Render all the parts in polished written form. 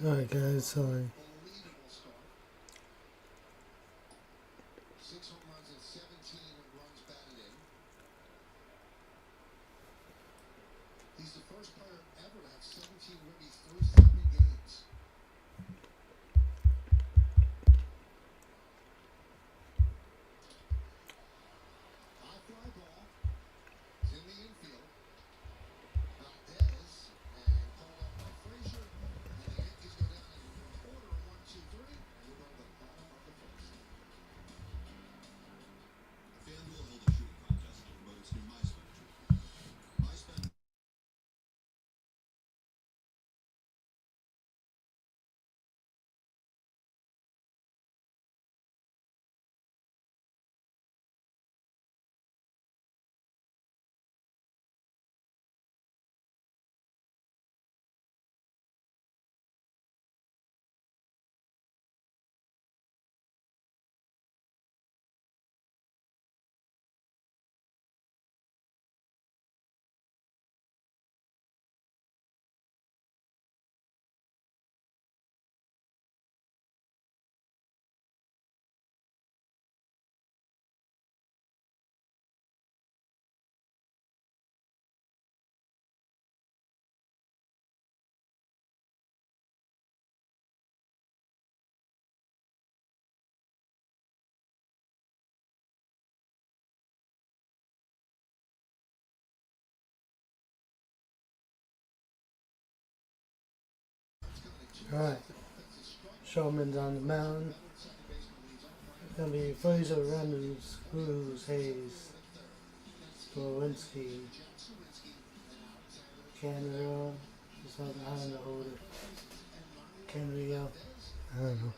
Alright guys, sorry. Alright. Showman's on the mound. Gonna be Fraser, Reynolds, Cruz, Hayes, Lewinsky, Canada, is not behind the holder. Canada, I don't know.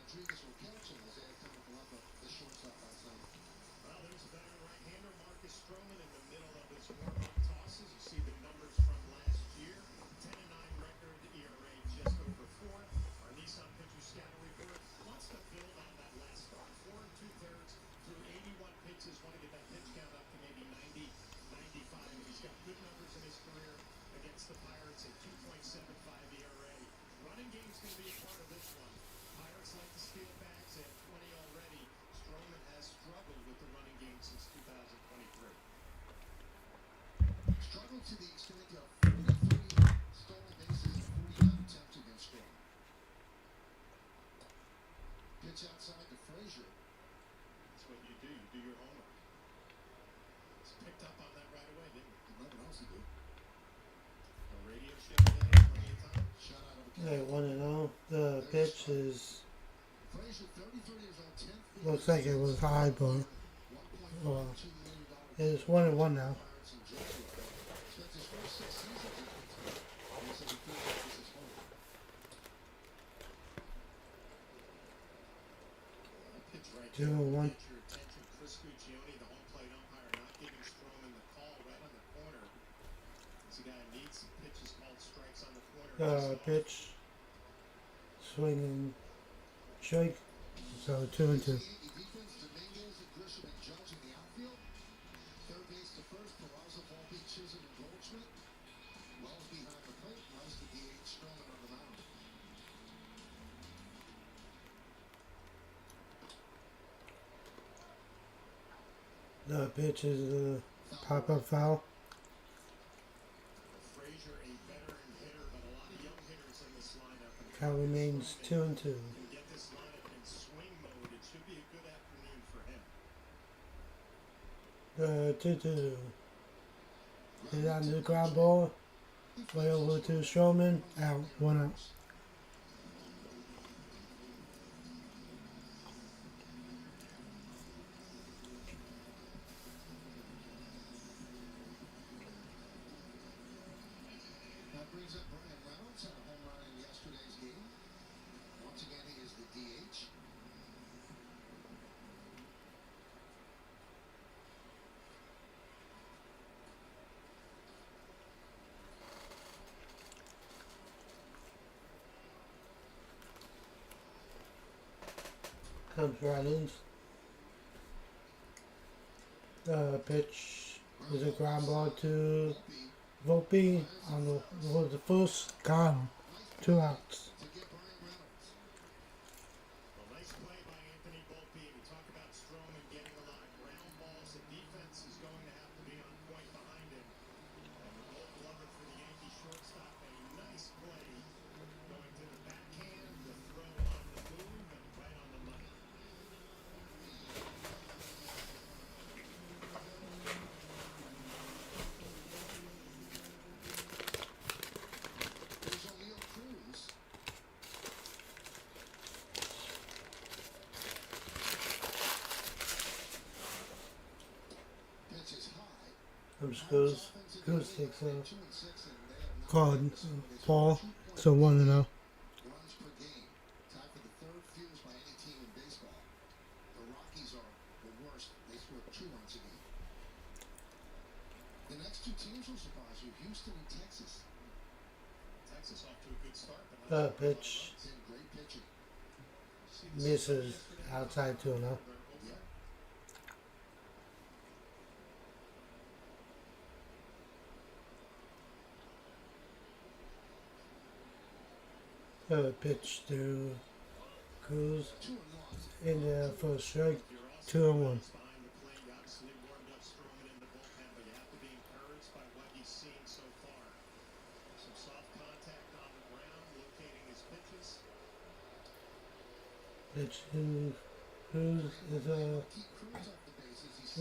Alright, 1-0. The pitch is, looks like it was high, but well, it's 1-1 now. Two one. Pitch, swinging, shake. So 2-2. The pitch is a pop-up foul. Count remains 2-2. The 2-2. Hit on the ground ball. Way over to Strowman. Out. 1 out. Comes right in. The pitch is a ground ball to Volpe on the first. Got him. 2 outs. Screws. Screws takes a card ball. So 1-0. Runs per game, tied for the third fewest by any team in baseball. The Rockies are the worst. They score 2 runs a game. The next 2 teams will surprise you: Houston and Texas. Texas off to a good start, but not Pitch great pitching. misses outside 2-0. Pitch to Cruz in the first strike, 2-1. Pitch to Cruz is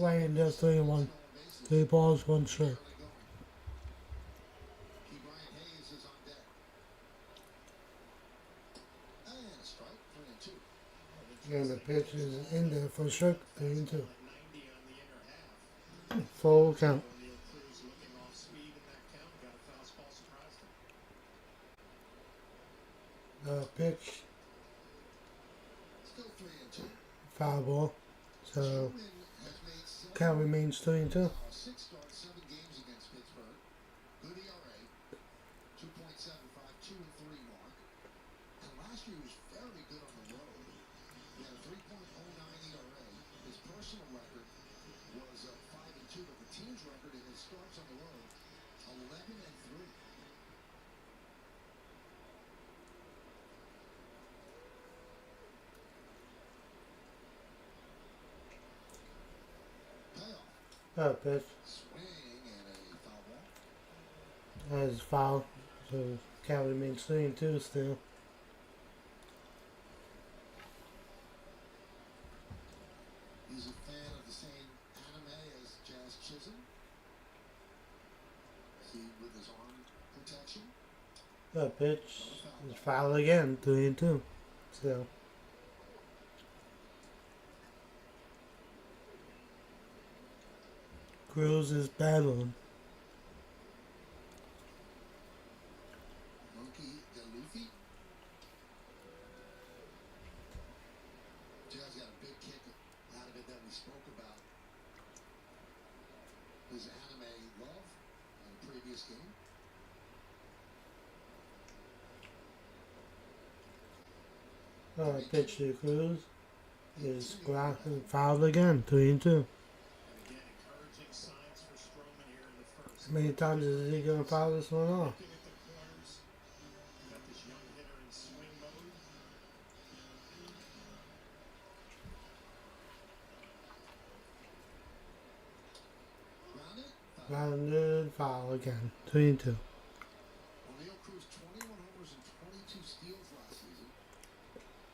Ryan does 3-1. 3 balls, 1 strike. And the pitch is in there for strike, 3-2. Full count. Pitch. Foul ball. So count remains 3-2. 6 starts, 7 games against Pittsburgh. Good ERA, 2.75, 2-3 mark. And last year he was very good on the road. He had a 3.09 ERA. His personal record was 5-2, but the team's record in his starts on the road, 11-3. Pitch. Swing and a foul ball. As foul. So count remains 3-2 still. He's a fan of the same anime as Jazz Chisholm. See, with his arm protection. Pitch is foul again, 3-2. So Cruz is battling. Monkey DeLuffy. Jazz got a big kick out of it that we spoke about. His anime love in the previous game. Pitch to Cruz is fouled again, 3-2. How many times is he going to foul this one off? Grounded, foul again, 3-2. O'Neal Cruz 21 homers and 22 steals last season.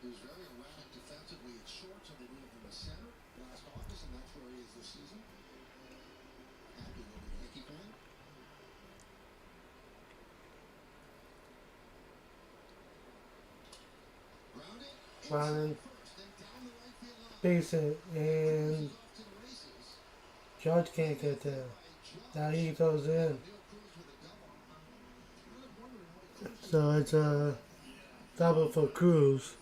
He was very erratic defensively at short, so they moved him to center last August, and that's where he is this season. Happy little Yankee fan. Grounded, base it, and Judge can't get there. Now he goes in. So it's a double for Cruz.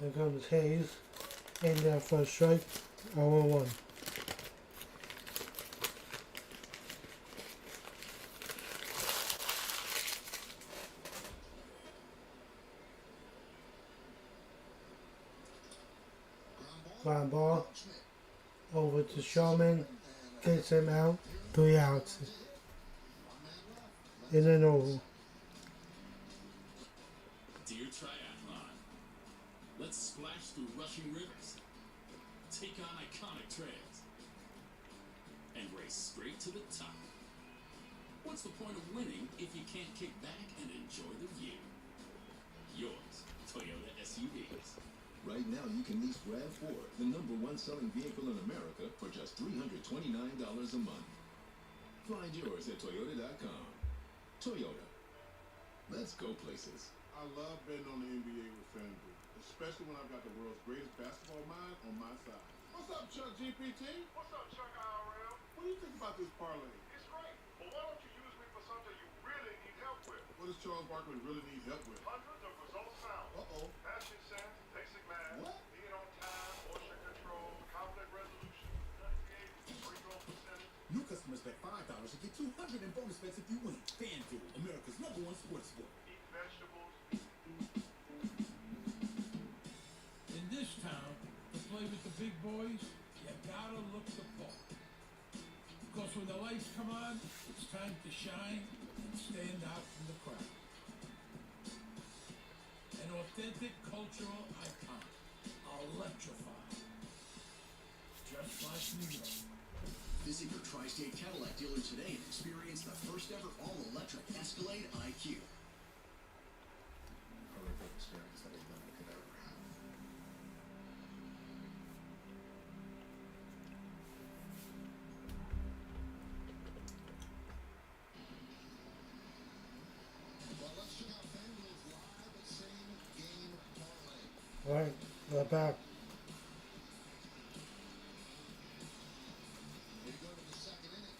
Here comes Hayes in there for a strike, 0-1. Ground ball over to Showman, gets him out, 3 outs. In an oval. Dear Triathlon, let's splash through rushing rivers, take on iconic trails, and race straight to the top. What's the point of winning if you can't kick back and enjoy the view? Yours, Toyota SUVs. Right now, you can lease RAV4, the #1 selling vehicle in America, for just $329 a month. Find yours at Toyota.com. Toyota. Let's go places. I love betting on the NBA with FanDuel, especially when I've got the world's greatest basketball mind on my side. What's up, Chuck GPT? What's up, Chuck IRL? What do you think about this parlay? It's great. But why don't you use me for something you really need help with? What does Charles Barkley really need help with? Hundreds of results found. Uh-oh. Passion sense, basic math, What? being on time, motion control, conflict resolution, gun creating, free throw percentage. New customers bet $5 and get $200 in bonus bets if you win. FanDuel, America's #1 sports book. Eat vegetables. In this town, to play with the big boys, you gotta look the part. Because when the lights come on, it's time to shine and stand out from the crowd. An authentic cultural icon, electrified. Just like New York. Visit your Tri-State Cadillac dealer today and experience the first ever all-electric Escalade IQ. Horrific experience that nobody could ever have. Well, let's check out FanDuel's live same game parlay. Alright, we're back. We go to the second inning.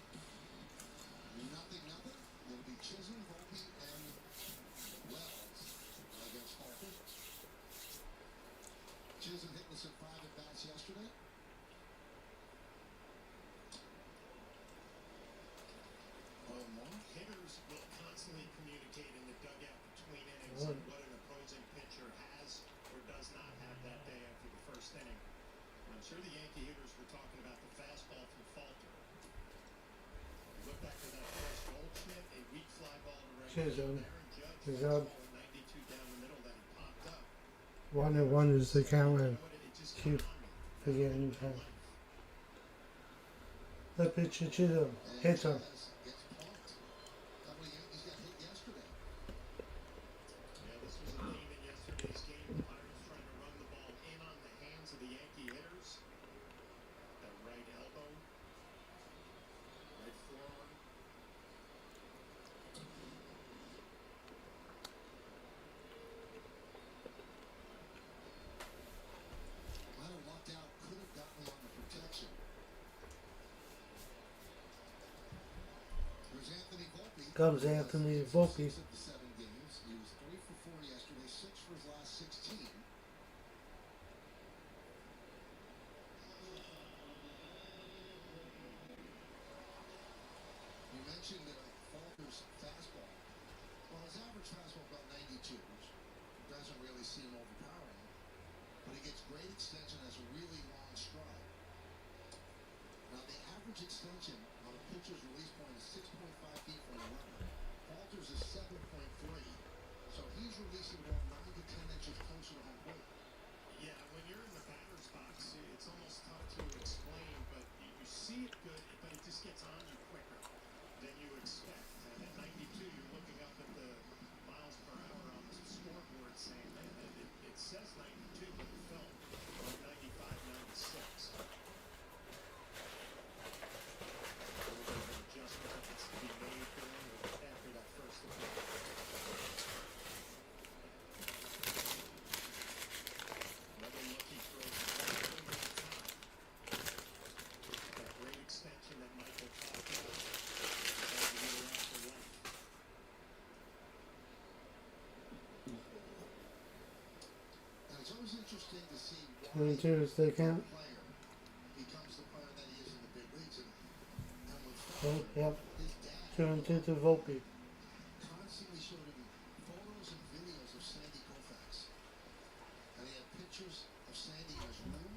Nothing. It'll be Chisholm, Volpe, and Wells against Falcon. Chisholm hit us at 5 at-bats yesterday. Hitters will constantly communicate in the dugout between innings Right. on what an opposing pitcher has or does not have that day after the first inning. I'm sure the Yankee hitters were talking about the fastball from Falter. Look back to that first Goldschmidt, a weak fly ball to right Cheers, field. Owen. Aaron Judge, Good fastball job. at 92 down the middle that he popped up. 1-1 is the count You and know what, it just keep dawned on me. forgetting time. The pitcher Chisholm hits him. Gets punked. How many Yankees got hit yesterday? Yeah, this was a theme in yesterday's game. The Pirates trying to run the ball in on the hands of the Yankee hitters. That right elbow, right forearm. Might have lucked out. Could have gotten him on the protection. There's Anthony Volpe. Comes Anthony Volpe. 6 of the 7 games. He was 3 for 4 yesterday, 6 for his last 16. You mentioned Falter's fastball. Well, his average fastball about 92, which doesn't really seem overpowering. But he gets great extension, has a really long stride. Now, the average extension on a pitcher's release point is 6.5 feet from the runner. Falter's is 7.3. So he's releasing the ball 9 to 10 inches closer to home plate. Yeah, when you're in the batter's box, it's almost tough to explain, but you see it good, but it just gets on you quicker than you expect. And at 92, you're looking up at the miles per hour on the scoreboard saying, man, it says 92, but the film on 95, 96. A little bit of an adjustment that has to be made during or after that first appearance. Another look he throws right over the top. That great extension that Michael talked about. As the hitter off the left. Now, it's always interesting to see why 22 is the count. a player becomes the player that he is in the big leagues. And with Oh, Falter, yep. his dad 2-2 to Volpe. constantly showed him photos and videos of Sandy Koufax. And he had pictures of Sandy in his room.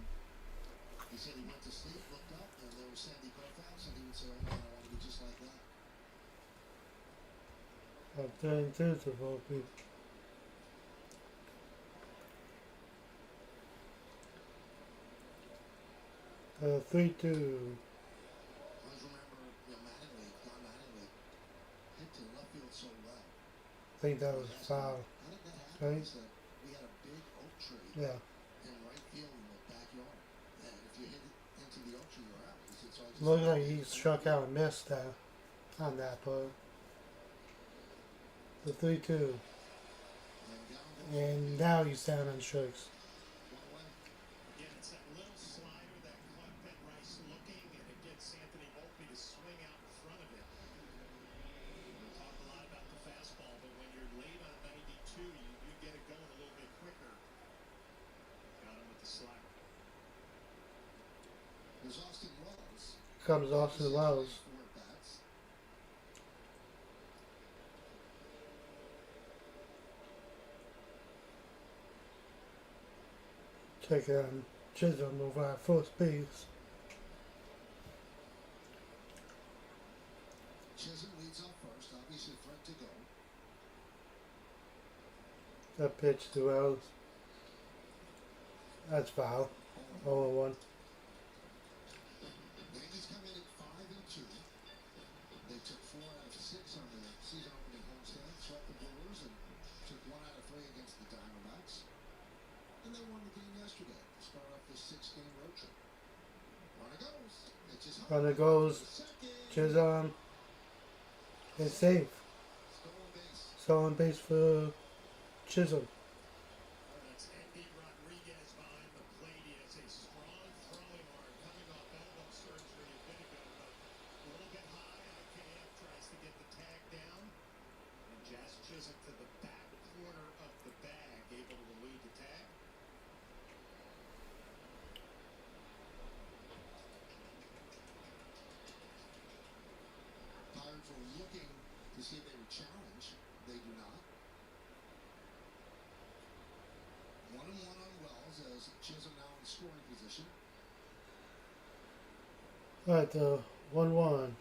He said he went to sleep, looked up, and there was Sandy Koufax, and he would say, oh man, I want to be just like that. 3-2 to Volpe. I 3-2. always remember, Mattingly, Don Mattingly, think that was foul. How did that happen? Right? Is that we had a big oak tree Yeah. in right field in the backyard. And if you hit it into the oak tree, you're out. He said, so I just Looked like he struck out and missed that on that, but the 3-2. and down goes And now he's down on strikes. one away. Again, it's that little slider that caught Ben Rice looking, and it gets Anthony Volpe to swing out in front of it. We talk a lot about the fastball, but when you're late on 92, you get it going a little bit quicker. Got him with the slider. There's Austin Wells. Comes Austin Wells. 4 at bats. Taking on Chisholm over at first base. Chisholm leads off first. Obviously, threat to go. That pitch to Wells. That's foul. 0-1. Yankees come in at 5-2. They took 4 out of 6 on the season opening homestand, swept the Brewers, and took 1 out of 3 against the Diamondbacks. And they won the game yesterday to start off this 6-game road trip. Runner goes. It's just Runner goes. Chisholm is safe. stolen base. Stolen base for Chisholm. That's Andy Rodriguez behind the plate. He has a strong throwing arm coming off elbow surgery a bit ago, but a little bit high. IKF tries to get the tag down, and Jazz Chisholm to the back corner of the bag, able to elude the tag. Pirates were looking to see if they would challenge. They do not. 1-1 on Wells as Chisholm now in scoring position. Alright, 1-1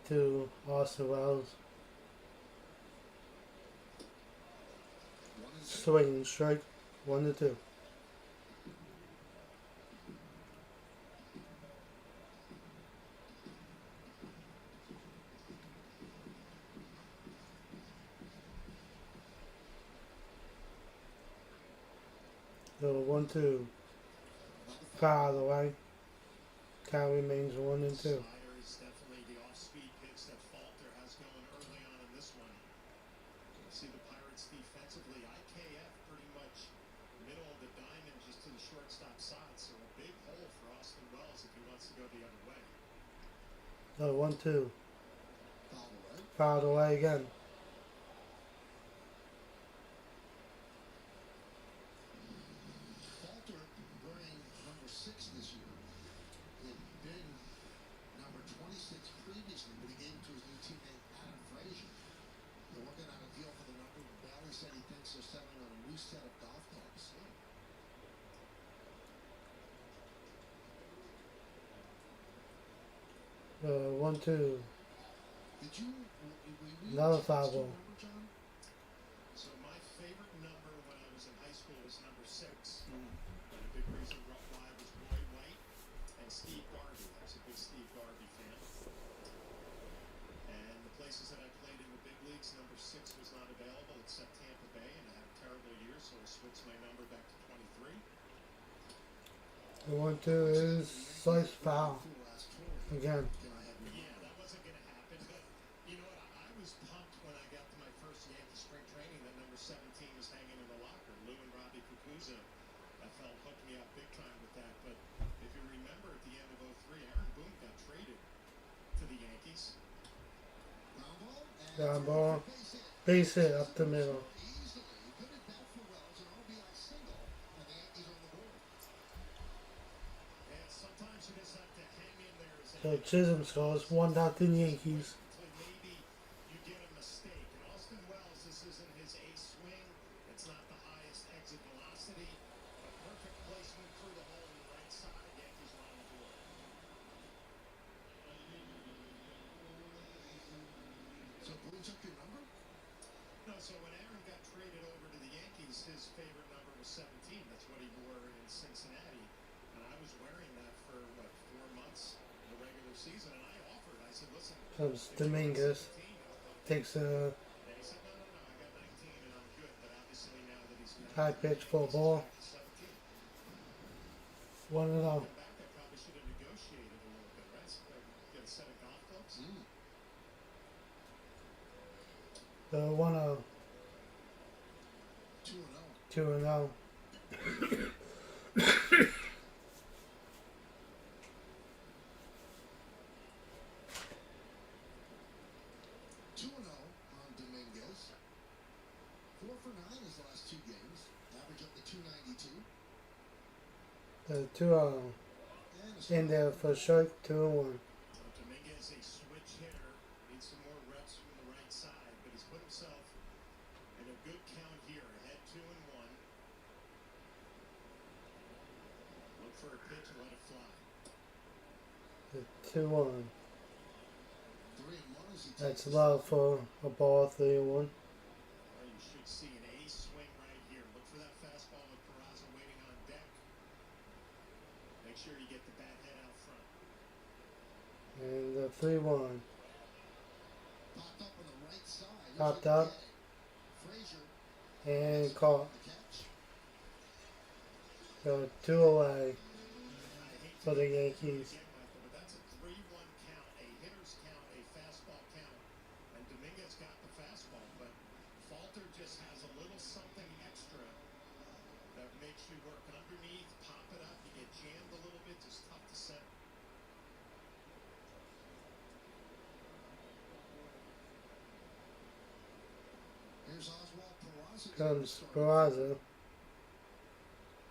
to Austin Wells. 1-0. Swinging strike. 1-2. So 1-2. Foul away. Count remains 1-2. Slider is definitely the off-speed pitch that Falter has going early on in this one. You see the Pirates defensively. IKF pretty much middle of the diamond just to the shortstop side. So a big hole for Austin Wells if he wants to go the other way. So 1-2. Foul away. Fouled away again. Falter wearing number 6 this year. He had been number 26 previously, but he gave it to his new teammate Adam Frazier. They're working on a deal for the number. Bally said he thinks they're settling on a new set of golf clubs. 1-2. Did you? Were you Another a foul Chester ball. member, John? So my favorite number when I was in high school was number 6. And a big reason why was Roy White and Steve Garvey. I was a big Steve Garvey fan. And the places that I played in the big leagues, number 6 was not available except Tampa Bay, and I had a terrible year, so I switched my number back to 23. The 1-2 is slice foul. For the last tour. Again. Can I have your Yeah, number? that wasn't going to happen, but you know what? I was pumped when I got to my first Yankee spring training that number 17 was hanging in the locker. Lou and Robbie Cucuzzo, I felt hooked me up big time with that. But if you remember at the end of 03, Aaron Boone got traded to the Yankees. Ground ball. And Ground throw ball. for base hit. Base hit up the middle. Easily. Good at bat for Wells. An RBI single. And the Yankees on the board. And sometimes you just have to hang in there as So Chisholm scores 1-0 Yankees. until maybe you get a mistake. And Austin Wells, this isn't his ace swing. It's not the highest exit velocity. A perfect placement through the hole on the right side. Yankees are on the board. So Boone took your number? No, so when Aaron got traded over to the Yankees, his favorite number was 17. That's what he wore in Cincinnati. And I was wearing that for, 4 months in the regular season. And I offered, I said, listen, Comes if you want Dominguez. 17, I'll take it. Takes a And he said, no, I got High pitch for a ball. 17. 1-0. Looking back, I probably should have negotiated a little bit, right? So I could get a set of golf clubs. The 1-0. 2-0. 2-0. 2-0 on Dominguez. 4 for 9 his last 2 games. Average up to 292. The 2-0. And a In there for strike 2-1. Dominguez, a switch hitter, needs some more reps from the right side, but he's put himself in a good count here. Ahead 2-1. Look for a pitch and let it fly. The 2-1. 3-1 as he That's takes low for a ball. 3-1. Well, you should see an ace swing right here. Look for that fastball with Peraza waiting on deck. Make sure you get the bat head out front. And the 3-1. popped up on the right side. Popped up. Frazier And caught. the catch. So 2 away I hate for to the do it Yankees. again, Michael, but that's a 3-1 count, a hitter's count, a fastball count. And Dominguez got the fastball, but Falter just has a little something extra that makes you work underneath, pop it up, you get jammed a little bit, just tough to set. Here's Oswald Peraza. Comes Peraza.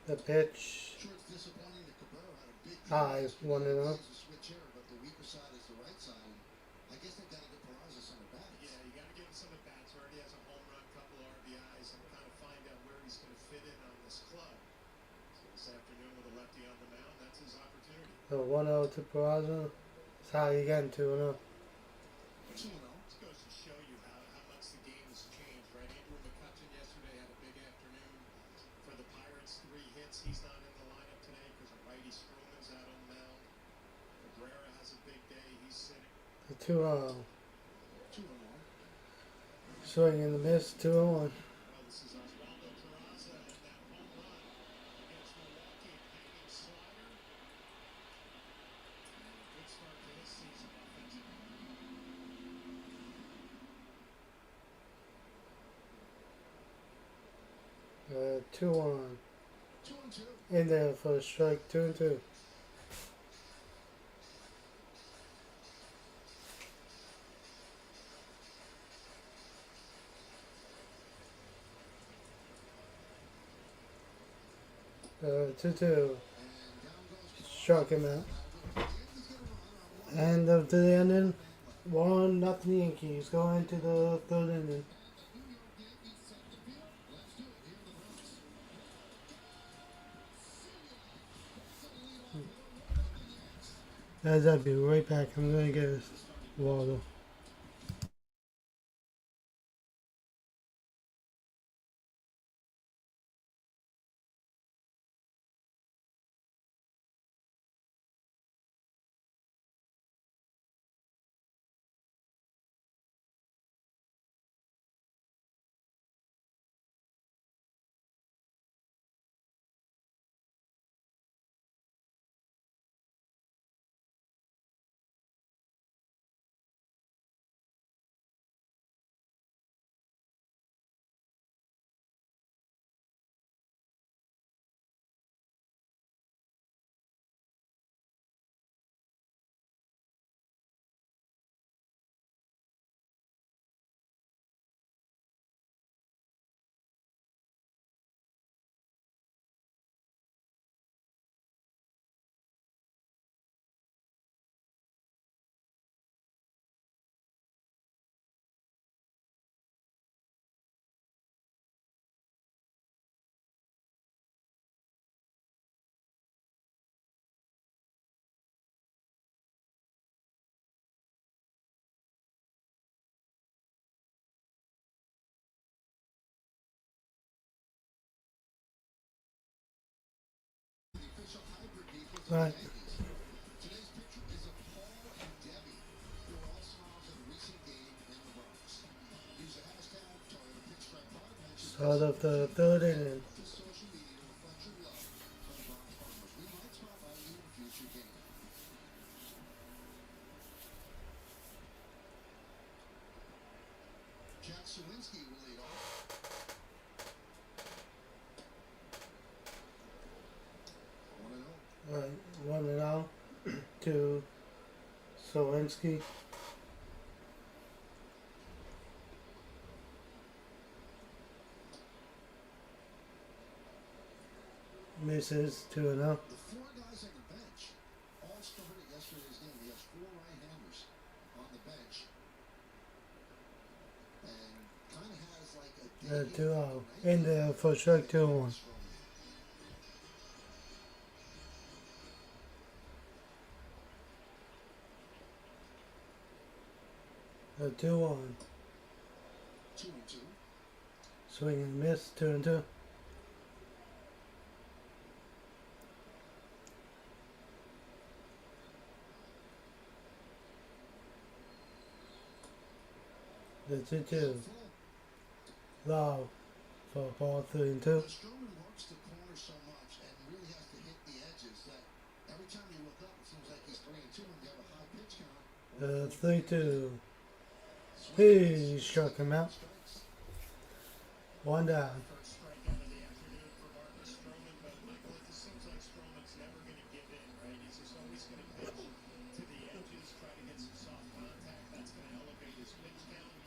The pitch. Sure, it's disappointing that Cabrera had a big High, year. 1-0. He's a switch hitter, but the weaker side is the right side. And I guess they've got to get Peraza some at bats. Yeah, you got to give him some at bats. Already has a home run, couple RBIs, and kind of find out where he's going to fit in on this club. So this afternoon with a lefty on the mound, that's his opportunity. The 1-0 to Peraza. That's how you get 2-0. 2-0. This goes to show you how much the game has changed, right? Andrew McCutcheon yesterday had a big afternoon for the Pirates, 3 hits. He's not in the lineup today because of righty Stroman's out on the mound. Cabrera has a big day. He's sitting. The 2-0. 2-1. Swing and the miss. 2-1. Well, this is Oswaldo Peraza and that home run against Milwaukee, hanging slider. And a good start to his season offensively. 2-1. 2-2. In there for strike 2-2. And 2-2. down goes Struck him out. End of the inning. 1-0 Yankees. Go into the third inning. Guys, I'll be right back. I'm gonna get a water. Right. Today's picture is of Paul and Debbie, who are all stars of a recent game in the Bronx. Use the hashtag Toyota Pinstripe Pod, mention Start of the third inning. To social media reflect your love for the Bronx Bombers. We might spotlight you in a future game. Jack Sawinski will lead off. Alright, 1-0 to Sawinski. Misses 2-0. The four guys on the bench all started yesterday's game. He has four right-handers on the bench. And kind of has like a 2-0. In there for strike 2-1. A 2-1. 2-2. Swing and miss, 2-2. The 2-2. Low for ball 3-2. Strowman works the corner so much and really has to hit the edges that every time you look up, it seems like he's 3-2 and you have a high pitch count. 3-2. He struck him out. One down. First strikeout of the afternoon for Marcus Stroman, but Michael, it just seems like Stroman's never going to give in, right? He's just always going to pitch to the edges, try to get some soft contact. That's going to elevate his pitch count.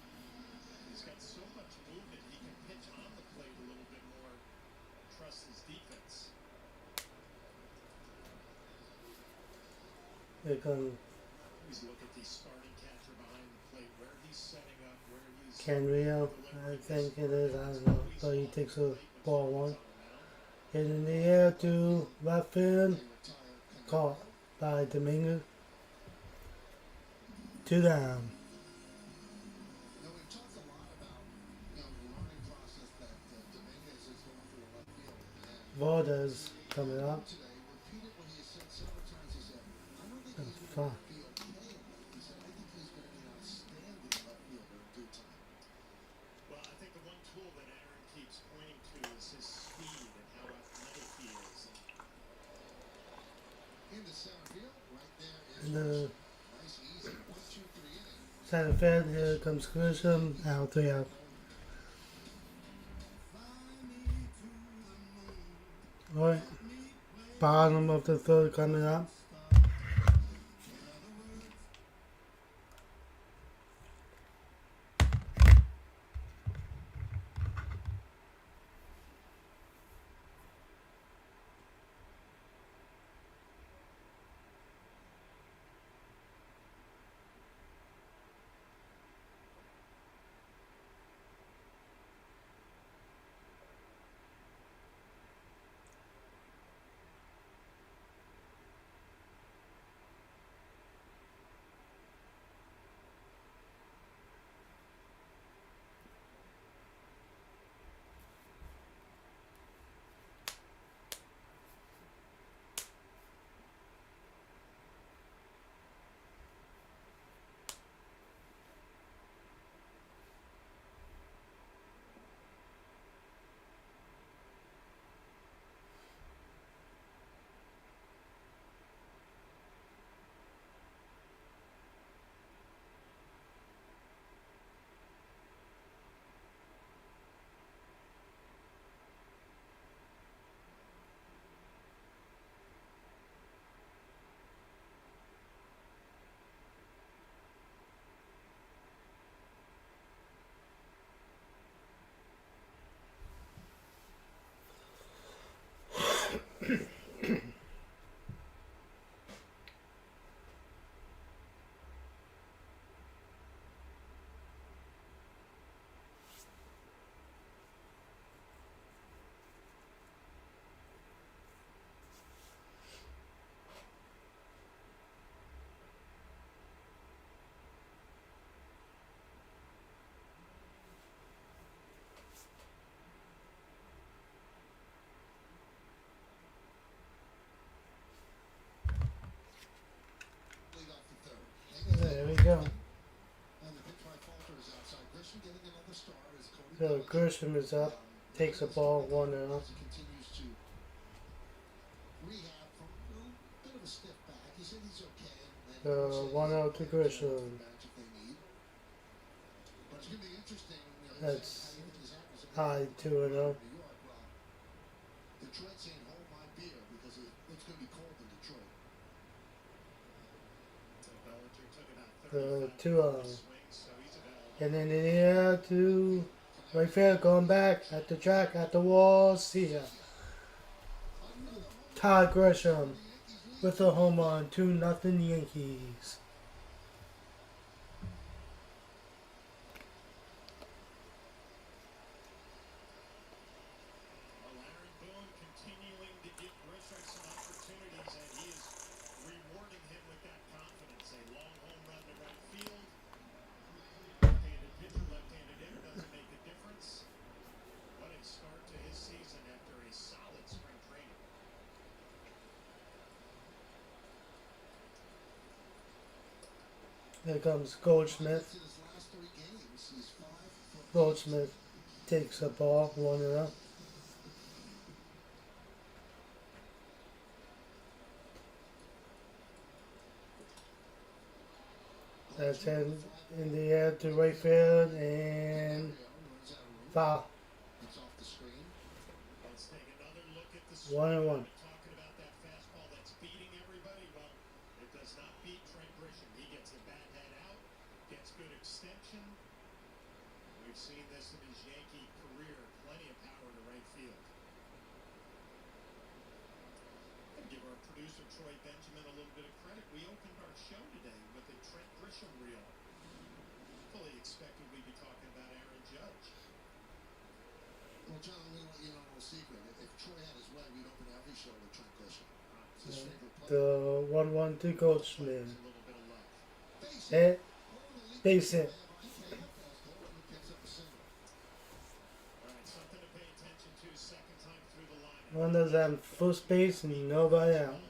He's got so much movement, he can pitch on the plate a little bit more, trust his defense. Here comes Always look at the starting catcher behind the plate, where he's setting up, where he's Canrio. I think it is. I don't know. But he takes a ball one. Hit in the air to left field. Caught by Dominguez. 2 down. Now, we've talked a lot about, the learning process that Dominguez is going through in left field. And Valdez coming up. today repeated what he has said several times. He said, I don't think he's Fine. going to be okay. He said, I think he's going to be an outstanding left fielder in due time. Well, I think the one tool that Aaron keeps pointing to is his speed and how athletic he is. Into center field, right there is In the nice, easy 1-2-3 inning. center field, here comes Grisham. Out, 3 out. Alright. Bottom of the third coming up. There we go. And the pitch by Falter is outside. Grisham getting another start as Cody So Grisham is up. takes the ball 1-0. As he continues to rehab from a bit of a stiff back. He said he's okay. And he said he's 1-0 to okay Grisham. bench if they need. But it's going to be interesting. That's how you think this happens in high 2-0. New York. Well, Detroit saying hold my beer because it's going to be cold in Detroit. So Bellinger took about The 35 2-0. swings, so he's about And then in the air to right field, going back at the track, at the wall. See ya. Todd Grisham with a home run, 2-0 Yankees. Well, Aaron Boone continuing to give Grisham some opportunities, and he is rewarding him with that confidence. A long home run to right field. Left-handed pitcher, left-handed hitter doesn't make a difference. What a start to his season after a solid spring training. Here comes Goldschmidt. In his last 3 games, he's 5 for Goldschmidt takes the ball 1-0. That's in the air to right field and foul. It's off the screen. Let's take another look at the 1-1. Talking about that fastball that's beating everybody. Well, it does not beat Trent Grisham. He gets the bat head out, gets good extension. We've seen this in his Yankee career. Plenty of power to right field. I'd give our producer Troy Benjamin a little bit of credit. We opened our show today with a Trent Grisham reel. Fully expected we'd be talking about Aaron Judge. Well, John, let me let you know a little secret. If Troy had his way, we'd open every show with Trent Grisham. It's his favorite player. The 1-1 to Goldschmidt. A little bit of love. Hit, base hit. Picks up a single. All right, something to pay attention to. Second time through the lineup. Runners on first base and nobody out.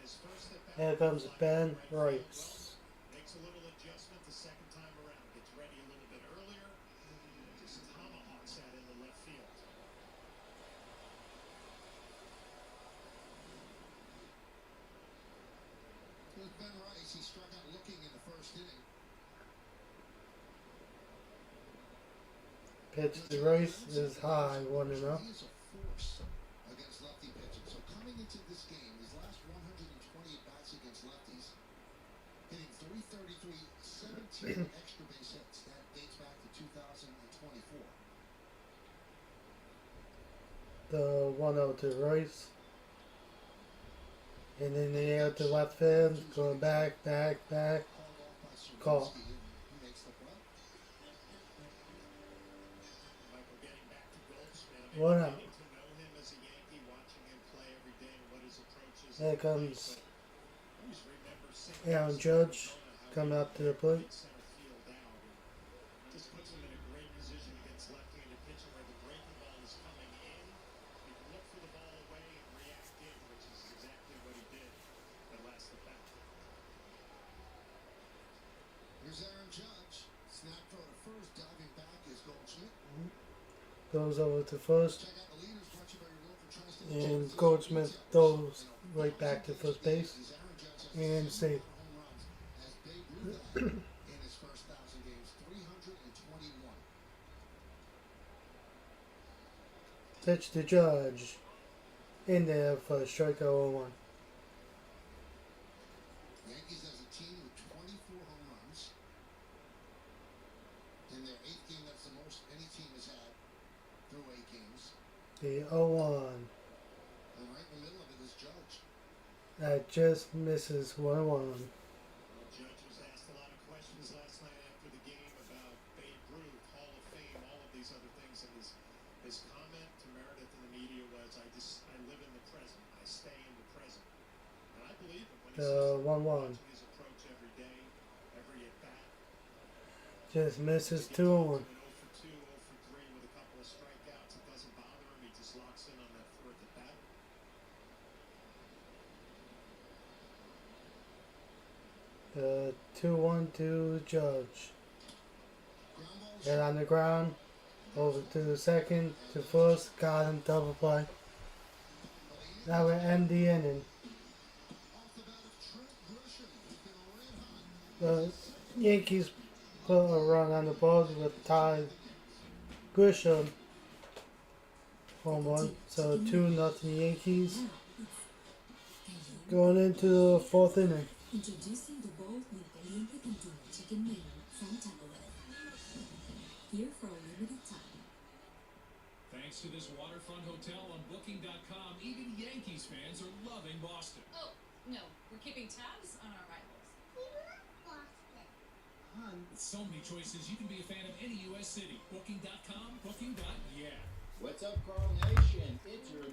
His first at bat. Here comes Ben Rice. Makes a little adjustment the second time around. Gets ready a little bit earlier. Just tomahawks that in the left field. With Ben Rice, he struck out looking in the first inning. Pitch to Rice is high, 1-0. He is a force against lefty pitching. So coming into this game, his last 120 at-bats against lefties, hitting .333, 17 extra base hits. That dates back to 2024. The 1-0 to Rice. And in the air to left field, going back. Called off by Call. Swansky, and he makes the play. Michael, getting back to Goldschmidt. One out. Getting to know him as a Yankee, watching him play every day and what his approach is. Here comes Always remember seeing Aaron Judge coming up to the plate. center field out. And just puts him in a great position against left-handed pitching where the breaking ball is coming in. He can look for the ball away and react in, which is exactly what he did at last at bat. Here's Aaron Judge. Snap throw to first. Diving back is Goldschmidt. Goes over to first. Check out the leaders brought to you by your local Tri-State. And Goldschmidt throws right back to first base. And save. Home runs as Babe Ruth had in his first 1,000 games, 321. Pitch to Judge. In there for strikeout 0-1. Yankees as a team with 24 home runs. In their 8th game, that's the most any team has had through 8 games. The 0-1. And right in the middle of it is Judge. That just misses 1-1. Well, Judge was asked a lot of questions last night after the game about Babe Ruth, Hall of Fame, all of these other things, and his comment to Meredith and the media was, I live in the present. I stay in the present. And I believe him when he says 1-1. watching his approach every day, every at-bat. Just misses 2-1. 0 for 2, 0 for 3 with a couple of strikeouts. It doesn't bother him. He just locks in on that fourth at-bat. The 2-1 to Judge. Ground balls. Head on the ground. Over to the second, to first, got him, double play. That would end the inning. Off the bat of Trent Grisham, who's been red hot. The Yankees put a run on the board with Ty Grisham home run. So 2-0 Yankees. Going into the fourth inning. Introducing the bold new Caliente Cantina Chicken Menu from Tamaulipas. Here for a limited time. Thanks to this waterfront hotel on Booking.com, even Yankees fans are loving Boston. Oh, no, we're keeping tabs on our rivals. With so many choices, you can be a fan of any U.S. city. Booking.com, Booking.yeah. What's up, Carl Nation? It's your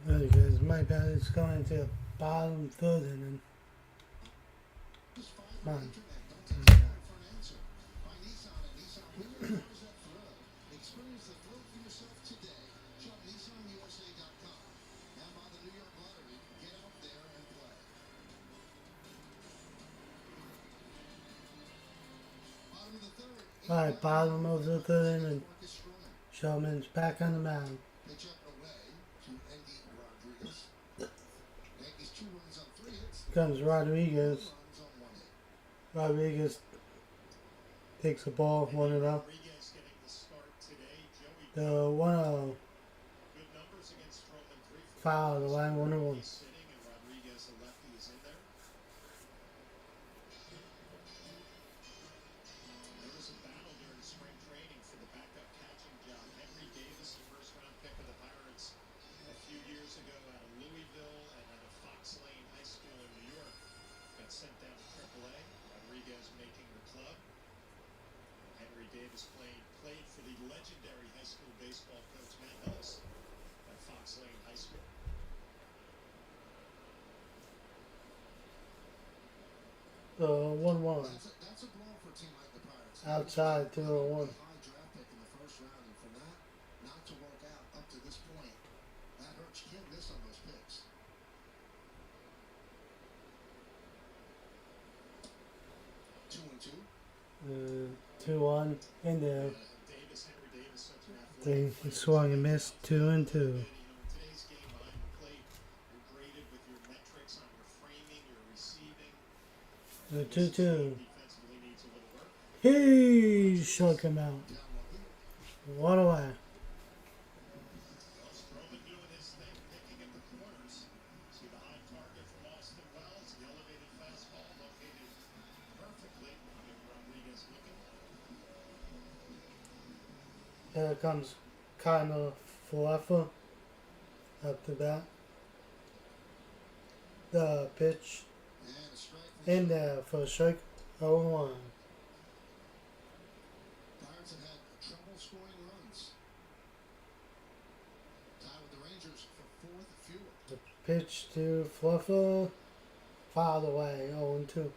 There guys, my bad. It's going to the bottom third inning. Man. Don't take too long for an answer. By Nissan and Nissan Winter cars that thrill. Experience the thrill for yourself today. Shop NissanUSA.com. And by the New York Lottery, get out there and play. Bottom of the third. Alright, bottom of the third inning. Marcus Stroman. Showman's back on the mound. Pitch up and away to Andy Rodriguez. Yankees 2 runs on 3 hits. Comes Rodriguez. 2 runs on 1 hit. Rodriguez takes the ball, 1-0. Rodriguez getting the start today. Joey The 1-0 good numbers against Stroman. 3 for foul, the line 1-1. He's sitting, and Rodriguez, a lefty, is in there. There was a battle during spring training for the backup catching job. Henry Davis, the first-round pick of the Pirates a few years ago out of Louisville and out of Fox Lane High School in New York, got sent down to AAA. Rodriguez making the club. Henry Davis played for the legendary high school baseball coach Matt Ellis at Fox Lane High School. The 1-1. That's a blow for a team like the Pirates. Outside, 2-1. High draft pick in the first round, and for that not to work out up to this point, that hurts. You can't miss on those picks. Two and two. 2-1 in there. Davis, Henry Davis, such an athletic They swung and missed, 2-2. in today's game behind the plate, you're graded with your metrics on your framing, your receiving. The 2-2. Defensively needs a little work. He shook him out. Down 1. One away. Well, Stroman doing his thing, picking at the corners. See the high target from Austin Wells, the elevated fastball located perfectly. Rodriguez looking. Here comes Connor Fluffer up the bat. The pitch And a strike from in there for a strike. 0-1. Pirates have had trouble scoring runs. Tied with the Rangers for 4th fewer. The pitch to Fluffer. Fouled away. 0-2.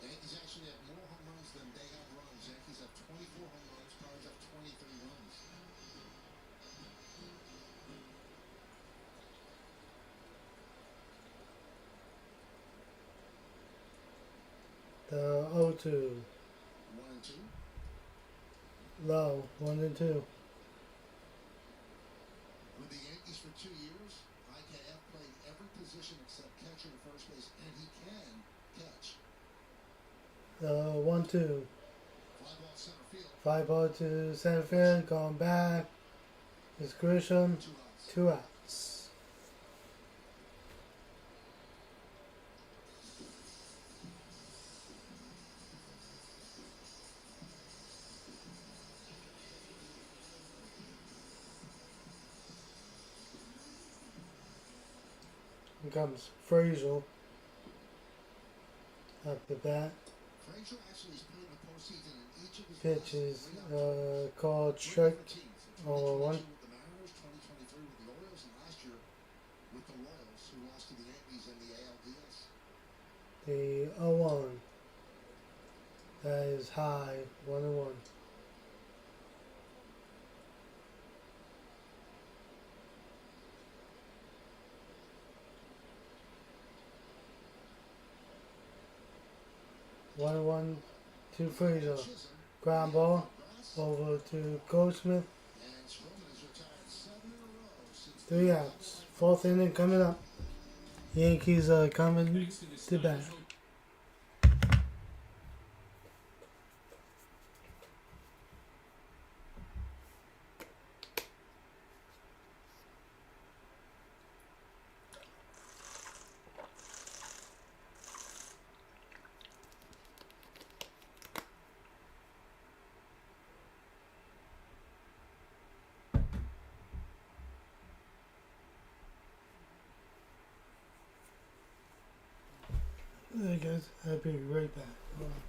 Yankees actually have more home runs than they have runs. Yankees have 24 home runs. Pirates have 23 runs. The 0-2. 1 and 2. Low. 1-2. With the Yankees for 2 years, IKF played every position except catcher to first base, and he can catch. The 1-2. Fly ball center field. Fly ball to center field, going back. It's Grisham. 2 outs. Here comes Frazier at the bat. Frazier actually has played in the postseason in each of his Pitch is last three called three strike different teams. In 0-1. 2022 with the Mariners, 2023 with the Orioles, and last year with the Royals, who lost to the Yankees in the ALDS. The 0-1. That is high. 1-1. One to Frazier. Ground ball over to Goldsmith. And Stroman has retired 7 in a row since 3 outs. 4th inning coming up. Yankees are coming to bat. There guys, I'll be right back. Hold on.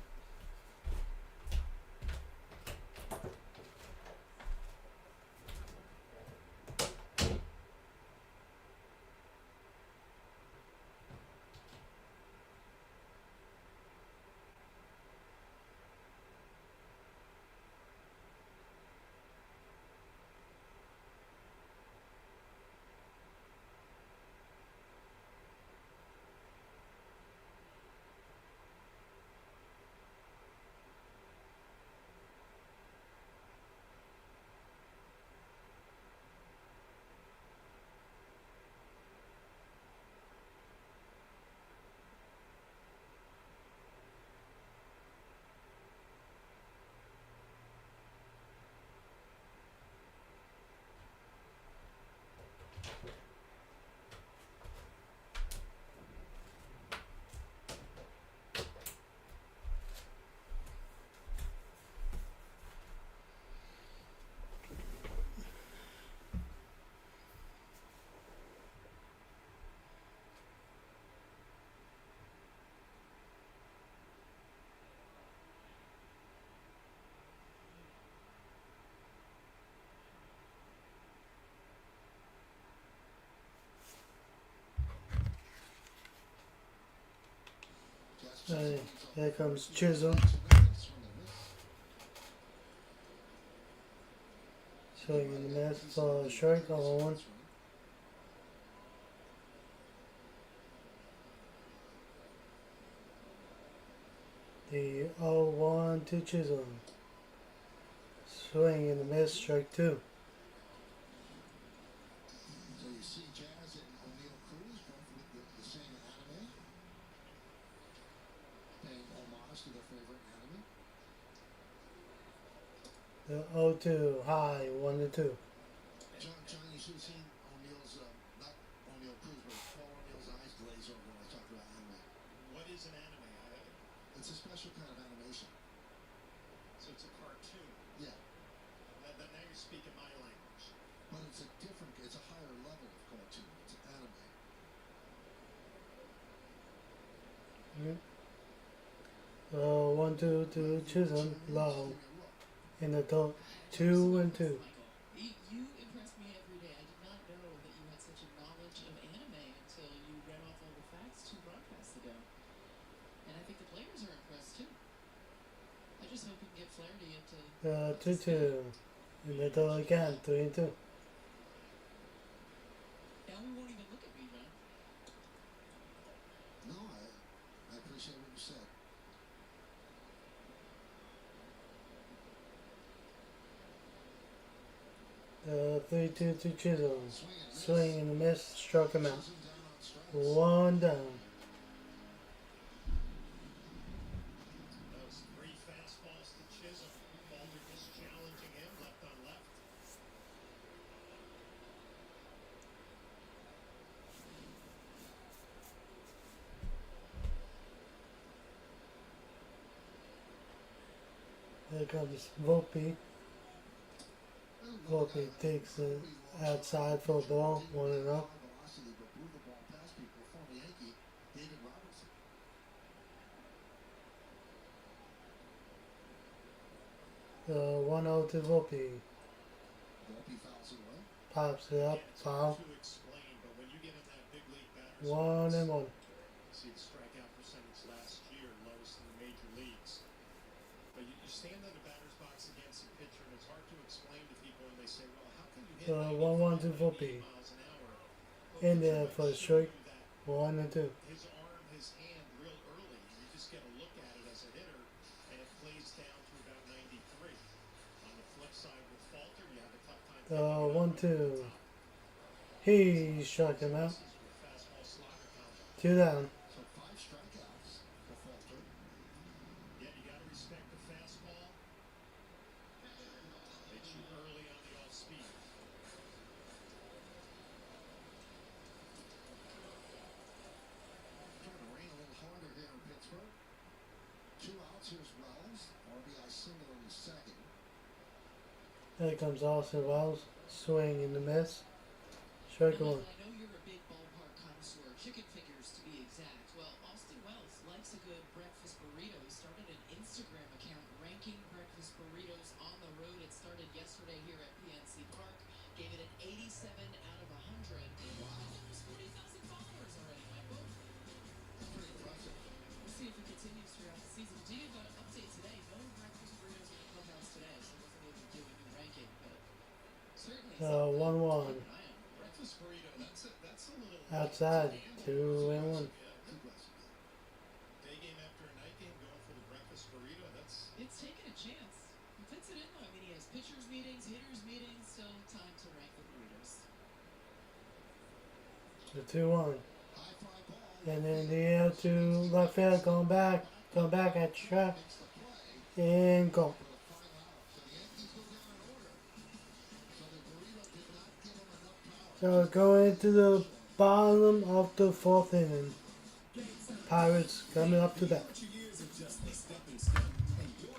Here comes Chisholm. Swing in the miss for a strike on 1. The 0-1 to Chisholm. Swing in the miss, strike 2. So you see Jazz and O'Neal Cruz, both with the same anime, paying homage to their favorite anime. The 0-2 high, 1-2. John, you should have seen O'Neal's, not O'Neal Cruz, but Paul O'Neal's eyes glaze over when I talk about anime. What is an anime? It's a special kind of animation. So it's a cartoon. Yeah, Now you're speaking my language. but it's a higher level of cartoon. It's anime. Mm-hmm. 1-2 to Chisholm, low. In the top, 2-2. You impress me every day. I did not know that you had such a knowledge of anime until you read off all the facts 2 broadcasts ago. And I think the players are impressed too. I just hope we can get Flaherty into 2-2. In the top again, 3-2. now we won't even look at me, John. No, I appreciate what you said. The 3-2 to Chisholm. Swing and a miss, struck him out. Chisholm down on strikes. 1 down. Those 3 fastballs to Chisholm. Ball to Here comes Volpe. Volpe takes it outside for a ball, 1-0. Velocity, but blew the ball past people. Former Yankee David Robertson. The 1-0 to Volpe. Volpe fouls it away. Pops it up, It's foul. hard to explain, but when you get in that big league batter's 1-1. see the strikeout percentage last year, lowest in the major leagues. But you stand in the batter's box against a pitcher, and it's hard to explain to people, and they say, well, how can you hit 1-1 to 95, Volpe. 98 miles an hour? Well, In pitcher there might for a show strike. you that 1-2. his arm, his hand real early, and you just get a look at it as a hitter, and it plays down to about 93. On the flip side, with Falter, you have a tough time. The 1-2. He struck him out. With fastball slugger combo. 2 down. So 5 strikeouts for Falter. Yeah, you got to respect the fastball. Hits you early on the off speed. Trying to rain a little harder here in Pittsburgh. 2 outs. Here's Wells. RBI single in the second. Here comes Austin Wells. Swing and a miss. Strike Now, 1. I know you're a big ballpark connoisseur, chicken fingers to be exact. Well, Austin Wells likes a good breakfast burrito. He started an Instagram account ranking breakfast burritos on the road. It started yesterday here at PNC Park. Gave it an 87 out of 100. Wow. Almost 40,000 followers already, Michael. Pretty impressive. We'll see if it continues throughout the season. Gave an update today. No breakfast burritos in the clubhouse today, so wasn't able to do a new ranking, but certainly 1-1. Breakfast burrito, that's a little Outside. it's a 2-1. Two blessings. day game after a night game going for the breakfast burrito. That's It's taking a chance. He fits it in though. I mean, he has pitchers meetings, hitters meetings, still time to rank the burritos. The 2-1. High fly ball. And in the air to left field. Going back. Going back at track. Makes the play And go. for the final out. So the Yankees go down in order. So the burrito did not give them enough power. So going to the bottom of the 4th inning. Pirates coming up to bat. Your years are just a stepping stone, and your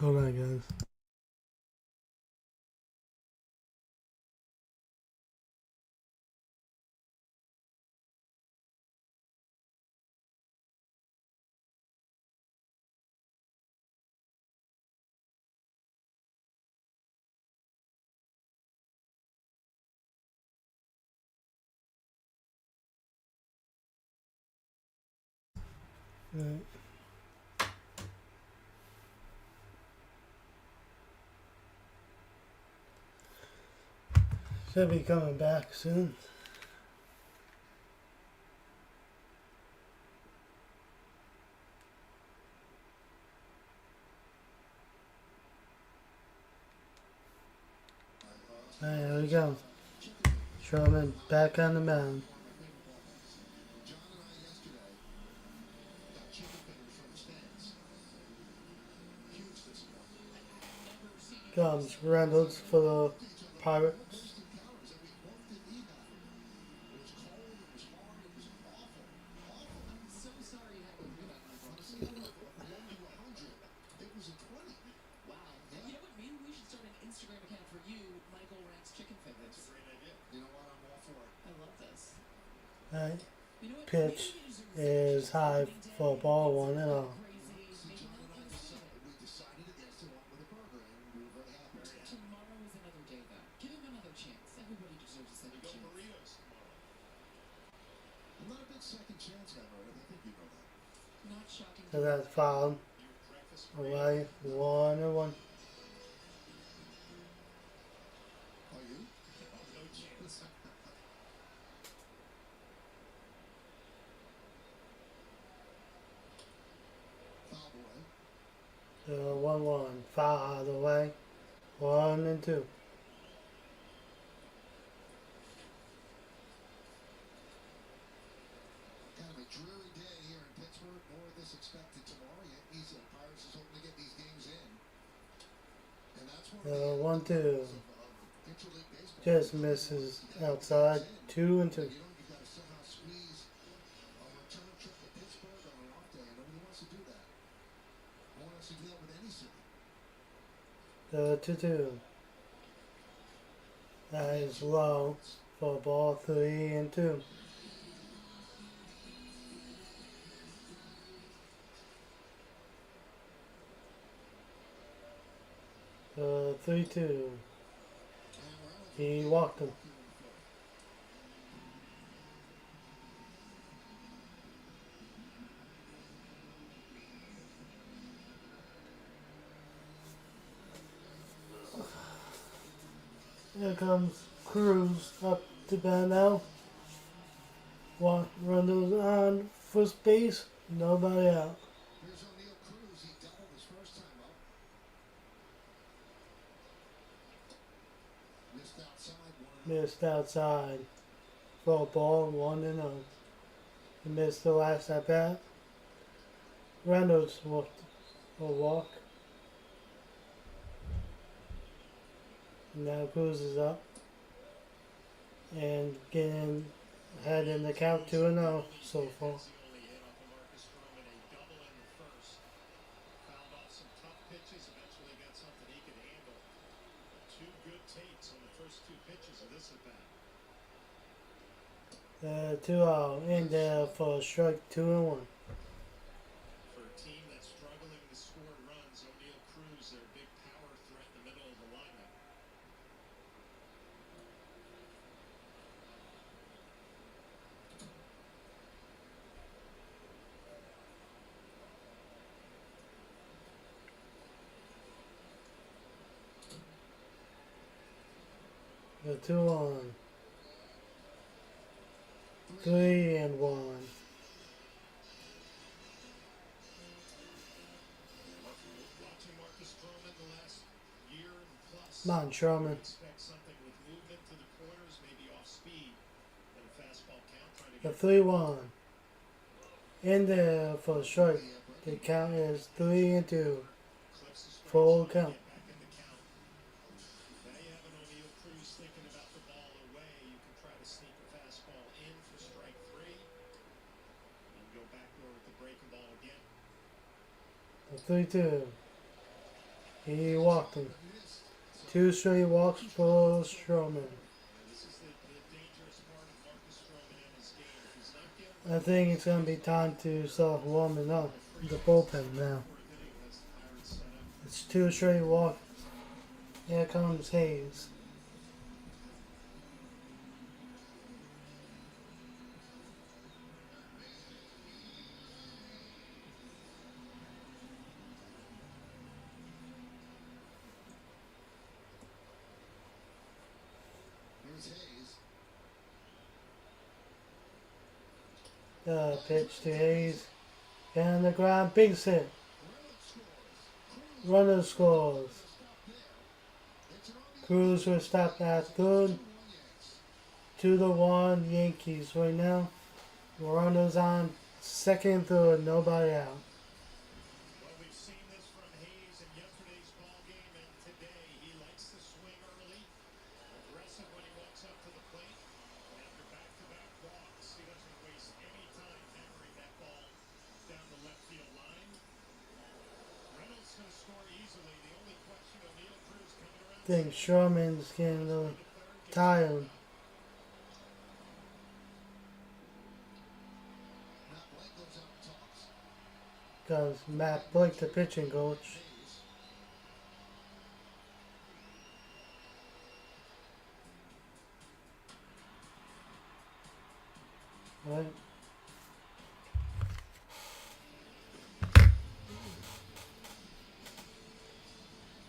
Hold on, guys. Right. Should be coming back soon. Alright, here we go. Sherman back on the mound. John and I yesterday got chicken fingers from the stands. Huge disappointment. Comes Reynolds for the Pirates. Both encounters, and we both didn't eat that. It was cold, it was hard, it was awful. Awful. I'm so sorry you had to do that, Michael. On a scale of 1 to 100, it was a 20. Wow. You know what? Maybe we should start an Instagram account for you You know what? pitch Maybe you deserve a is high for ball 1 and all. crazy. See, Maybe John not and I for the Sunday. decided, we decided against him on with a burger, and we were very happy. Tomorrow is another day, though. Give him another chance. Everybody deserves a second We go chance. burritos tomorrow. I'm not a big second chance guy, Meredith. I think you know that. Not shocking. So that's foul Your breakfast away 1 and 1. Are you? Oh, no chance. Fouled away. So 1-1. Foul out of the way. 1 and 2. Kind of a dreary day here in Pittsburgh. More of this expected tomorrow. Yankees and Pirates is hoping to get these games in. And that's one of the 1-2. interleague baseball. Just misses outside. 2 and 2. You know, you've got to somehow squeeze a return trip to Pittsburgh on an off day, and nobody wants to do that. No one wants to do that with any city. 2-2. That is low for ball 3 and 2. 3-2. He walked him. Here comes Cruz up to bat now. One runners on first base, nobody out. Here's O'Neal Cruz. He doubled his first time up. Missed outside. Missed outside for a ball 1 and 0. He missed the last at bat. Reynolds will walk. Now Cruz is up and getting ahead in the count 2 and 0 so far. That's the only hit off of Marcus Stroman, a double in the first. Fouled off some tough pitches, eventually got something he could handle. Two good takes on the first two pitches of this at bat. 2-0 in there for a strike 2 and 1. For a team that's struggling to score runs, O'Neal Cruz, their big power threat in the middle of the lineup. The 2-1. 3 and 1. Watching Marcus Stroman the last year and plus. Come on, Sherman. Expect something with movement to the corners, maybe off speed, and a fastball count trying to The get 3-1. In there for a strike. The count is 3 and 2. clips the strike Full zone, count. get back in the count. Now you have an O'Neal Cruz thinking about the ball away. You can try to sneak a fastball in for strike 3. And go backdoor with the breaking ball again. The 3-2. He walked him. 2 straight walks for Stroman. And this is the dangerous part of Marcus Stroman and his game. If he's not getting I think it's going to be time to start warming up the bullpen now. fourth inning, that's the Pirates setup. It's 2 straight walks. Here comes Hayes. Here's Hayes. The pitch to Hayes. And the ground, big hit. Runner scores. Cruz will stop that good. 2-1 Yankees right now. Runners on second, third, nobody out. Well, we've seen this from Hayes in yesterday's ball game and today. He likes to swing early, aggressive when he walks up to the plate. And after back-to-back walks, he doesn't waste any time hammering that ball down the left field line. Reynolds going to score easily. The only question, O'Neal Cruz coming around. I think Sherman's getting a little tired. because Matt Blake, the pitching coach. Right.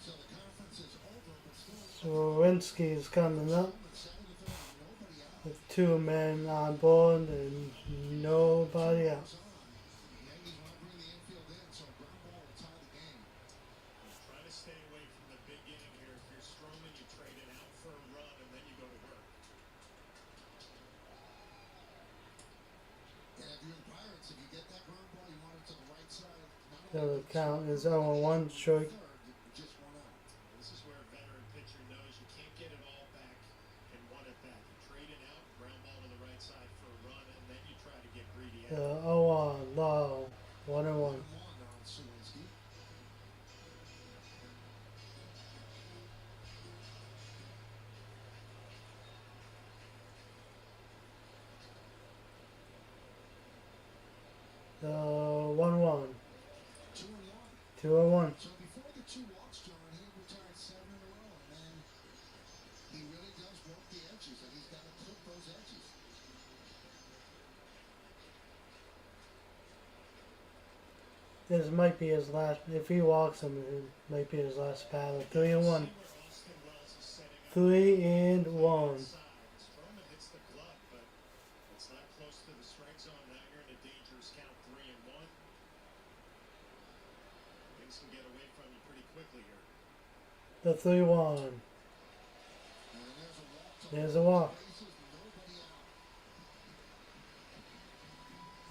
So the conference is over, but still Swarinski is coming up nobody out. with 2 men on board and nobody out. Yankees want to bring the infield in, so a ground ball will tie the game. Trying to stay away from the big inning here. If you're Stroman, you trade it out for a run and then you go to work. And if you're the Pirates, if you get that ground ball, you want it to the right side. The count is 0-1 strike. Just one out. This is where a veteran pitcher knows you can't get it all back in one at bat. You trade it out, ground ball to the right side for a run, and then you try to get greedy out. 0-1 low, 1-1. On Swarinski. So 1-1. 2-1. 2-1. So before the 2 walks, John, he retired 7 in a row, and then he really does work the edges, and he's got to clip those edges. This might be his last. If he walks him, it might be his last battle. 3-1. 3-1. Stroman hits the glove, but it's not close to the strike zone. Now you're in a dangerous count, 3-1. Things can get away from you pretty quickly here. The 3-1. There's a walk.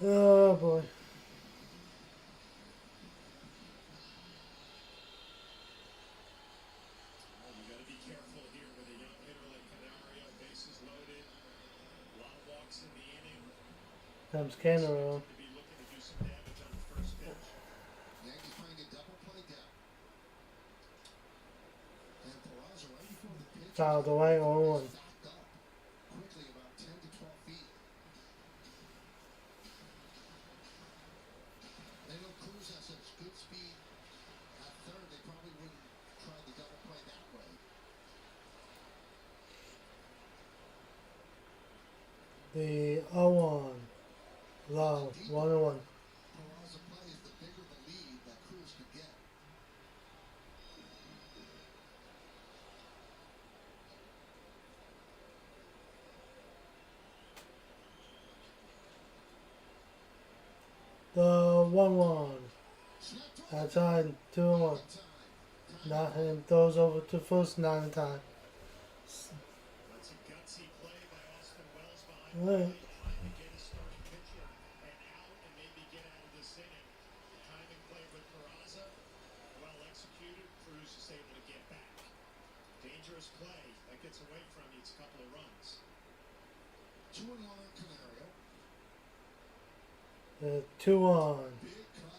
Oh boy. You got to be careful here with a young hitter like Canario. Bases loaded. A lot of walks in the inning. Comes Canario. To be looking to do some damage on the first pitch. Yankees trying to double play depth. And Peraza right before the pitch. Fouled away 0-1. Backed up quickly about 10 to 12 feet. They know Cruz has such good speed at third, they probably wouldn't try the double play that way. The 0-1. Low, 1-1. Peraza plays, the bigger the lead that Cruz could get. The 1-1. Outside, 2-1. Not him. Throws over to first, not in time. That's a gutsy play by Austin Wells behind Right. trying to get his starting pitcher and out and maybe get out of this inning. Timing play with Peraza, well executed. Cruz is able to get back. Dangerous play. That gets away from you. It's a couple of runs. 2-1 on Canario. The 2-1. Big cut.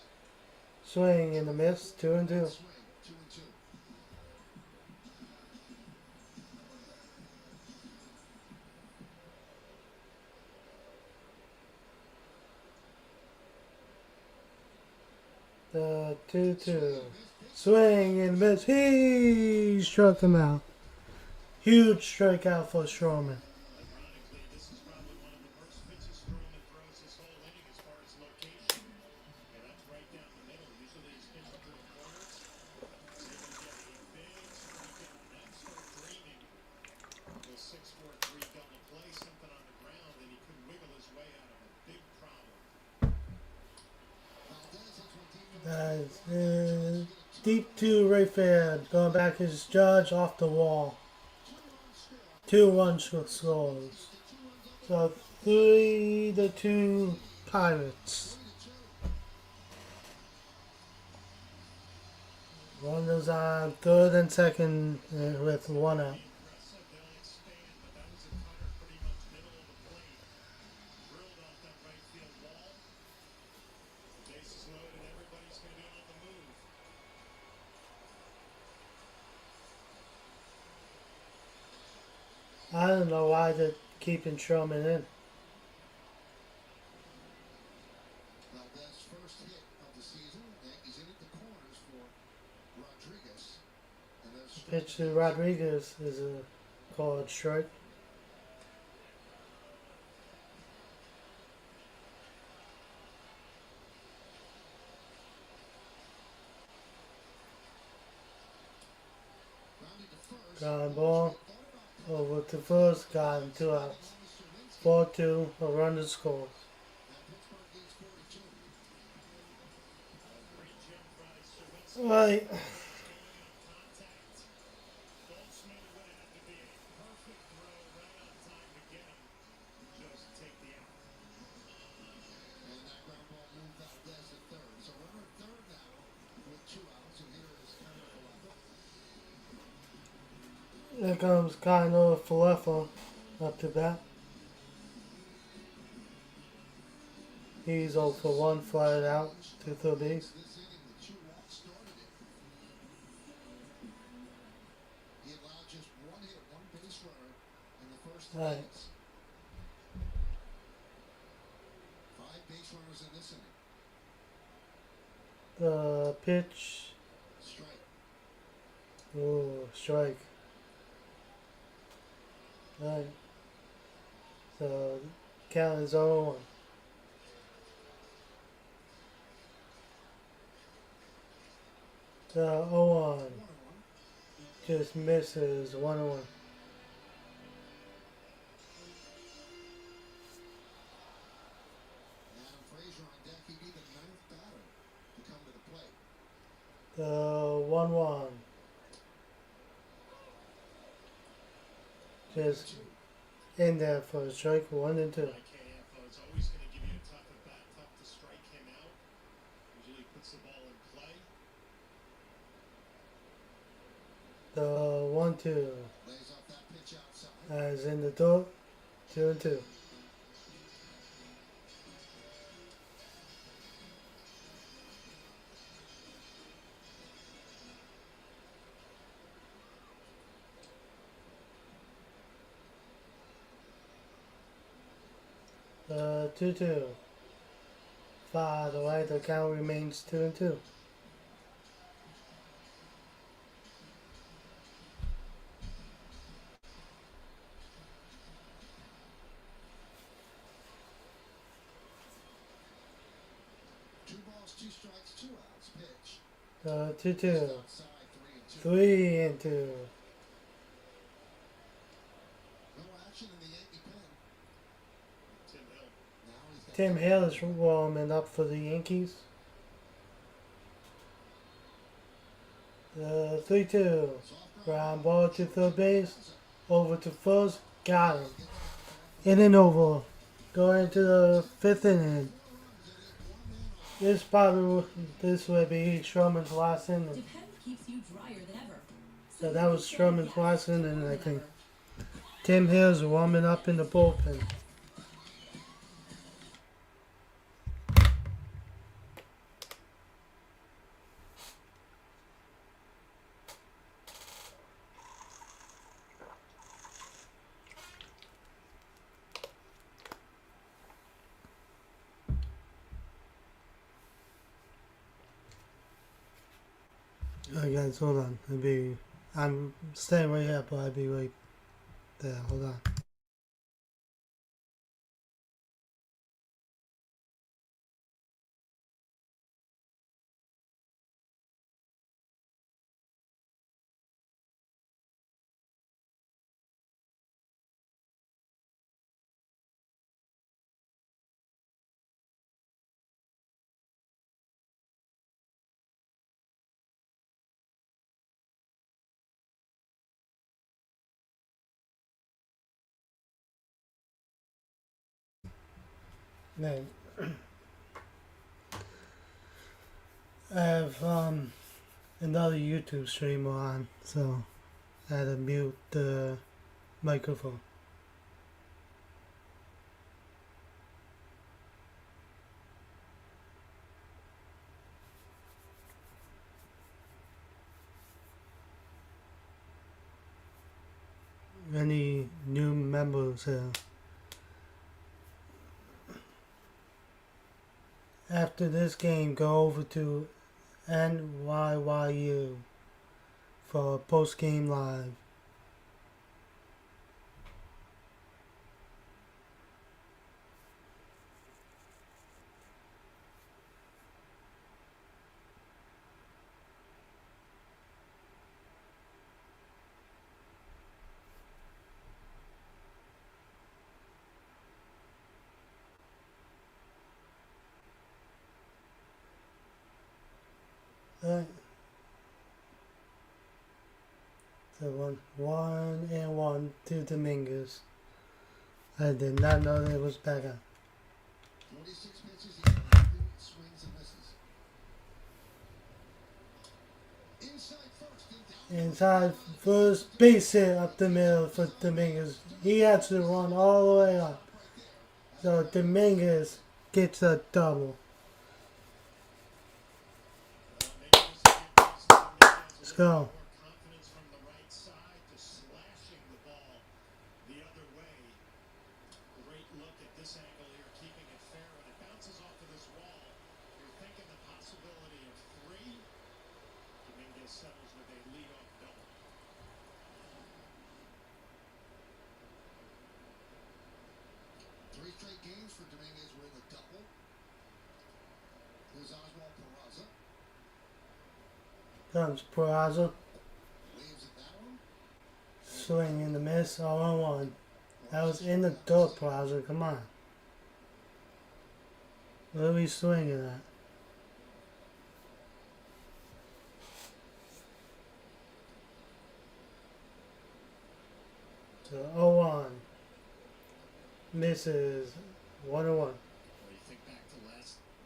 Swing in the miss, 2-2. Swing. 2-2. The 2-2. Swing and miss. He struck him out. Huge strikeout for Stroman. Ironically, this is probably one of the worst pitches Stroman throws this whole inning as far as location. And that's right down the middle. Usually he's pitching to the corners. He's able to get a big strikeout and then start dreaming. The 6-4-3 double play, something on the ground, and he couldn't wiggle his way out of a big problem. That is deep to right field. Going back is Judge off the wall. 2-1 scores. So 3-2 Pirates. Runners on third and second with 1 out. Aggressive, they'll expand, but that was a cutter pretty much middle of the plate. Drilled off that right field wall. Bases loaded, everybody's going to be on the move. I don't know why they're keeping Stroman in. Valdez's first hit of the season. Yankees in at the corners for Rodriguez. And there's Pitch to Rodriguez is a called strike. grounded to first. Ground ball over to first, got him 2 outs. 4-2, a run to score. Right. And that ground ball moved Valdez to third. So runner at third now with 2 outs. And here is Kyle Falefa. Here comes Kyle Falefa up to bat. He's 0 for 1, flied out to third base. This inning, the 2 walks started it. He allowed just 1 hit, 1 base runner in the first 3 Right. innings. 5 base runners in this inning. The pitch. Strike. Ooh, strike. Right. So count is 0-1. The 0-1 just misses 1-1. Adam Frazier on deck. He'd be the 9th batter to come to the plate. The 1-1 just in there for a strike, 1 and 2. KF, it's always going to give you a tough at bat, tough to strike him out. Usually puts the ball in play. The 1-2 Lays off that pitch outside. as in the door, 2 and 2. The 2-2. By the way, the count remains 2 and 2. Two balls, 2 strikes, 2 outs. Pitch. The 2-2. Outside, 3 and 2. 3 and 2. No action in the Yankee pen. Tim Hill. Now he's got Tim Hill is warming up for the Yankees. The 3-2. Ground ball to third base. Over to first. Got him. Inning over. Going into the 5th inning. This will be Sherman's last inning. Depend keeps you drier than ever. So that was Sherman's last inning, I think. Tim Hill's warming up in the bullpen. Alright guys, hold on. I'm staying right here, but I'll be right there. Hold on. Then I have another YouTube stream on, so I had to mute the microphone. Any new members after this game, go over to NYYU for post game live. Alright. So 1-1 to Dominguez. I did not know that it was back on. 46 pitches, he got 11 swings and misses. Inside first and down. Inside first base hit up the middle for Dominguez. He had to run all the way up. So Dominguez gets a double. Let's go. Confidence from the right side to slashing the ball the other way. Great look at this angle here, keeping it fair. When it bounces off of this wall, you're thinking the possibility of 3. Dominguez settles with a leadoff double. Three straight games for Dominguez with a double. Here's Oswald Peraza. Comes Peraza. Waves at that one. Swing and a miss, 0-1. That was in the dirt, Peraza. Come on. What are we swinging at? So 0-1. Misses 1-1. Well, you think back to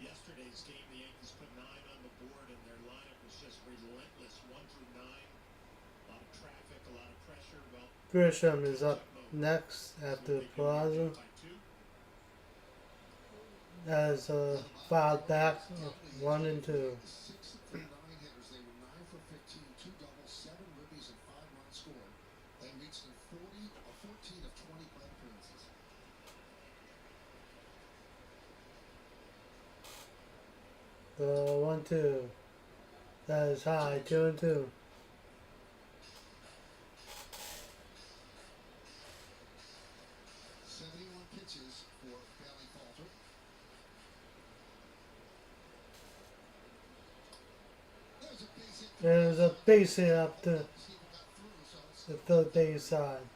yesterday's game, the Yankees put 9 on the board, and their lineup was just relentless, 1 through 9. A lot of traffic, a lot of pressure. Well, Grisham is up next after Peraza. As filed back 1 and 2. 6 of their 9 hitters, they were 9 for 15, 2 doubles, 7 ribbies, and 5 runs scored. They reached in 14 of 20 plate appearances. The 1-2. That is high, 2 and 2. 71 pitches for Bailey Falter. There's a base hit up the third base side.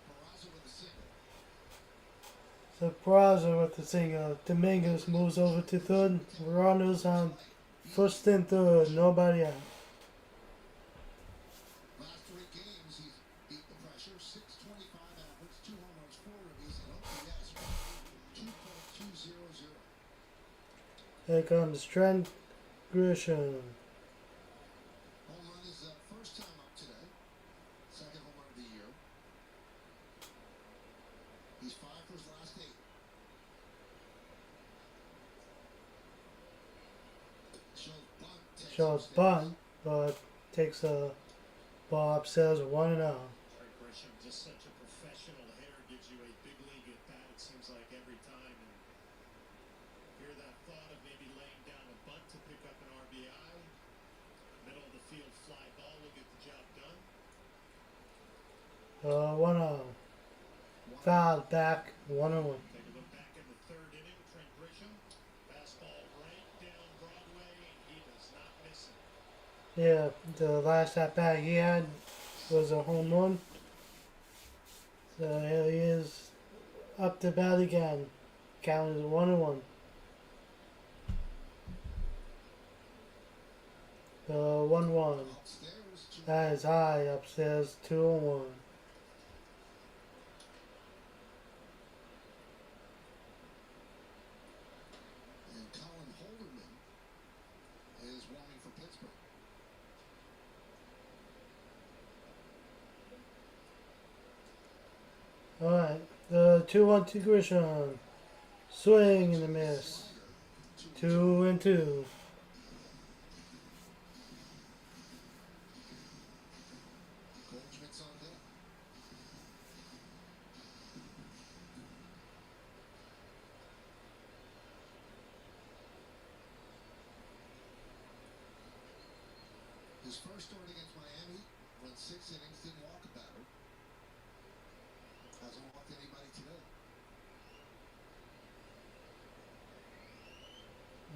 So Peraza with the single. Dominguez moves over to third. Runners on first and third. Nobody out. Last 3 games, he's beat the pressure. 625 average, 2 home runs, 4 ribbies, and OPS 2.200. Here comes Trent Grisham. Home run is first time up today. Second home run of the year. He's 5 for his last 8. Shows bunt, but takes a ball upstairs 1-0. Grisham, just such a professional hitter, gives you a big league at bat, it seems like every time. And hear that thought of maybe laying down a bunt to pick up an RBI. Middle of the field fly ball will get the job done. 1-0. Fouled back 1-1. Take a look back in the 3rd inning. Trent Grisham, fastball right down Broadway. He does not miss it. Yeah, the last at bat he had was a home run. So here he is up to bat again. Count is 1-1. 1-1. That is high upstairs 2-1. And Colin Holderman is warming for Pittsburgh. Alright, the 2-1 to Grisham. Swing and a miss. 2 and 2. Goldschmidt's on deck. His first start against Miami went 6 innings, didn't walk a batter. Hasn't walked anybody today.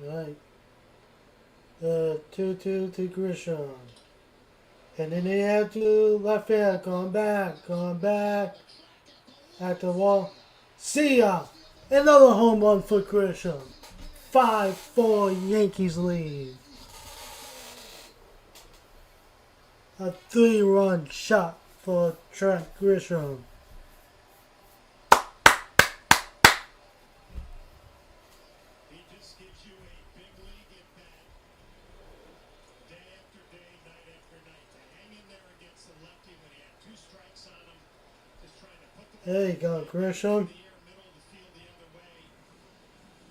Right. The 2-2 to Grisham. And then they have to left field, going back at the wall. See ya! Another home run for Grisham. 5-4 Yankees lead. A 3-run shot for Trent Grisham. He just gives you a big league at bat, day after day, night after night. To hang in there against the lefty when he had 2 strikes on him, just trying to put the ball There you go, Grisham. in the air, middle of the field the other way.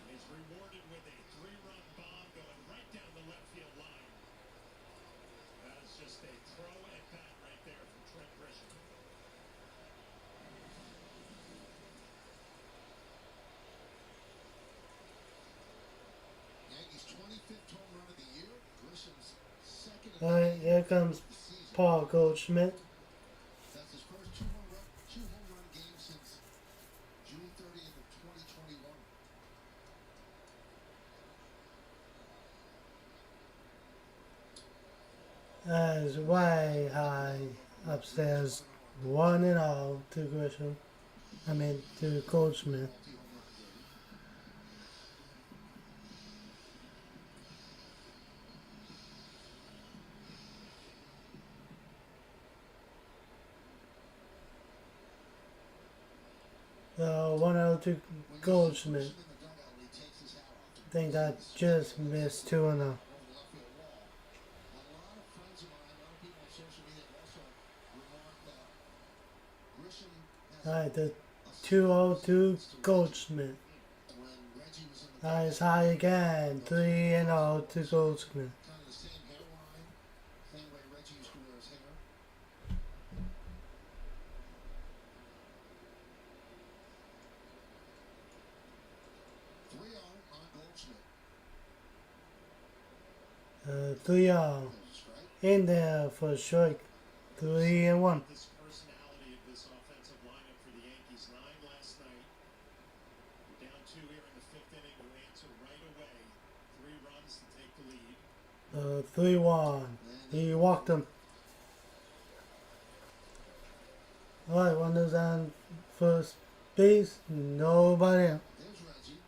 And he's rewarded with a 3-run bomb going right down the left field line. That is just a throw at bat right there from Trent Grisham. Yankees' 25th home run of the year. Grisham's second of Alright, here comes the season. Paul Goldschmidt. That's his first two-home run game since June 30th of 2021. That is way high upstairs. 1-0 to Grisham. To Goldschmidt. So 1-0 to Goldschmidt. I think that just missed 2-0. Alright, the 2-0 to Goldschmidt. That is high again. 3-0 to Goldschmidt. Kind of the same hairline, same way Reggie used to wear his hair. On Goldschmidt. 3-0. In there for strike. 3-1. This personality of this offensive lineup for the Yankees. 9 last night. You're down 2 here in the 5th inning. You answer right away. 3 runs to take the lead. 3-1. He walked him. Alright, runners on first base. Nobody out. There's Reggie.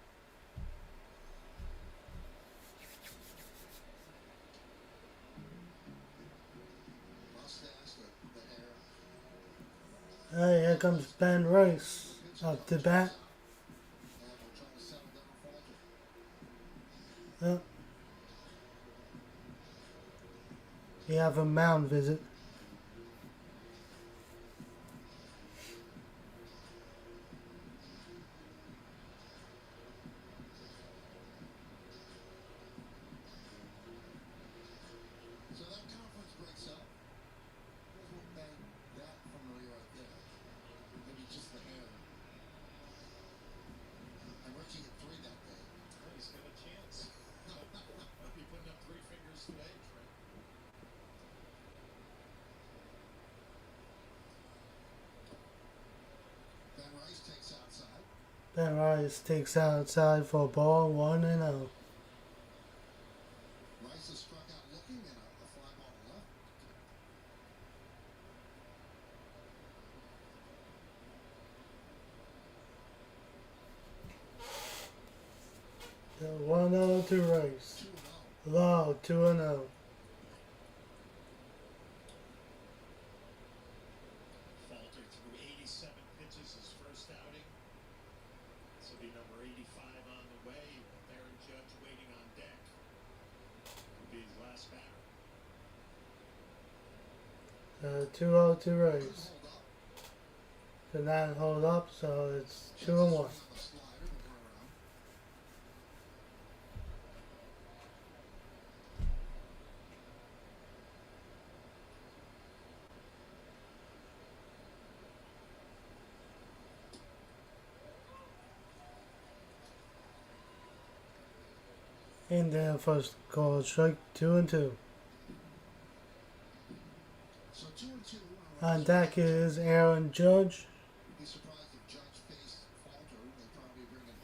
Mustache, the hair. Alright, here comes Ben Rice. Up to bat. And we're trying to settle down Falter. You have a mound visit. So that conference breaks up. Doesn't look that familiar right there. Maybe just the hair. And Reggie hit 3 that day. Oh, he's got a chance. Might be putting up 3 fingers today, Trent. Ben Rice takes outside. Ben Rice takes outside for a ball. 1-0. Rice is struck out looking and a fly ball left. The 1-0 to Rice. 2-0. Low. 2-0. Falter threw 87 pitches his first outing. This will be number 85 on the way. Aaron Judge waiting on deck. Will be his last batter. 2-0 to Rice. Hold up. Could not hold up, so it's 2-1. On the slider, the turnaround. In there first call strike. 2-2. On deck is Aaron Judge. You'd be surprised if Judge faced Falter. They probably bring in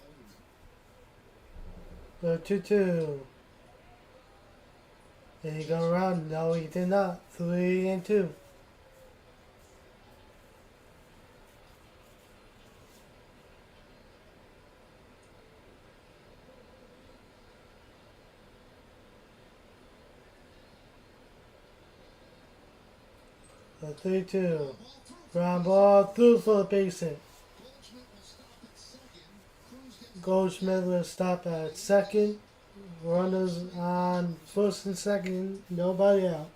Holderman. The 2-2. Did he go around? No, he did not. 3-2. The 3-2. Ground ball through for a base hit. Goldschmidt will stop at second. Runners on first and second. Nobody out.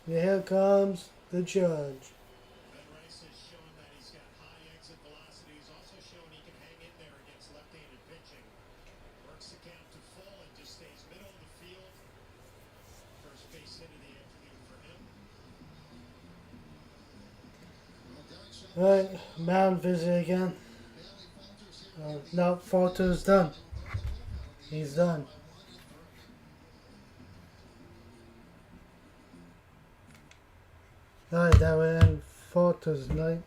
And here comes the judge. Ben Rice has shown that he's got high exit velocity. He's also shown he can hang in there against left-handed pitching. Works the count to full and just stays middle of the field. First base hit of the afternoon for him. Alright, mound visit again. No, Falter's done. He's done. Alright, that would end Falter's night.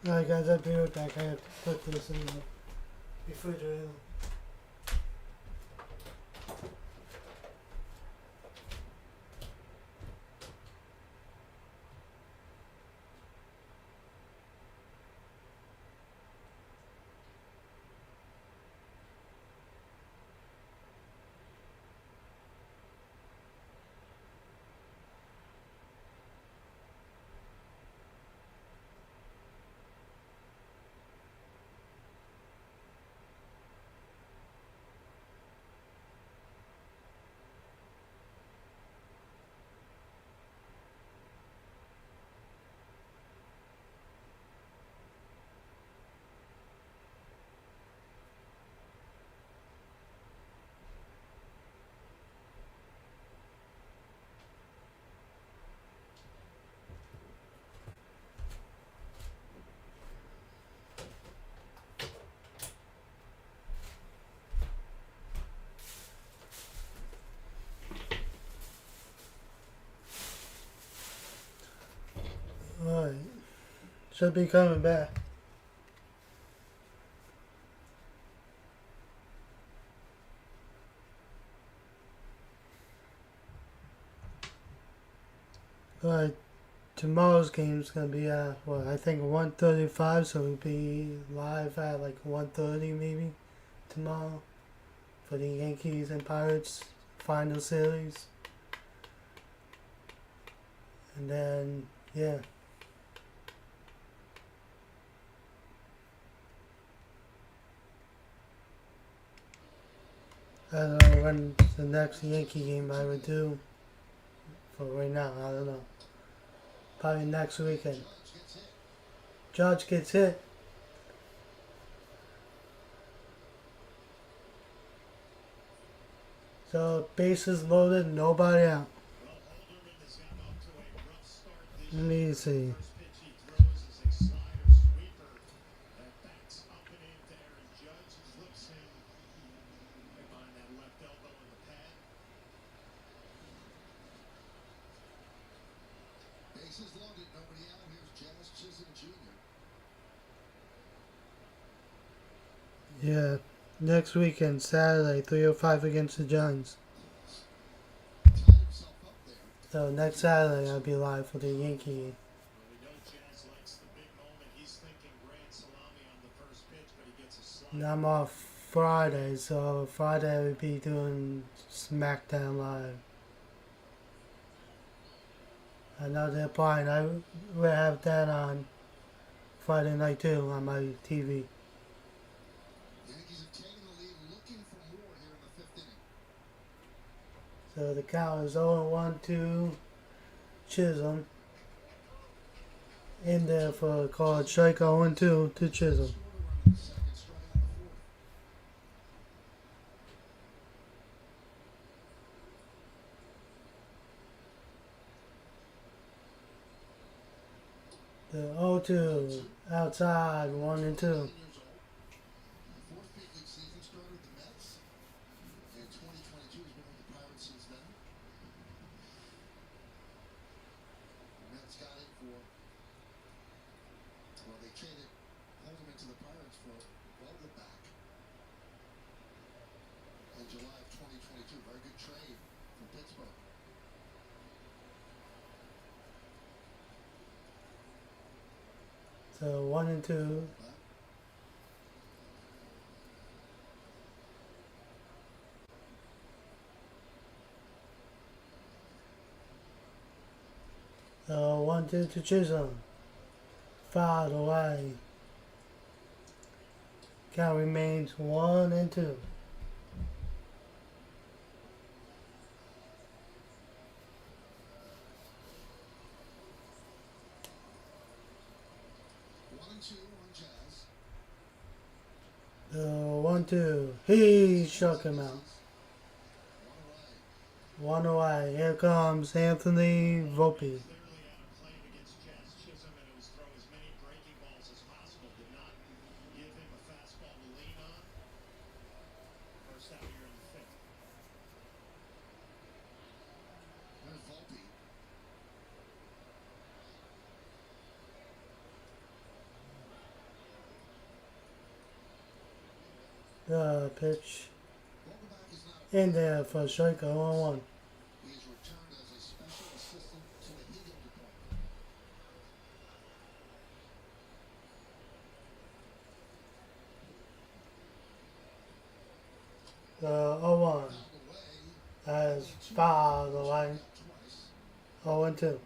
Alright guys, I'll be right back. I have to put this in the refrigerator. Alright. Should be coming back. Alright. Tomorrow's game is gonna be at what, I think 1:35, so we'll be live at like 1:30 maybe tomorrow for the Yankees and Pirates final series. And then yeah. I don't know when the next Yankee game I would do. For right now, I don't know. Probably next weekend. Judge gets hit. So bases loaded, nobody out. Let me see. Bases loaded, nobody out. Here's Jazz Chisholm Jr. Yeah, next weekend, Saturday, 3:05 against the Giants. So next Saturday I'll be live for the Yankee game. And I'm off Friday, so Friday I will be doing SmackDown Live. I know they're playing. I will have that on Friday night too on my TV. Yankees have taken the lead, looking for more here in the fifth inning. So the count is 0-1 to Chisholm. In there for a called strike 0-2 to Chisholm. The 0-2 outside 1-2. 19 years old. Fourth big league season started with the Mets. In 2022, he's been with the Pirates since then. The Mets got him for, well, they traded Holderman to the Pirates for Vogelbach in July of 2022. Very good trade from Pittsburgh. So 1-2. So 1-2 to Chisholm. Fouled away. Count remains 1-2. The 1-2. He shook him out. One away. Here comes Anthony Volpe. Clearly out of play against Jazz Chisholm, and it was throw as many breaking balls as possible. Did not give him a fastball to lean on. First out here in the fifth. There's Volpe. The pitch Vogelbach is not in there for a strike 0-1. He is returned as a special assistant to the hitting department. The 0-1 as fouled away. 0-2.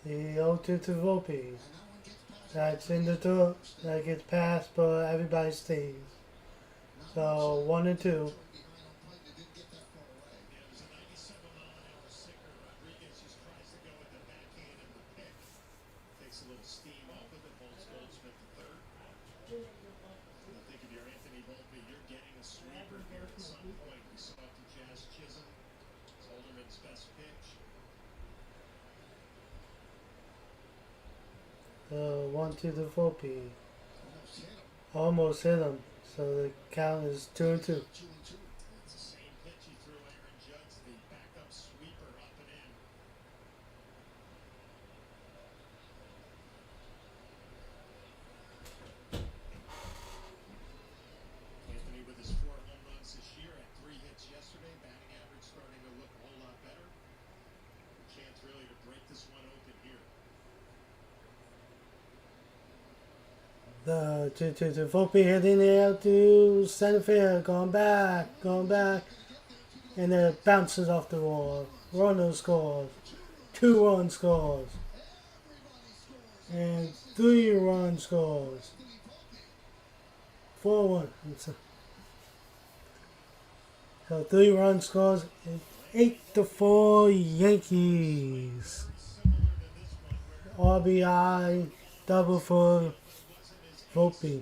The 0-2 to Volpe. That's in the throat. That gets passed, but everybody stays. So 1-2. Yeah, it was a 97-mile-an-hour sinker. Rodriguez just tries to go with the backhand and the pick. Takes a little steam off of it. Holds Goldsmith to third. I think if you're Anthony Volpe, you're getting a sweeper here at some point. We saw it to Jazz Chisholm. It's Holderman's best pitch. 1-2 to Volpe. Almost hit him. So the count is 2-2. It's the same pitch he threw Aaron Judge, the backup sweeper up and in. Anthony with his 4 home runs this year, had 3 hits yesterday. Batting average starting to look a whole lot better. A chance really to break this one open here. The 2-2 to Volpe hitting it out to center field. Going back. And then it bounces off the wall. Runner scores. 2-run scores. And 3-run scores. 4-1. So 3-run scores. 8-4 Yankees. RBI double for Volpe.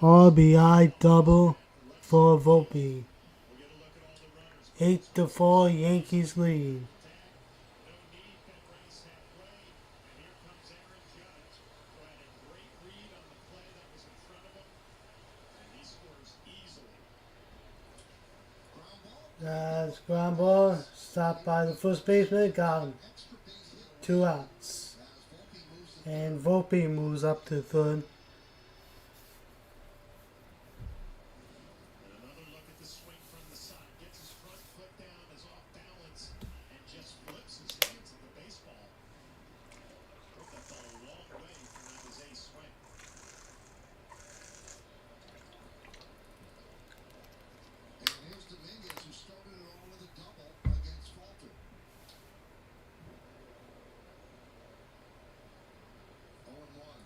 RBI double for Volpe. 8-4 Yankees lead. That's ground ball. Stopped by the first baseman. Got him. 2 outs. And Volpe moves up to third. Another look at the swing from the side. Gets his front foot down, is off balance, and just flips his hands at the baseball. Took that ball a long way from that his ace swing. And here's Dominguez, who started it all with a double against Falter. 0-1.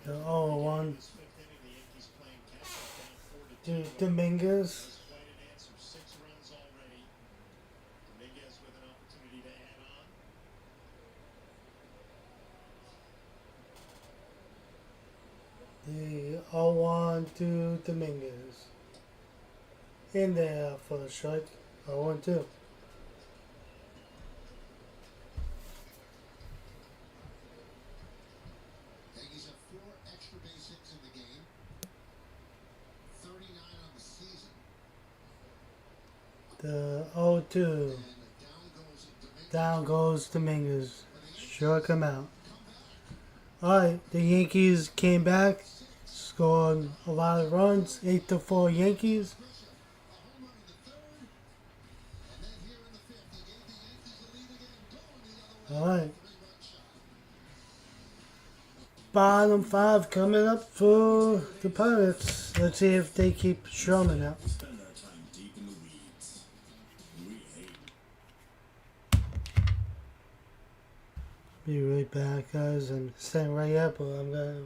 The 0-1 This fifth inning, the Yankees playing catch up down 4-2. to Dominguez. Quite an answer. 6 runs already. Dominguez with an opportunity to add on. on to Dominguez. In there for a strike. 0-2. Yankees have 4 extra base hits in the game, 39 on the season. The 0-2. And Down goes Dominguez. Struck him out. Alright, the Yankees came back, scored a lot of runs, 8-4 Yankees. Alright. Bottom 5 coming up for the Pirates. Let's see if they keep Sherman out. Spend our time deep in the weeds. We hate Be right back, guys. I'm staying right up, but I'm gonna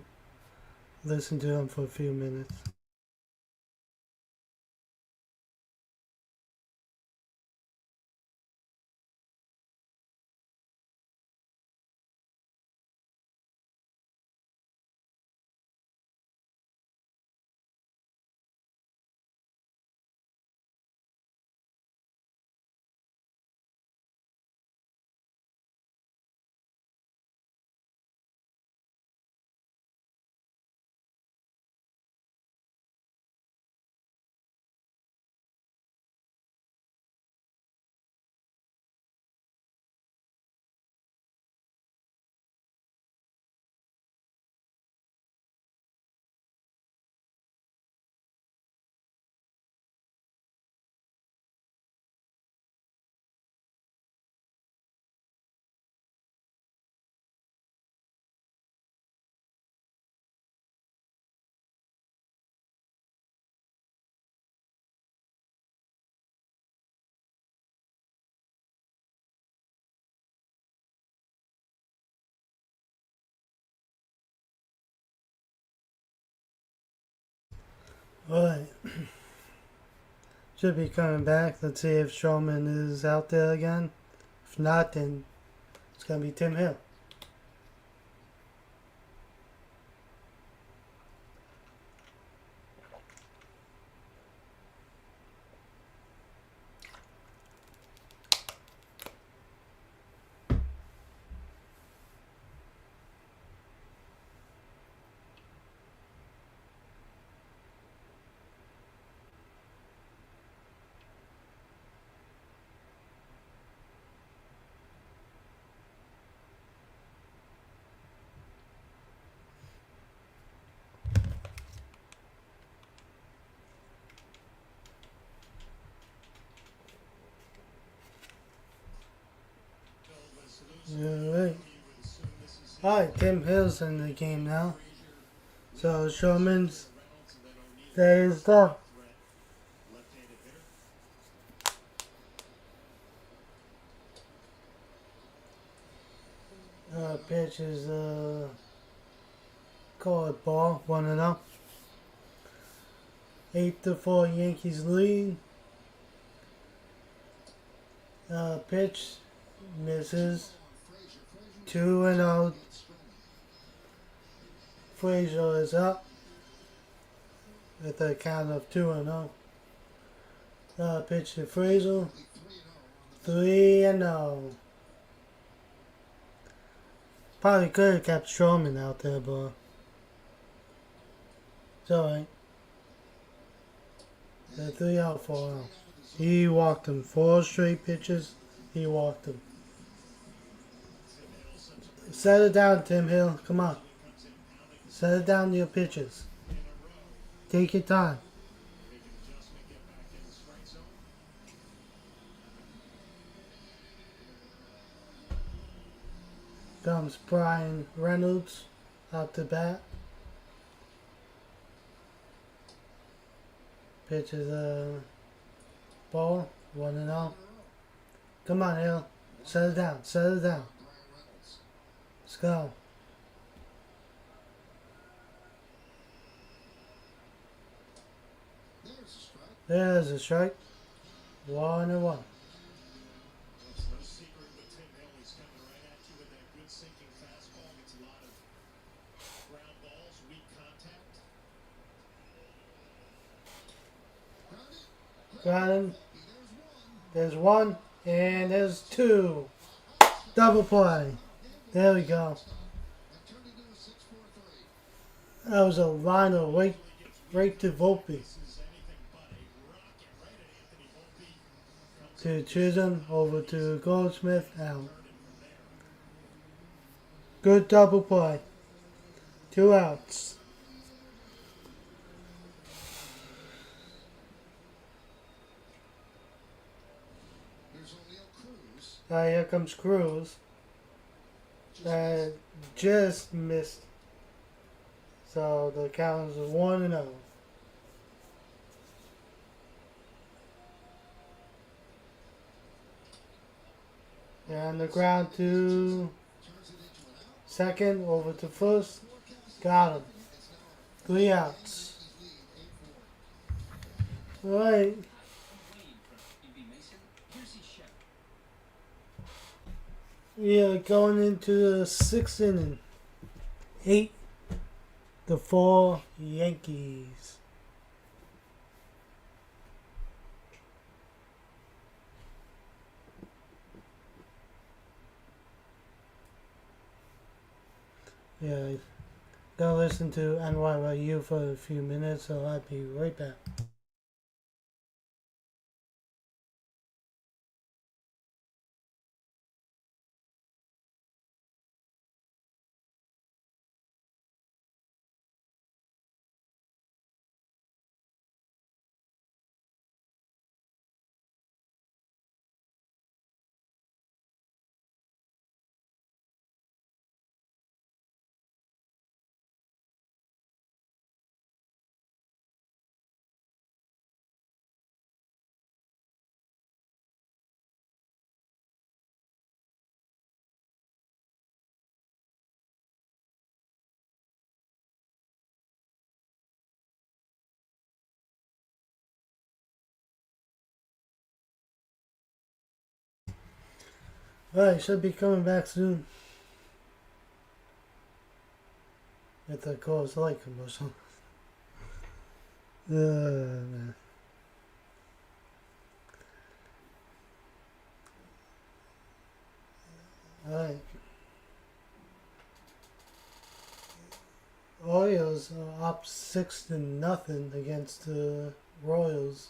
listen to them for a few minutes. Alright. Should be coming back. Let's see if Showman is out there again. If not, then it's going to be Tim Hill. Alright. Alright, Tim Hill's in the game now. So Showman's stays up. Pitch is called ball, 1-0. 8-4 Yankees lead. Pitch misses. 2-0. Frazier is up with a count of 2-0. Pitch to Frazier. 3-0. Probably could have kept Stroman out there, but it's alright. The 3-out, 4-out. He walked him 4 straight pitches. He walked him. Set it down, Tim Hill. Come on. Set it down to your pitches. Take your time. Comes Brian Reynolds out to bat. Pitches a ball, 1-0. Come on, Hill. Set it down. Set it down. Let's go. There's a strike. 1-1. It's no secret with Tim Hill. He's coming right at you with that good sinking fastball. Gets a lot of ground balls, weak contact. Got him. There's one, and there's two. Double play. There we go. That was a liner right to Volpe. To Chisholm, over to Goldsmith, out. Good double play. 2 outs. Here comes Cruz. Just missed. So the count is 1-0. And the ground to second, over to first. Got him. 3 outs. Alright. We are going into the 6th inning. 8-4 Yankees. Yeah, go listen to NYYU for a few minutes, so I'll be right back. Alright, should be coming back soon. At the Coors Light commercial. Man. Alright. Orioles are up 6-0 against the Royals.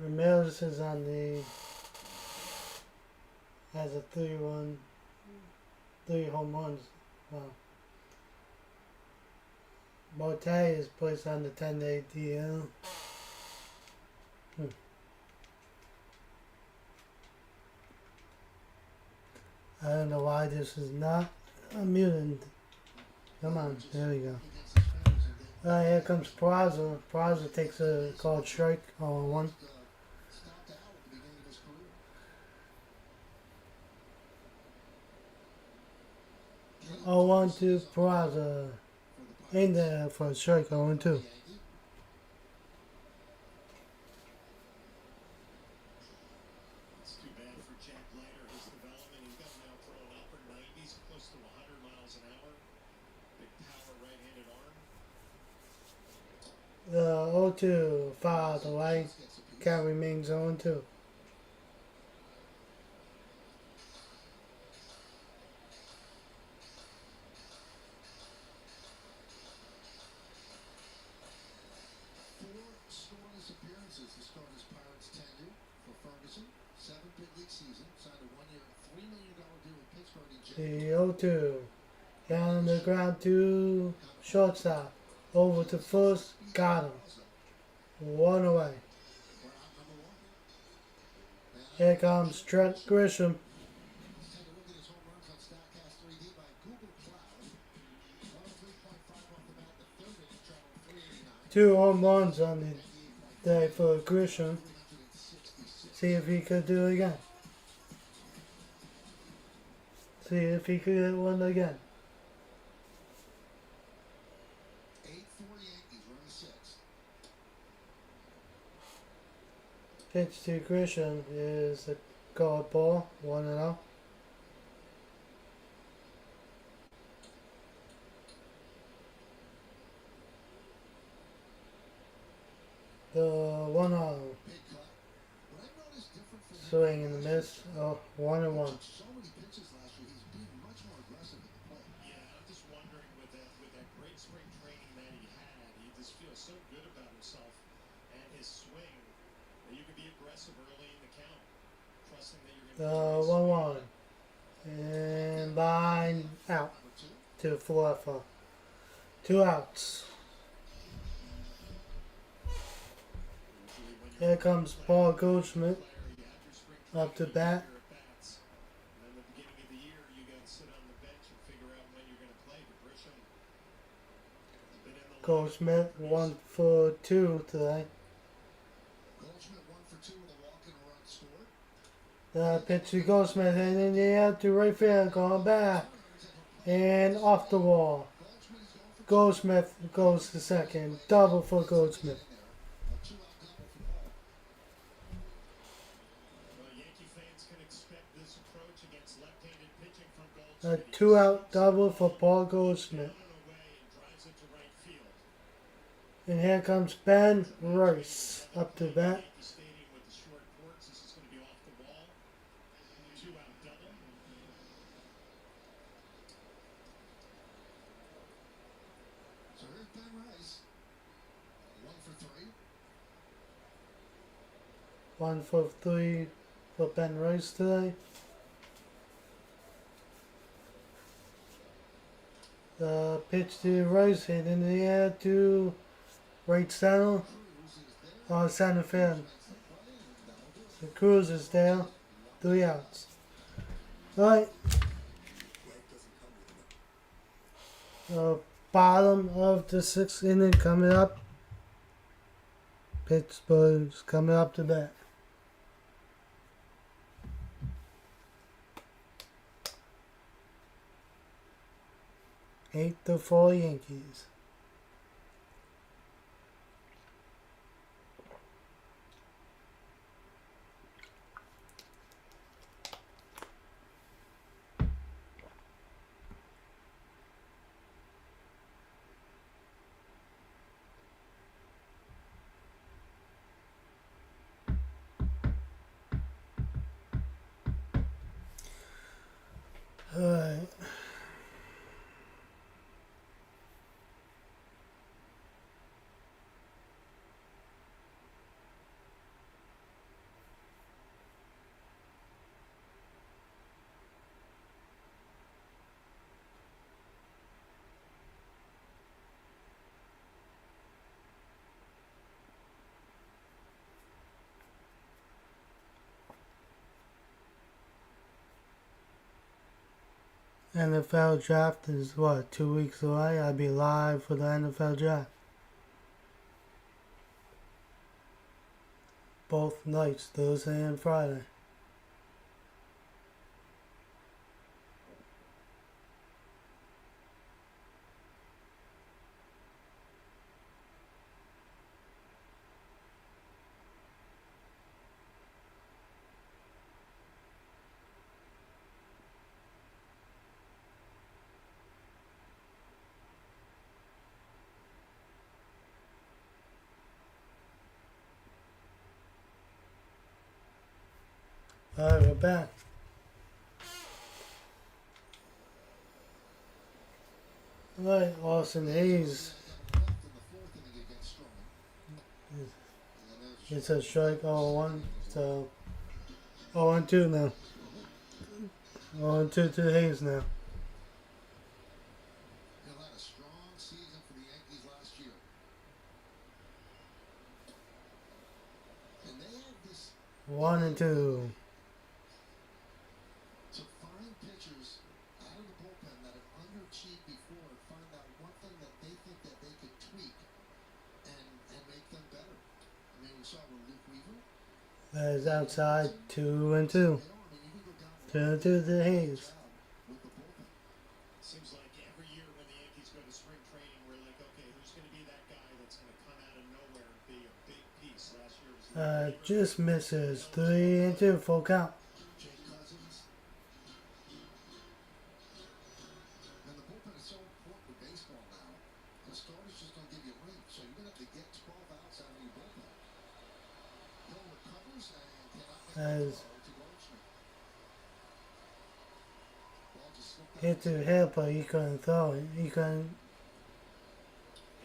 Ramirez is on the has a 3 home runs. Wow. Mote is placed on the 10-day DL. I don't know why this is not a mutant. Come on, there we go. Here comes Peraza. Peraza takes a called strike, 0-1. 0-1 to Peraza. In there for a strike, 0-2. It's too bad for Jack Leiter, his development. He's got him now throwing upper 90s, close to 100 miles an hour. Big power right-handed arm. 0-2, foul out the way. Count remains 0-2. Appearances to start his Pirates tenure for Ferguson. 7 big league season. Signed a 1-year, $3 million deal with Pittsburgh in January. The 0-2. Down on the ground to shortstop. Over to first. Got him. 1 away. Here comes Trent Grisham. Let's take a look at his home runs on StatCast 3D by Google Cloud. 103.5 off the bat. The third inning traveled 389. 2 home runs on the day for Grisham. See if he could do it again. See if he could get one again. 8-4 Yankees. We're in the 6th. Pitch to Grisham is a guard ball, 1-0. The 1-0. Big cut. What I've noticed different from him Swing and a miss, 1-1. so many pitches last year, he's being much more aggressive at the plate. Yeah, I'm just wondering with that great spring training that he had, he just feels so good about himself and his swing that you can be aggressive early in the count, trusting that you're going to. 1-1. And line out to Fluffer. 2 outs. Here comes Paul Goldschmidt up to bat. And then the beginning of the year, you got to sit on the bench and figure out when you're going to play. But Grisham has been in the Goldschmidt 1 for 2 today. Goldschmidt 1 for 2 with a walk and a run scored. Pitch to Goldschmidt and in the air to right field, going back and off the wall. Goldsmith goes to second, double for Goldsmith. Yankee fans can expect this approach against left-handed pitching from A Goldschmidt. 2-out double for Paul Goldsmith. Away and drives it to right field. And here comes Ben Rice up to bat. Yankee Stadium with the short porch. This is going to be off the wall. 2-out double. So here's Ben Rice. 1 for 3. 1 for 3 for Ben Rice today. The pitch to Rice hit in the air to right center. Center field. The Cruz is there. 3 outs. Alright. Bottom of the 6th inning coming up. Pittsburgh's coming up to bat. 8-4 Yankees. Alright. NFL draft is what, 2 weeks away? I'll be live for the NFL draft. Both nights, Thursday and Friday. Alright, we're back. Alright, Austin Hayes. It's a strike 0-1, so 0-2 now. 0-2 to Hayes now. Hill had a strong season for the Yankees last year. And they had this 1-2. to find pitchers out of the bullpen that have underachieved before and find out one thing that they think that they could tweak and make them better. I mean, we saw with Luke Weaver. That is outside 2-2. 2-2 to Hayes. Seems like every year when the Yankees go to spring training, we're like, okay, who's going to be that guy that's going to come out of nowhere and be a big piece? Last year was Just misses. 3-2, full count. Jake Cousins. And the bullpen is so important with baseball now. The starters just don't give you length, so you're going to have to get 12 outs out of your bullpen. Hill recovers and cannot make the As throw to Goldschmidt. Ball just slipped out. hit to hit, but he couldn't throw it. He couldn't.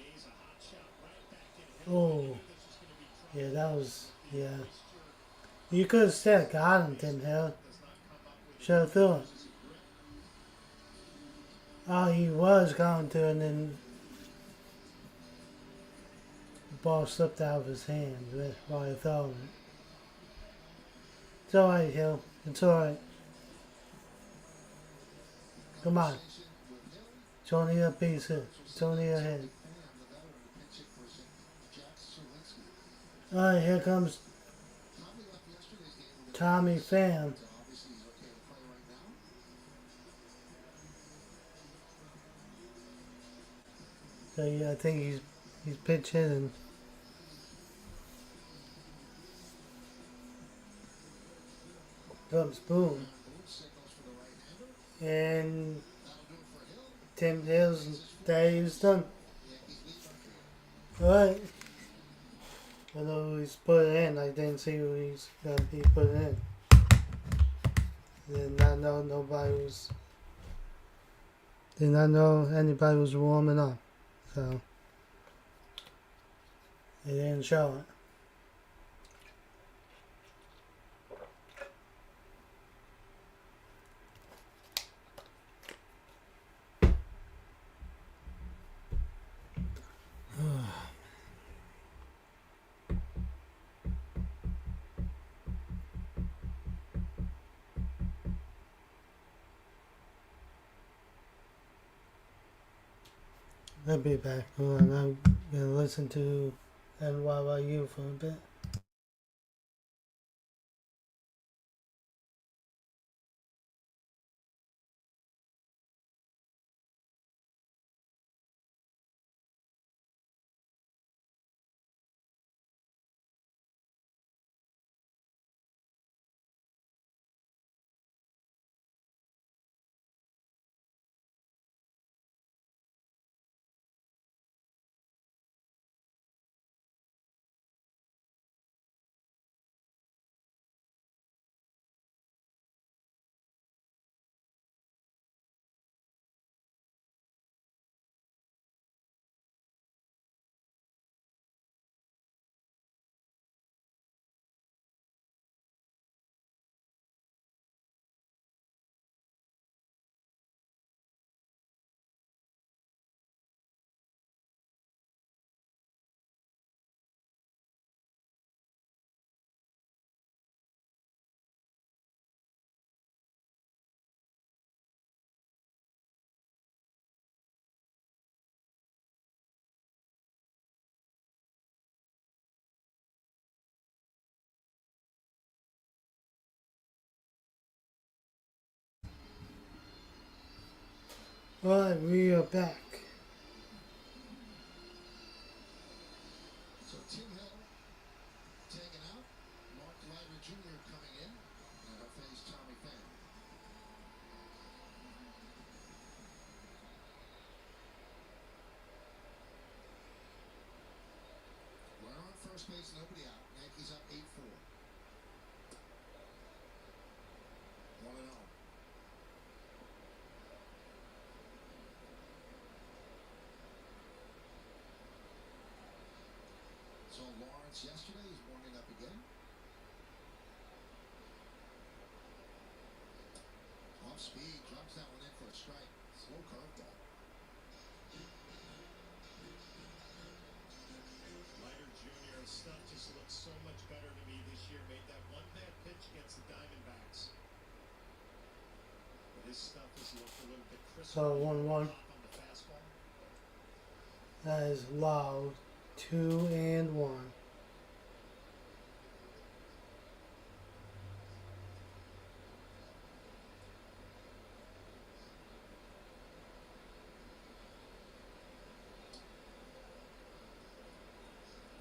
He's a hot shot right back in Hill. Oh, This is going to be trouble. yeah, that was, yeah. Moisture You could have said got him, Tim Hill. does not come up with Should have threw it. uses of grip. Oh, he was going to, and then the ball slipped out of his hands while he throwing it. It's alright, Hill. It's alright. Come on. It's only a piece hit. It's only a hit. Alright, here comes Tommy Pham. So yeah, I think he's pitch hitting. Comes Boom. And Tim Hill's day is done. Alright. Although he's put it in, I didn't see who he put it in. Did not know did not know anybody was warming up. So they didn't show it. I'll be back. Hold on, I'm gonna listen to NYYU for a bit. Alright, we are back. So Tim Hill taken out. Mark Leiter Jr. coming in. And he'll face Tommy Pham. Runner on first base, nobody out. Yankees up 8-4. 1-0. So Lawrence yesterday is warming up again. Off speed, drops that one in for a strike. Slow curveball. Leiter Jr. stuff just looks so much better to me this year. Made that one bad pitch against the Diamondbacks. But his stuff has looked a little bit crisper. So 1-1. On the fastball. That is loud. 2-1.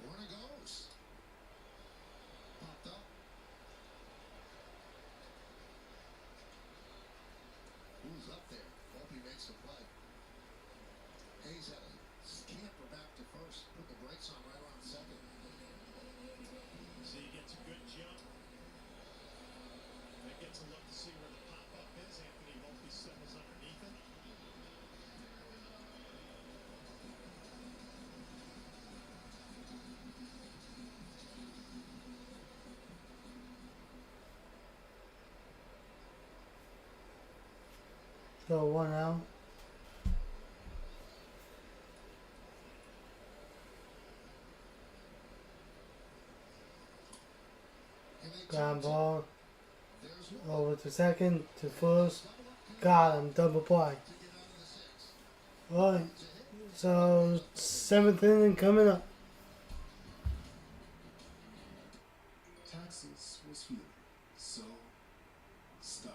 Runner goes. So 1 out. Ground ball over to second to first. Got him. Double play. Alright. So 7th inning coming up. Texas was feeling so stuck.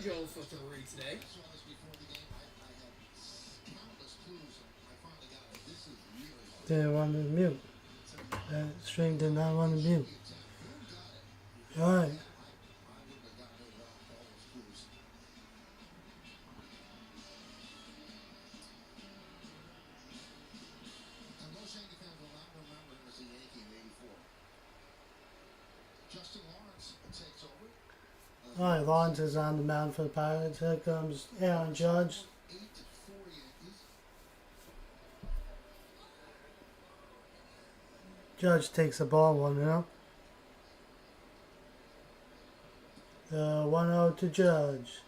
Joe for 3 today. Didn't want to mute. That string did not want to mute. Alright. And most Yankee fans will not remember him as a Yankee in '84. Justin Lawrence takes over. Alright, Lawrence is on the mound for the Pirates. Here comes Aaron Judge. 8-4 Yankees. Judge takes the ball 1-0. The 1-0 to Judge.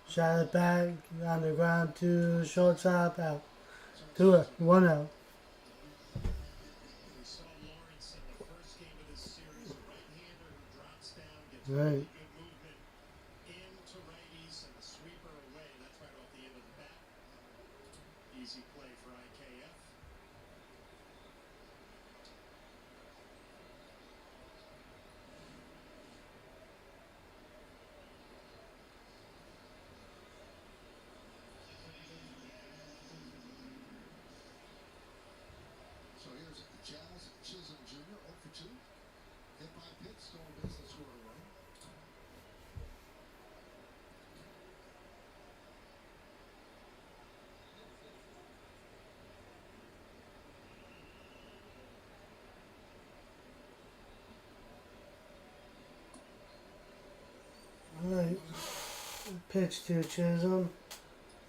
Shot it back on the ground to shortstop out. 2-1 out. We saw Lawrence in the first game of this series, a right-hander who drops down, gets Right. really good movement into righties and the sweeper away. That's right off the end of the bat. Easy play for IKF. So here's Jazz Chisholm Jr. 0 for 2. Hit by Pitts, stole a base and scored a run. Alright. Pitch to Chisholm.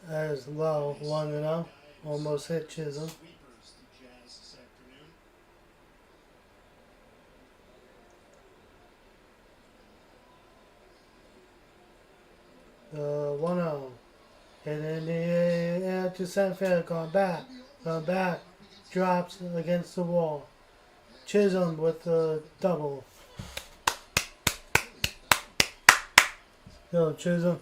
That is low. 1-0. Almost hit Chisholm. Sweepers to Jazz this afternoon. The 1-0. Hit in the air to center field. Going back. Drops against the wall. Chisholm with the double. Yo, Chisholm.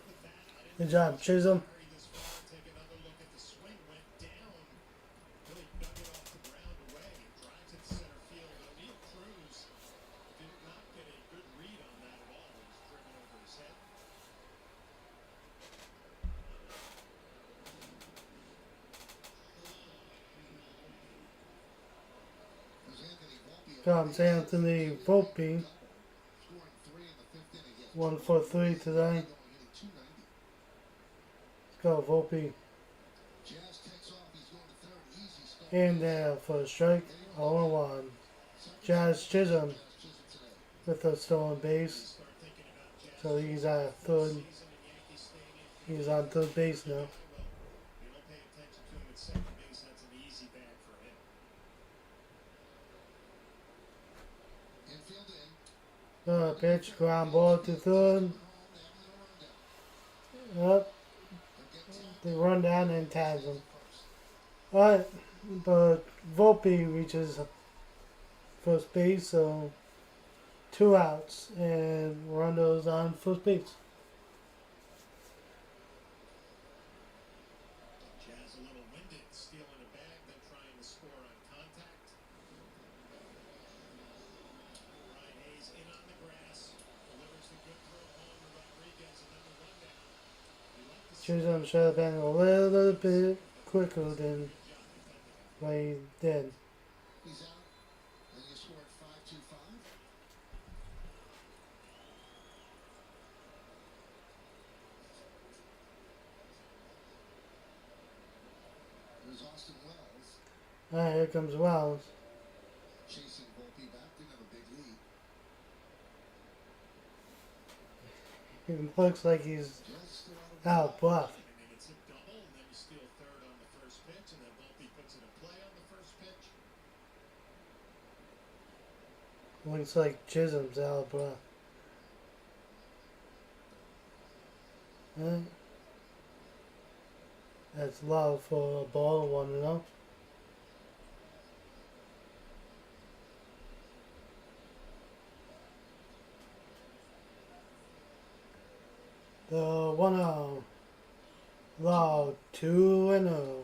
Good job, Chisholm. Carry this ball, take another look at the swing, went down. Really dug it off the ground away and drives it to center field. O'Neal Cruz did not get a good read on that at all. It was driven over his head. comes Anthony Volpe. Scoring 3 in the 5th inning. He has 1 for 3 today. going, hitting 290. Let's go, Volpe. Jazz takes off. He's going to third. Easy start. And there for a strike. 0-1. Jazz Chisholm with a stolen base. So he's at third. He's on third base now. You don't pay attention to him at second base. That's an easy bag for him. Infield in. Pitch, ground ball to third. Up. They run down and tags him. Alright, but Volpe reaches first base, so 2 outs, and Rondo's on first base. Jazz a little winded, stealing a bag, then trying to score on contact. Ryan Hayes in on the grass, delivers the good throw home to Rodriguez, and then the rundown. Chisholm should have been a little bit quicker than what he did. He's out. And you scored 5-2-5. There's Austin Wells Alright, here comes Wells. chasing Volpe back. Didn't have a big lead. It looks like he's Jazz still out of out of breath. And then it's a double, and then you steal third on the first pitch, and then Volpe puts it in play on the first pitch. Looks like Chisholm's out of breath. Alright. That's low for a ball, 1-0. The 1-0. Low 2-0.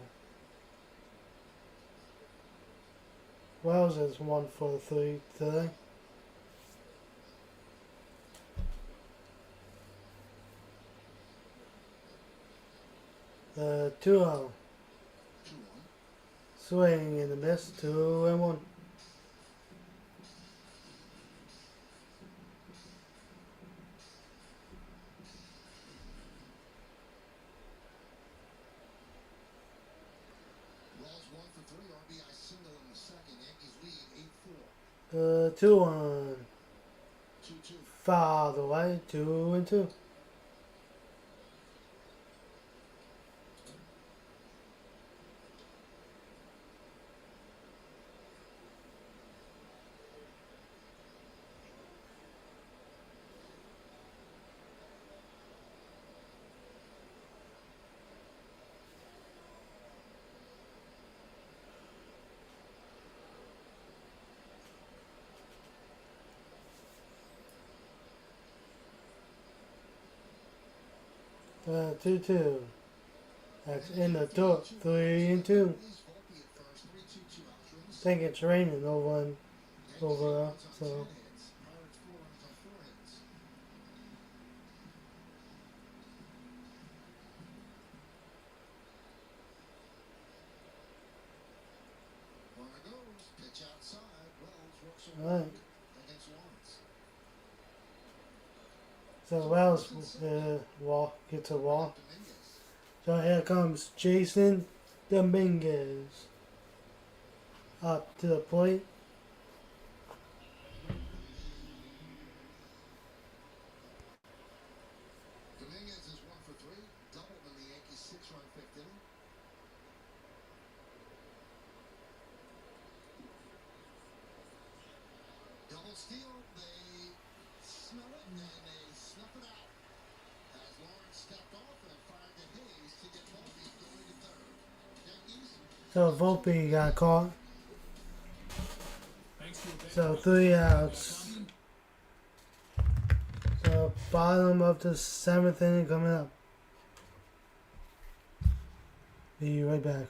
Wells is 1 for 3 today. The 2-0. 2-1. Swing and a miss, 2-1. Wells 1 for 3. RBI single in the second. Yankees lead 8-4. 2-1. 2-2. Fouled away, 2-2. Uh, 2-2. That's in the dirt, 3-2. Volpe at first. 3-2-2 outs. I think it's raining over Yankees over runs on 10 so hits. Pirates 4 runs on 4 hits. Runner goes. Pitch outside. Wells works a Right. walk against Lawrence. so Wells gets a walk. Dominguez. So here comes Jason Dominguez up to the plate. Dominguez is 1 for 3. Doubled in the Yankees' 6-run 5th inning. Double steal. They smell it and they snuff it out. As Lawrence stepped off and fired to Hayes to get Volpe going to third. Yankees. So Volpe got caught. Thanks to a bad So play. 3 outs. So bottom of the 7th inning coming up. Be right back.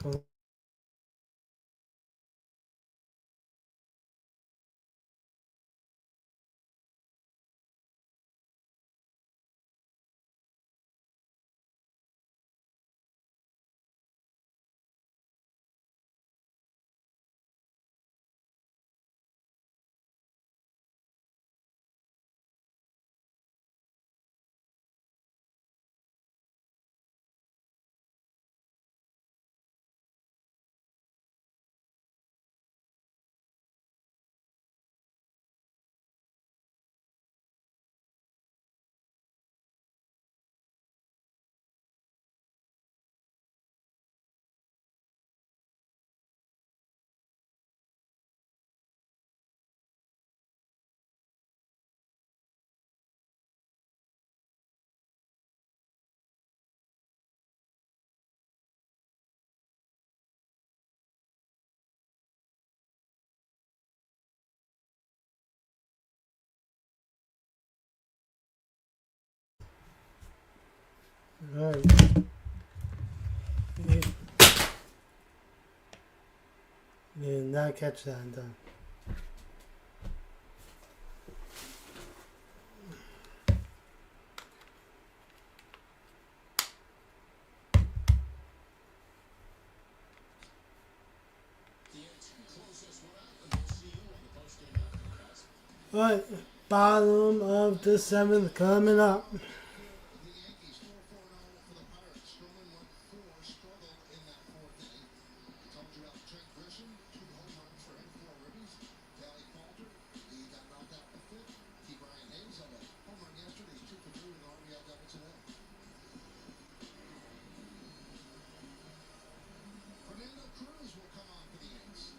Alright. You did not catch that in time. Alright, bottom of the seventh coming up. The Yankees 4-4-0 for the Pirates. Stroman went 4, struggled in that fourth inning. I told you about Trent Grisham, 2 home runs for him, 4 ribbies. Tally Falter, he got knocked out in the fifth. T. Brian Hayes had a home run yesterday. He's 2 for 3 with an RBI double today. Fernando Cruz will come on for the Yanks.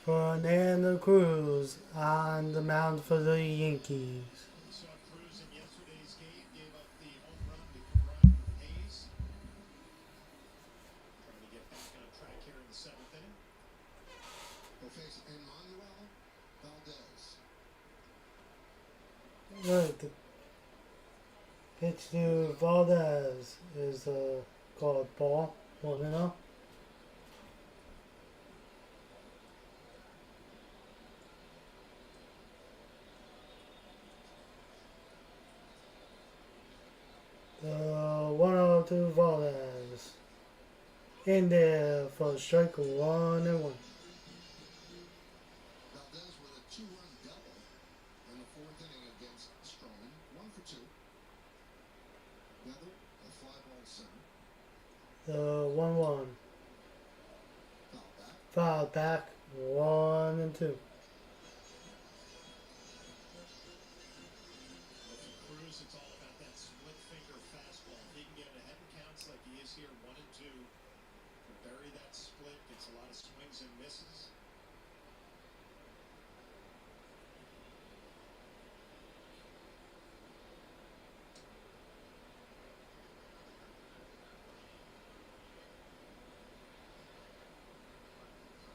Fernando Cruz on the mound for the Yankees. We saw Cruz in yesterday's game, gave up the home run to Brian Hayes. Trying to get back on track here in the 7th inning. He'll face Emmanuel Valdez. Right, the pitch to Valdez is called ball, 1-0. The 1-0 to Valdez. In there for strike 1-1. Valdez with a 2-run double in the 4th inning against Stroman. 1 for 2. Weather, a fly ball center. The 1-1. Foul back. Foul back, 1-2. Cruz, it's all about that split finger fastball. If he can get it ahead in counts like he is here, 1 and 2, bury that split, gets a lot of swings and misses.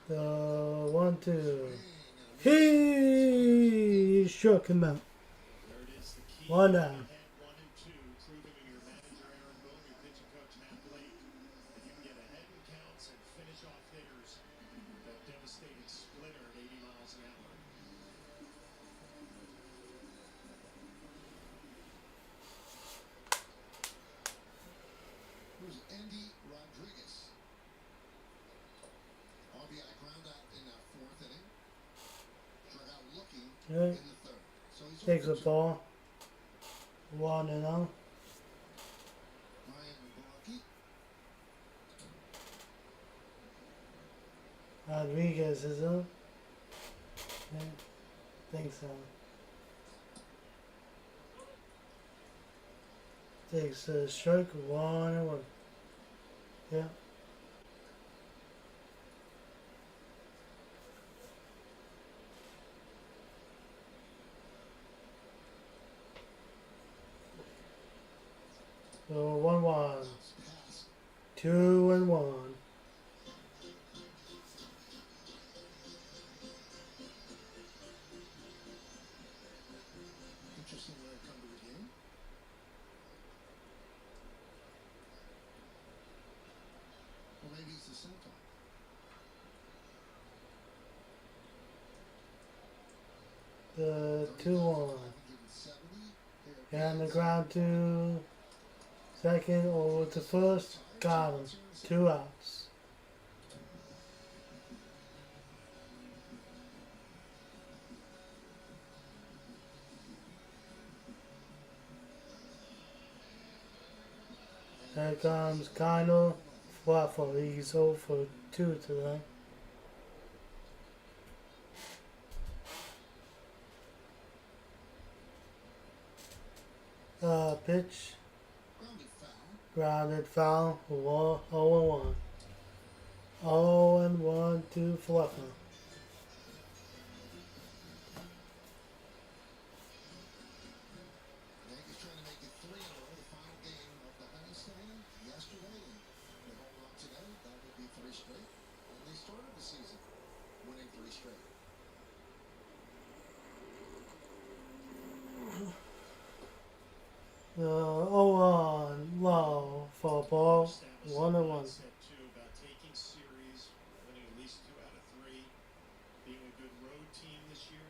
The 1-2. He struck him out. There it is, the key. 1 Ahead, down. 1 and 2, proving to your manager Aaron Boone, your pitching coach Matt Blake, if you can get ahead in counts and finish off hitters, that devastating splitter at 80 miles an hour. Here's Andy Rodriguez. RBI ground out in that 4th inning. Struck out looking Right. in the 3rd. So he's Takes the 0 for 2. ball. 1-0. Ryan Borky. Rodriguez is up. Yeah, think so. Takes a strike 1-1. Yeah. So 1-1. Pass. 2-1. Interesting way to come to the game. Or maybe it's the center. The 2-1. 170. And the ground to second over to first. Got him. 2 outs. Here comes Kyle Waffle. He's 0 for 2 today. Pitch. Grounded foul. Grounded foul. 0-1 to Fluffer. Yankees trying to make it 3-0. The final game of the homestand yesterday, and they hold on today. That would be 3 straight. And they started the season winning 3 straight. The 0-1 1-1. Mindset too about taking series, winning at least 2 out of 3, being a good road team this year.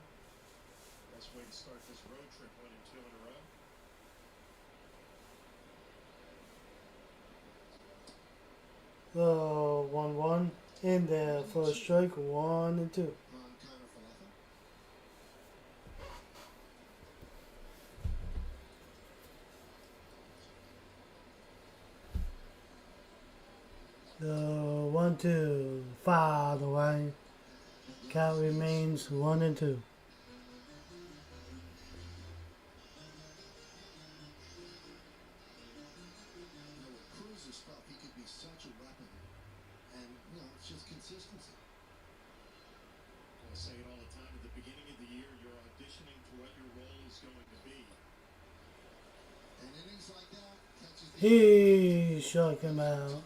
Best way to start this road trip, winning 2 in a row. The 1-1 in there for a strike, 1-2. On counter for nothing. The 1-2 far away. Count remains 1-2. You know, with Cruz's stuff, he could be such a weapon. And, you know, it's just consistency. I say it all the time. At the beginning of the year, you're auditioning for what your role is going to be. And innings like that catches the He struck him out.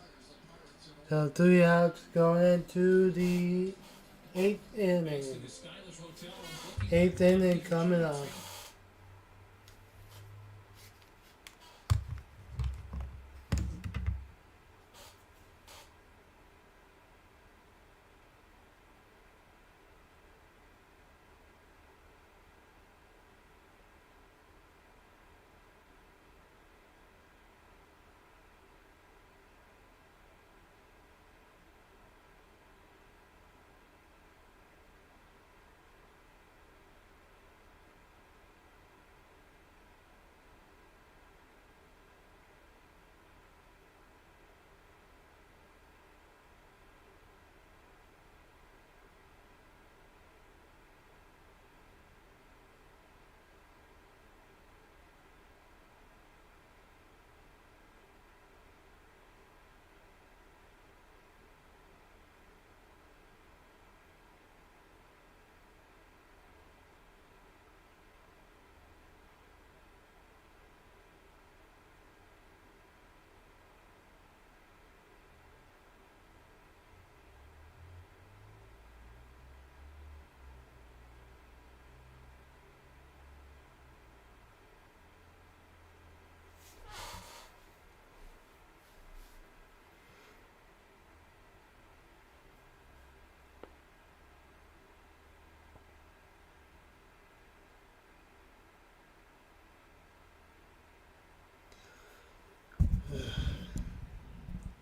So 3 outs going into the 8th inning. 8th inning coming up.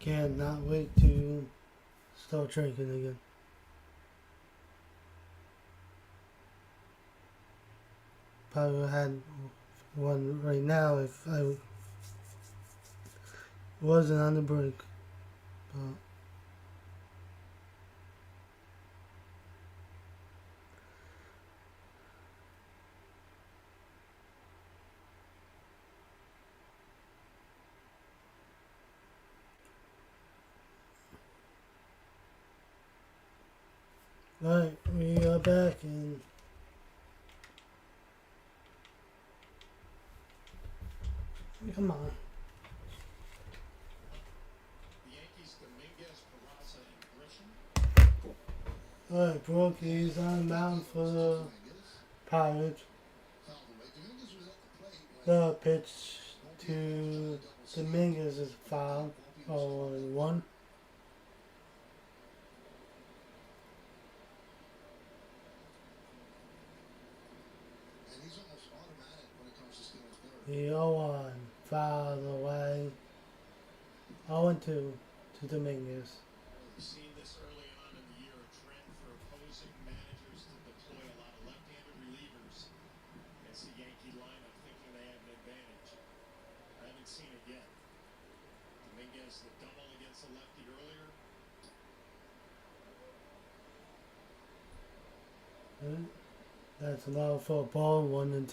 Cannot wait to start drinking again. Probably had one right now if I wasn't on the break. But right, we are back and come on. The Yankees, Dominguez, Peraza, and Grisham. Alright, Brooke, he's on the mound for the Pirates. fouled away. Dominguez was at the plate when The pitch to Dominguez is foul. 0-1. and he's almost automatic when it comes to stealing third. The 0-1 foul away. 0-2 to Dominguez. We've seen this early on in the year, a trend for opposing managers to deploy a lot of left-handed relievers against the Yankee lineup, thinking they have an advantage. I haven't seen it yet. Dominguez, the double against the lefty earlier. Right. That's allowed for a ball, 1-2. We're in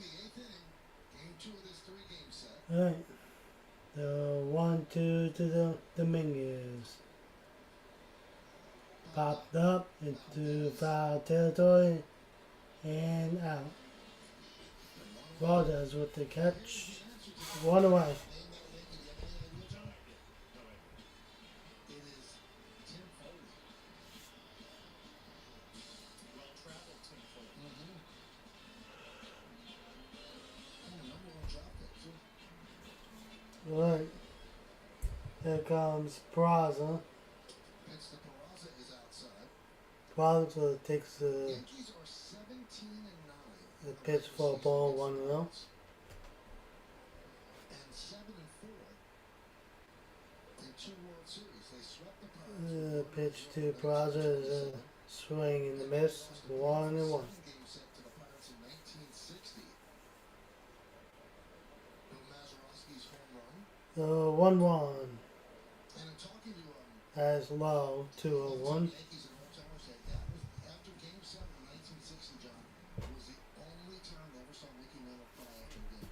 the 8th inning. Game 2 of this 3-game set. Alright. The 1-2 to the Dominguez. Popped up into foul territory and out. Valdez with the catch. 1 away. Name that Yankee the other day, Rich? It is Tim Foley. Here comes Peraza. Pitch to Peraza is outside. Peraza takes the Yankees are 17-9. The pitch for a ball, 1-0. And 7-4 in 2 World Series. They swept the Pirates. Pitch to Peraza is a swing and a miss, 1-1. Game set to the Pirates in 1960. Bill Mazeroski's home run. 1-1 And in talking to as low, 2-1. Yankees and old-timers said that was after Game 7 in 1960, John, was the only time they ever saw Mickey Mantle cry after a game.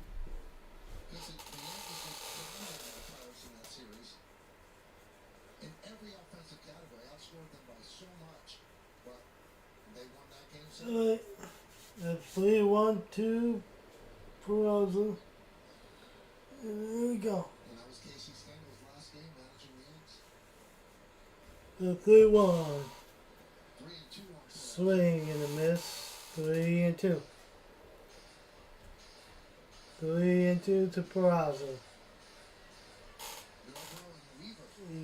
Because the Yankees just dominated the Pirates in that series. In every offensive category, outscored them by so much. But they won that Game 7. That's 3-1 to Peraza. And there we go. And that was Casey Stengel's last game managing the Yanks. The 3-1. 3-2 on Peraza. Swing and a miss, 3-2. 3-2 to Peraza.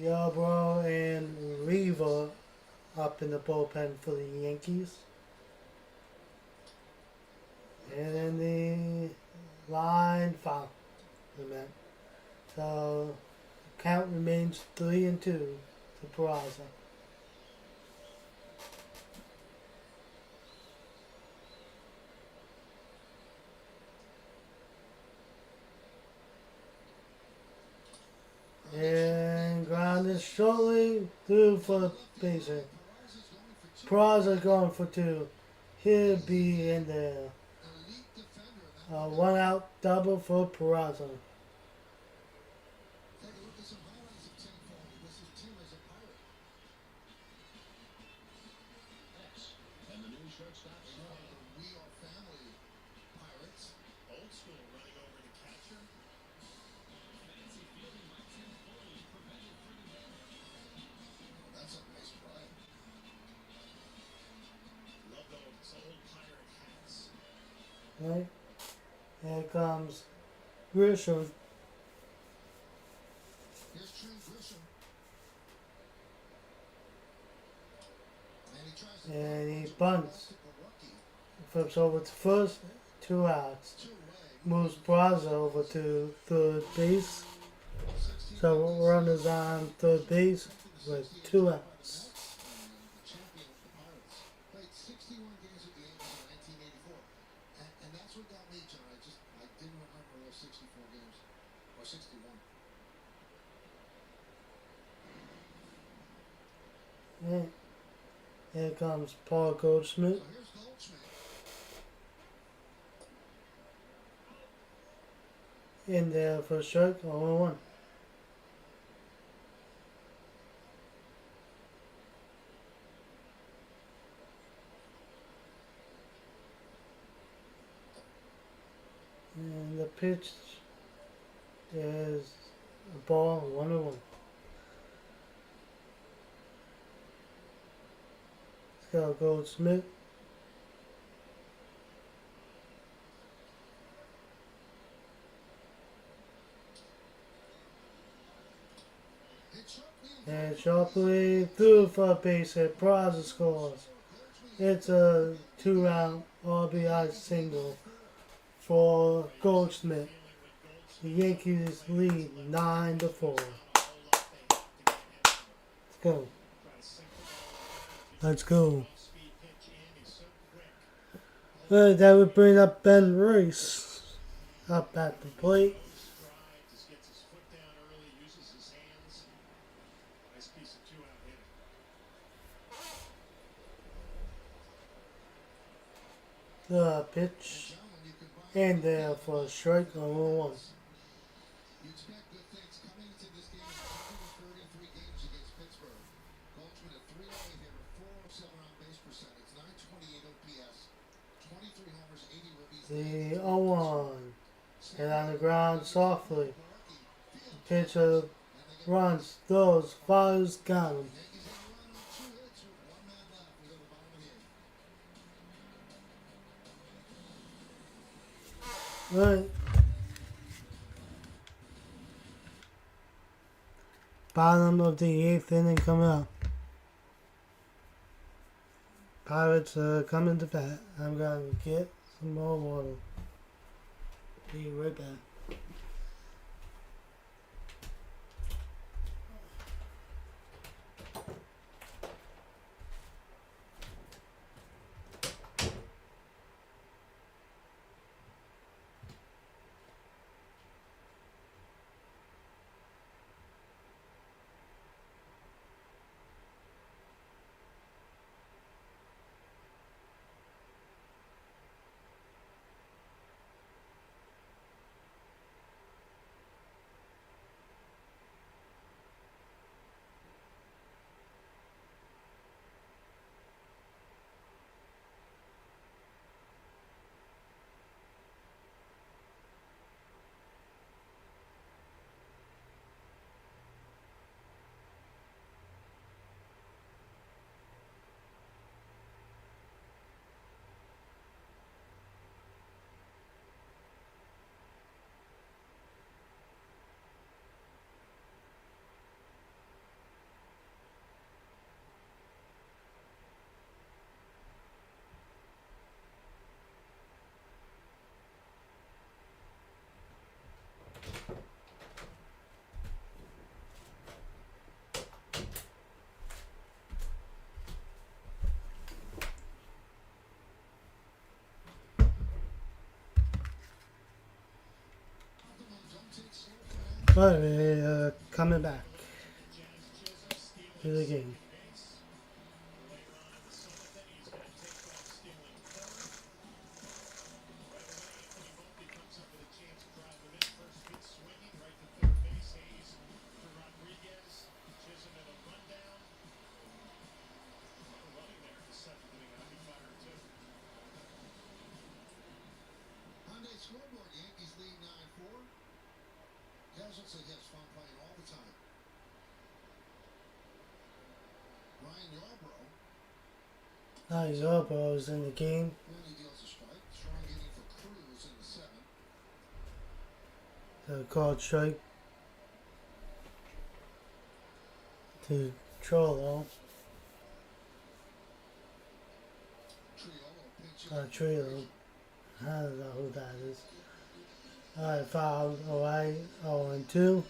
Yarbrough and Weaver up in the bullpen for the Yankees. And then the line foul. So count remains 3-2 to Peraza. And grounded shortly through for the base hit. Peraza going for 2. He'll be in there. 1 out double for Peraza. Take a look at some highlights of Tim Foley. This is Tim as a Pirate. And the new shortstop The We Are Family Pirates. Old school running over to catcher. Fancy fielding by Tim Foley prevented for the game. Oh, that's a nice play. Love those old pirate hats. Right? Here comes Grisham. Here's Trent Grisham. And he tries to And he bunts. the rookie. Flips over to first, 2 outs. 2 away. Moves Peraza over to third base. So runners on third base with 2 outs. The champion of the Pirates. Played 61 games with the Yankees in 1984. And that's what got me, John. I didn't remember those 64 games. Or 61. Right. Here comes Paul Goldschmidt. So here's Goldschmidt. In there for a strike, 0-1. And the pitch is a ball, 1-1. Let's go Goldsmith. And sharply through for a base hit. Peraza scores. It's a 2-round RBI single for Goldschmidt. The Yankees lead 9-4. Let's go. Let's go. That would bring up Ben Royce up at the plate. Just gets his foot down early, uses his hands. Nice piece of 2-out hitting. The pitch. And there for a strike, 0-1. You expect good things coming into this game. 133 games against Pittsburgh. Goldschmidt a 308 hitter, 407 on base percentage, 928 OPS, 23 homers, 80 ribbies. The 0-1. And on the ground softly. Pitcher runs, throws, fires, got him. Yankees on a run on 2 hits with 1 man left. We go to the bottom of the 8th. Right. Bottom of the 8th inning coming up. Pirates are coming to bat. I'm gonna get some more water. Be right back. But we're coming back to the game. Hyundai scoreboard, Yankees lead 9-4. Guys looks like he has fun playing all the time. Ryan Yarbrough. Yarbrough's in the game. When he deals a strike. Strong inning for Cruz in the 7th. The called strike to Trollo. Trio. I don't know who that is. Alright, foul away, 0-2.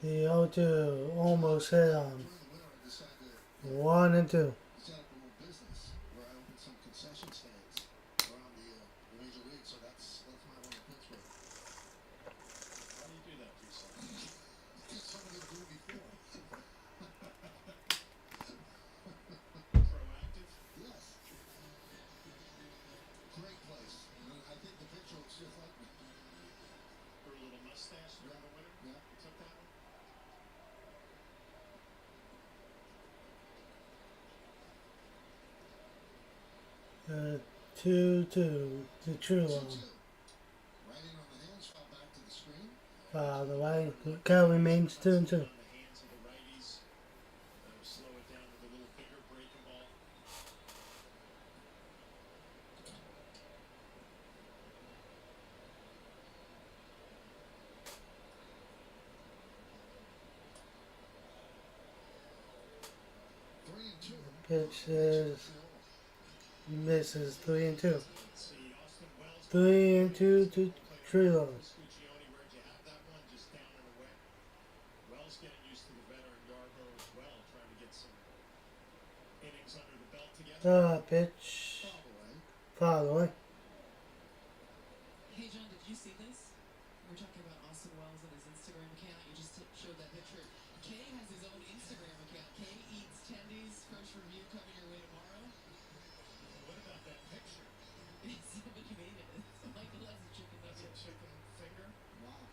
The 0-2 almost hit on 1-2. Set up a little business where I opened some concession stands around the major league, so that's my one in Pittsburgh. Why do you do that to yourself? Because somebody will do it before. Proactive? Yes. Great place. I think the picture looks just like me. Grew a little mustache during the winter? Yeah. You took that one? 2-2 to Trullo. 2-2. Right in on the hands, fell back to the screen. Foul away. Count remains 2-2. On the hands of the righties. Slow it down with a little bigger breaking ball. Pitch is misses 3-2. 3-2 to Trullo. Scuccioni, where'd you have that one? Just down and away. Wells getting used to the veteran Yarbrough as well, trying to get some innings under the belt together. Pitch. Foul away. Hey John, did you see this? We're talking about Austin Wells and his Instagram account. You just showed that picture. Kay has his own Instagram account. Kay eats tendies. First review coming your way tomorrow. What about that picture? Somebody made it. Michael has a chicken That's nugget. a chicken finger? Wow.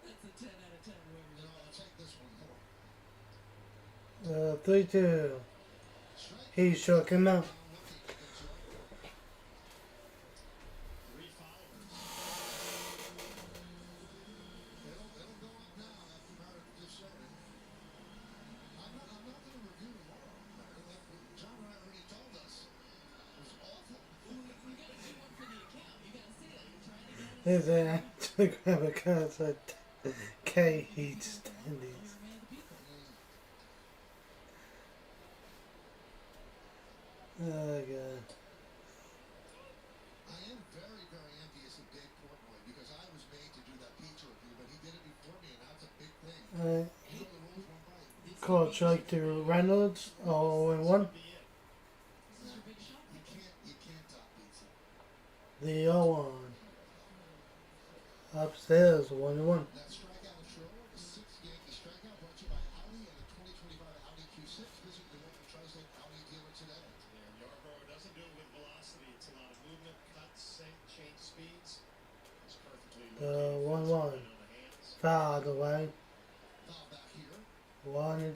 That's a 10 out of 10. Whoever did I'll that. take this one more. 3-2. He shook him out. Three followers. It'll go up now after Merritt just showed it. I'm not going to review tomorrow, Merritt. There's an Instagram account that K hates standings. Oh god. I am very, very envious of Dave Portnoy because I was made to do that pizza review, but he did it before me, and that's a big thing. Alright. You know the rules one bite. Coach like to Reynolds, 0-1. You can't top pizza. The 0-1. Upstairs, 1-1. That strikeout of Schroeder, the sixth Yankee strikeout, brought to you by Audi and the 2025 Audi Q6. Visit your local Tri-State Audi dealer today. Yeah, Yarbrough doesn't do it with velocity. It's a lot of movement, cut, sink, change speeds. It's perfectly located. 1-1. On the hands. Foul the way. Foul back here. 1-2. And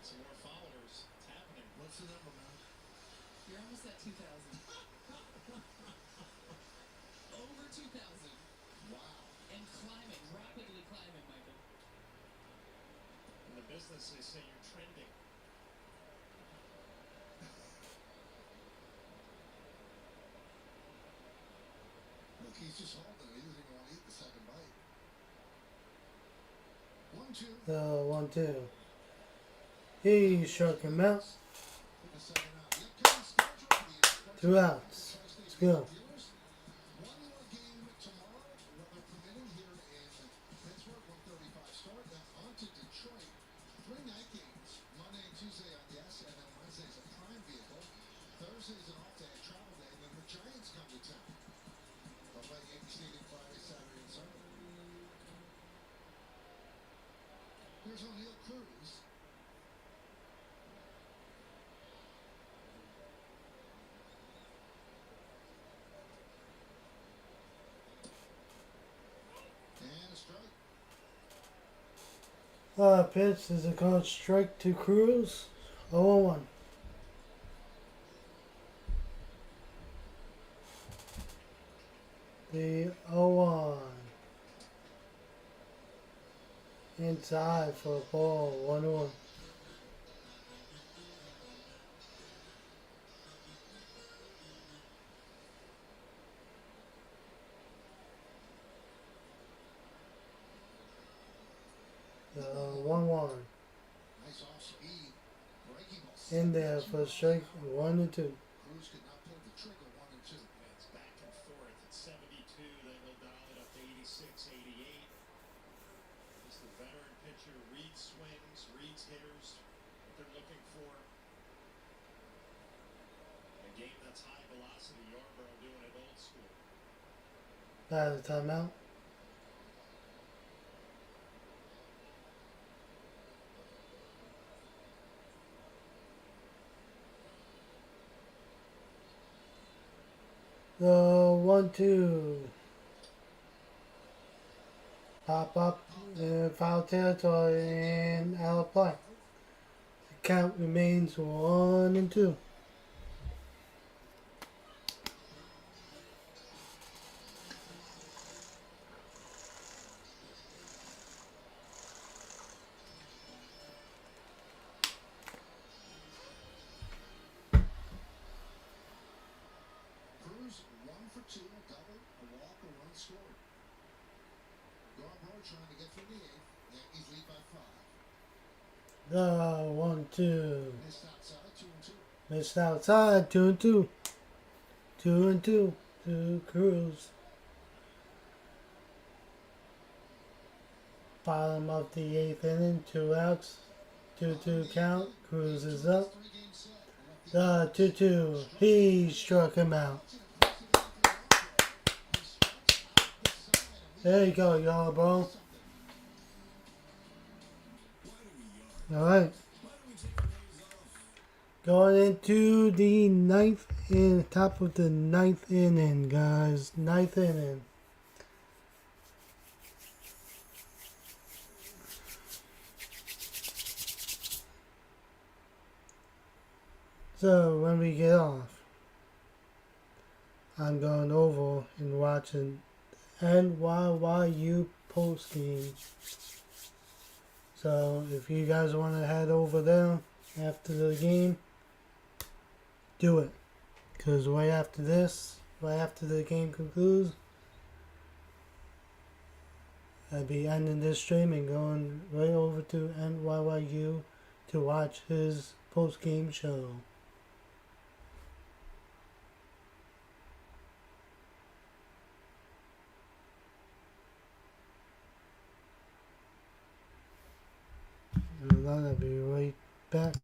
some more followers. It's happening. What's the number, man? You're almost at 2,000. Over 2,000. Wow. And climbing, rapidly climbing, Michael. In the business, they say you're trending. Look, he's just holding it. He doesn't even want to eat the second bite. 1-2. 1-2. He struck him out. With the second out. The upcoming schedule for the 2 outs. Let's go. dealers. One more game tomorrow, weather permitting, here in Pittsburgh. 1:35 start. Then on to Detroit. 3 night games. Monday and Tuesday on yes, and then Wednesday is a prime vehicle. Thursday is an off day, a travel day, and then the Giants come to town. They'll play Yankee Stadium Friday, Saturday, and Sunday. Here's O'Neill Cruz. And a strike. Pitch is a called strike to Cruz. 0-1. The 0-1. Inside for a ball. 1-1. The 1-1. Nice off speed. Breaking ball. In there for a strike. 1-2. Cruz could not pull the trigger. 1-2. And it's back and forth. At 72, then they'll dial it up to 86, 88. It's the veteran pitcher. Reads swings, reads hitters. What they're looking for. A game that's high velocity. Yarbrough doing it old school. Out of timeout. The 1-2. Pop up in foul territory and out of play. The count remains 1-2. Cruz 1 for 2, a double, a walk, a run scored. Yarbrough trying to get through the 8th. Yankees lead by 5. The 1-2. Missed outside, 2-2. Missed outside. 2-2. 2-2 to Cruz. Bottom of the 8th inning. 2 outs. 2-2 count. Cruz is up. 3-game set. The 2-2. He struck him out. There you go, y'all, bro. Alright. Going into the 9th in top of the 9th inning, guys. 9th inning. So when we get off, I'm going over and watching NYYU post game. So if you guys want to head over there after the game, do it. Because right after this, right after the game concludes, I'll be ending this stream and going right over to NYYU to watch his post-game show. And then I'll be right back.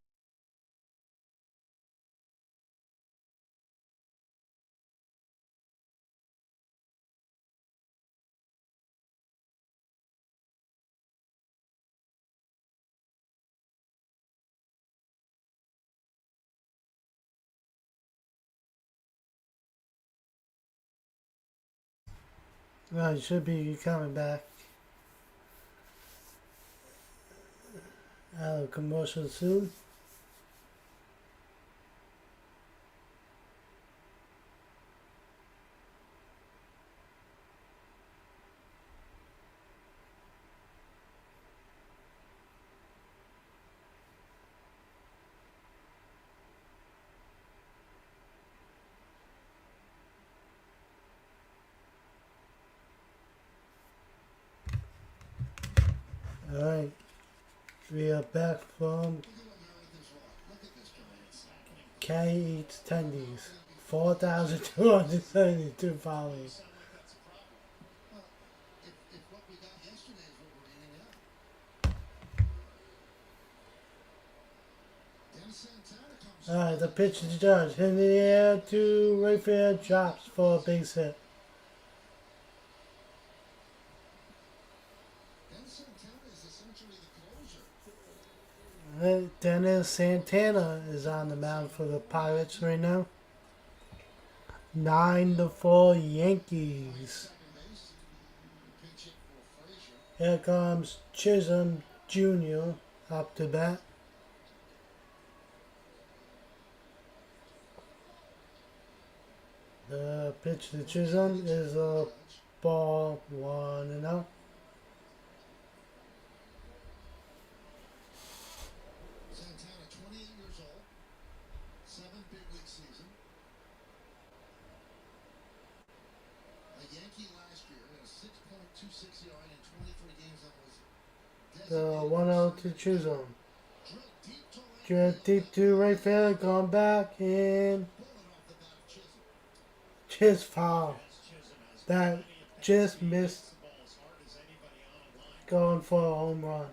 I should be coming back out of commercial soon. Alright, we are back from K Eats Tendies. 4,272 followers. Alright, the pitch to Judge. Hit in the air to right field, drops for a base hit. Dennis Santana is on the mound for the Pirates right now. 9-4 Yankees. Here comes Chisholm Jr. up to bat. The pitch to Chisholm is a ball, 1-0. Santana, 28 years old, 7 big league season. A Yankee last year at a 6.26 ERA in 23 games that was The 1-0 to Chisholm. Drilled deep to right field, going back and just foul. That just missed going for a home run.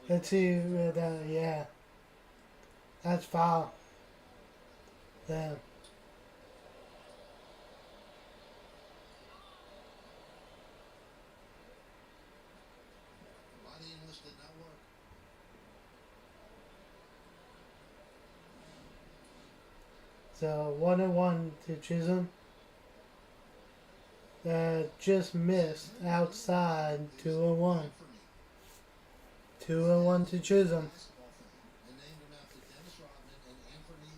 Let's see where that, yeah. That's foul. Yeah. Body English did not work. So 1-1 to Chisholm. That just missed outside 2-1. 2-1 to Chisholm. Basketball fan and named him after Dennis Rodman and Anthony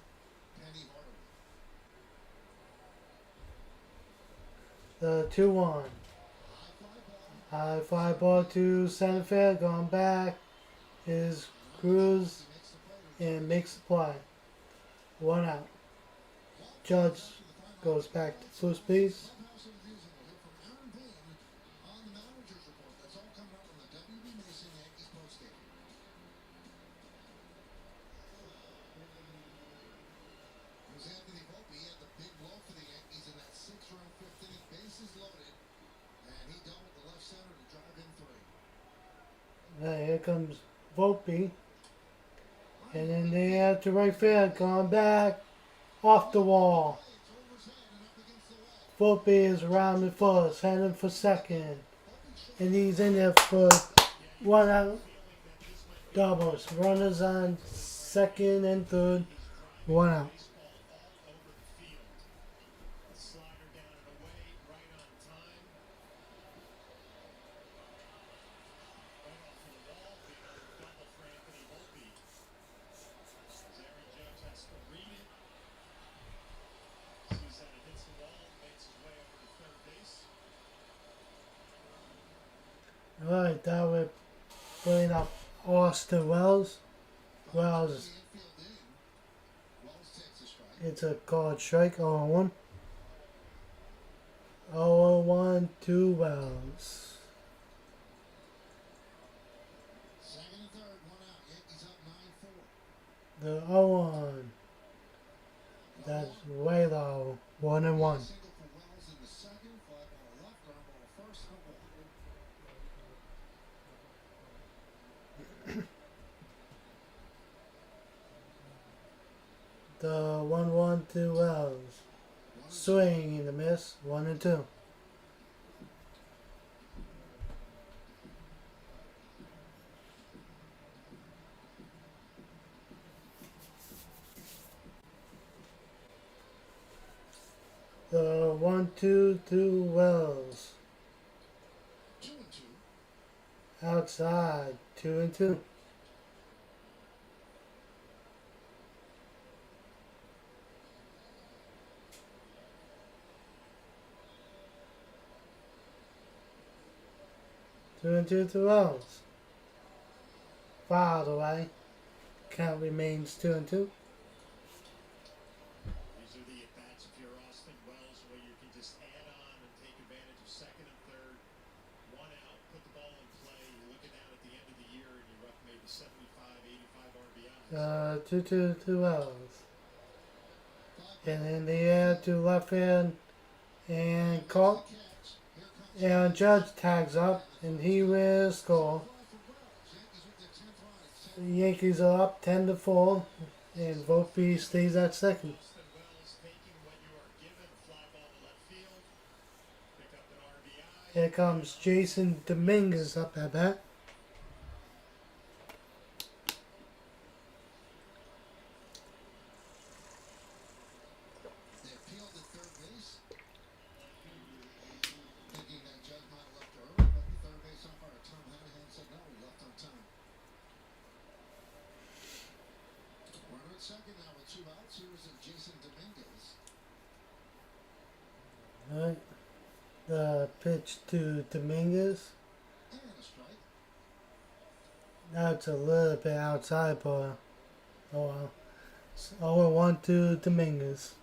Penny Hardaway. The 2-1. High fly ball to center field, going back is Cruz and makes the play. 1 out. Judge goes back to first base. Anthony Volpe had the big blow for the Yankees in that 6-run 5th inning, bases loaded, and he doubled the left center to drive in 3. Here comes Volpe. And in the air to right field, going back off the wall. Volpe is around the first, heading for second. And he's in there for 1 out. Doubles. Runners on second and third. 1 out. Alright, that would bring up Austin Wells. Wells Wells takes a strike. It's a called strike 0-1. 0-1, 2 wells. Second and third, one out. Yankees up 9-4. The 0-1. That's way low. 1-1. Single for Wells in the second. Fly ball left, ground ball first, and a walk. The 1-1, 2 wells. Swing and a miss. 1-2. The 1-2, 2 wells. 2-2. Outside. 2-2. Two and two wells. Fouled away. Count remains 2-2. These are the at-bats if you're Austin Wells, where you can just add on and take advantage of second and third. One out, put the ball in play. You're looking out at the end of the year and you're up maybe 75, 85 RBIs. 2 wells. And in the air to left hand. And caught. And Judge tags up. And he will score. The Yankees are up 10-4. And Volpe stays at second. Austin Wells taking what you are given, fly ball to left field. Pick up an RBI. Here comes Jason Dominguez up at bat. They appealed at third base. Thinking that Judge might have left early, but the third base umpire, Tom Hanahan, said no, he left on time. Runner at second now with 2 outs. Here is Jason Dominguez. Alright. The pitch to Dominguez. And a strike. That's a little bit outside, but oh well. 0-1 to Dominguez.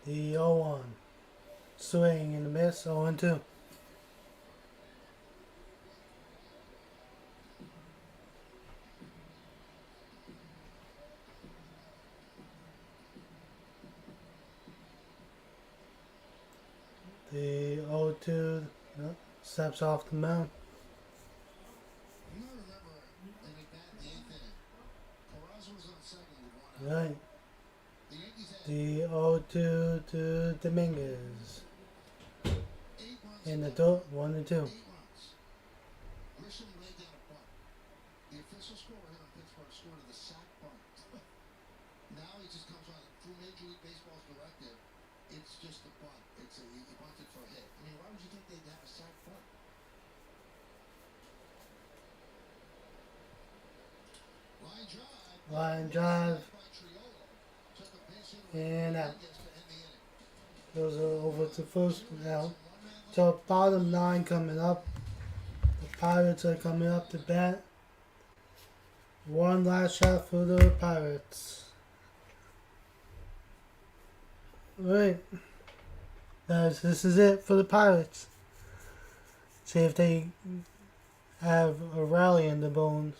The 0-1. Swing and a miss. 0-2. The 0-2 steps off the mound. You might remember they make that in the 8th inning. Peraza was on second with 1 out. Right. The Yankees had The 0-2 to Dominguez. 8 runs. In the door, 1-2. 8 runs. Grisham laid down a bunt. The official scorer here in Pittsburgh scored the sack bunt. Now he just comes on through Major League Baseball's directive. It's just a bunt. He bunted for a hit. I mean, why would you think they'd have a sack bunt? Line drive. Line drive. By Triolo. Took a base hit And out. to end the inning. Goes over to first now. So bottom 9 coming up. The Pirates are coming up to bat. One last shot for the Pirates. Alright. Guys, this is it for the Pirates. See if they have a rally in the bones.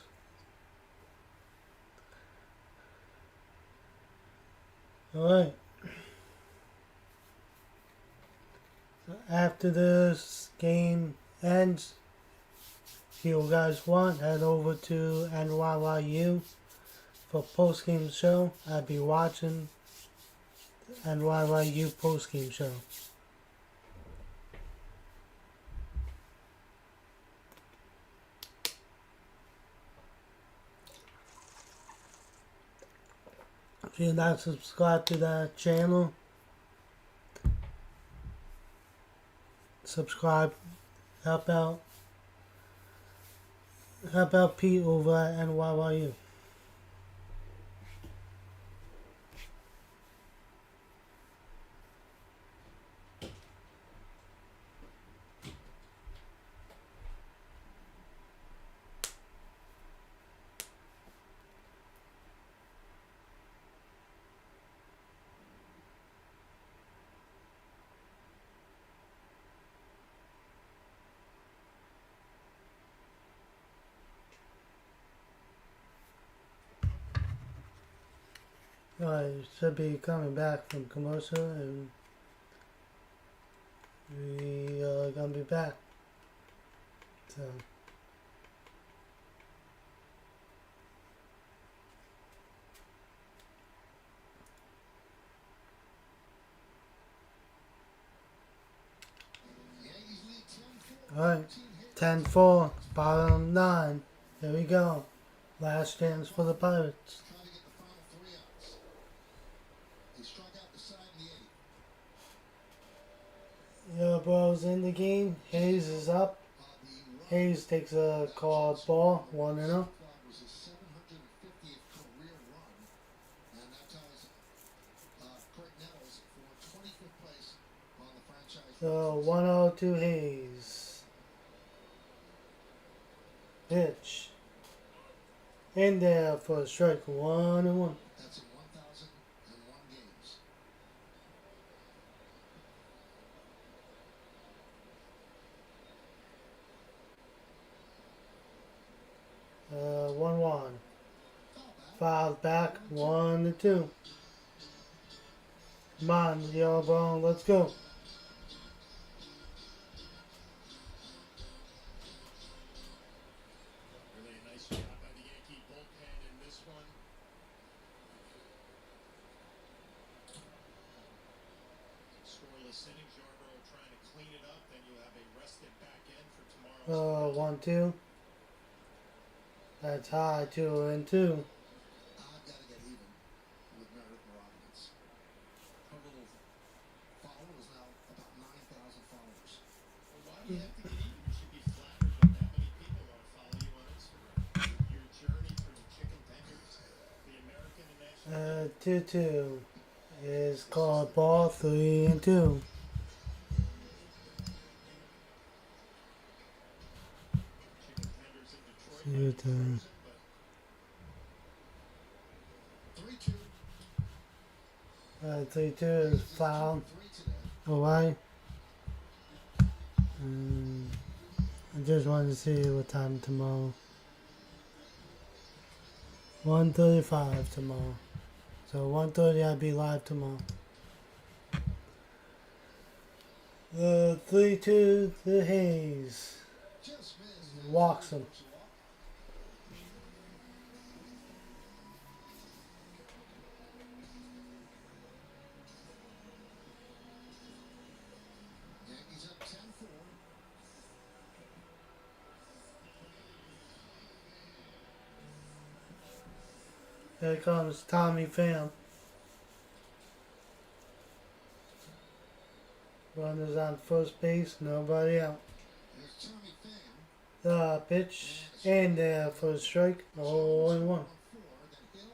Alright. So after this game ends, if you guys want, head over to NYYU for post-game show. I'll be watching the NYYU post-game show. If you're not subscribed to that channel, subscribe, help out Pete over at NYYU. Alright, should be coming back from commercial and we are gonna be back. So alright, 10-4, bottom 9. Here we go. Last chance for the Pirates. Trying to get the final 3 outs. He struck out the side in the 8th. Yarbrough's in the game. Hayes is up. Hayes takes a called ball, 1-0. Was his 750th career run, and that ties Craig Nettles for 25th place on the franchise. So 1-0 to Hayes. Pitch. In there for a strike, 1-1. That's in 1,001 games. Uh, 1-1. Fouls back, 1-2. Come on, Yarbrough, let's go. Really a nice job by the Yankee bullpen in this one. Scoreless innings, Yarbrough trying to clean it up. Then you have a rested back end for tomorrow's. 1-2. That's high, 2-2. I've got to get even with Meredith Moravitz. Follower is now about 9,000 followers. Well, why do you have to get even? You should be flattered that that many people want to follow you on Instagram. Your journey from chicken tenders, the American and national. 2-2 is called ball, 3-2. Chicken tenders in Detroit. See what, 3-2. 3-2 is foul. Away. I just wanted to see what time tomorrow. 1:35 tomorrow. So 1:30 I'll be live tomorrow. 3-2 to Hayes. Walks him. Yankees up 10-4. Here comes Tommy Pham. Runners on first base, nobody out. Here's Tommy Pham. Pitch in there for a strike, 0-1. 4, then Hill,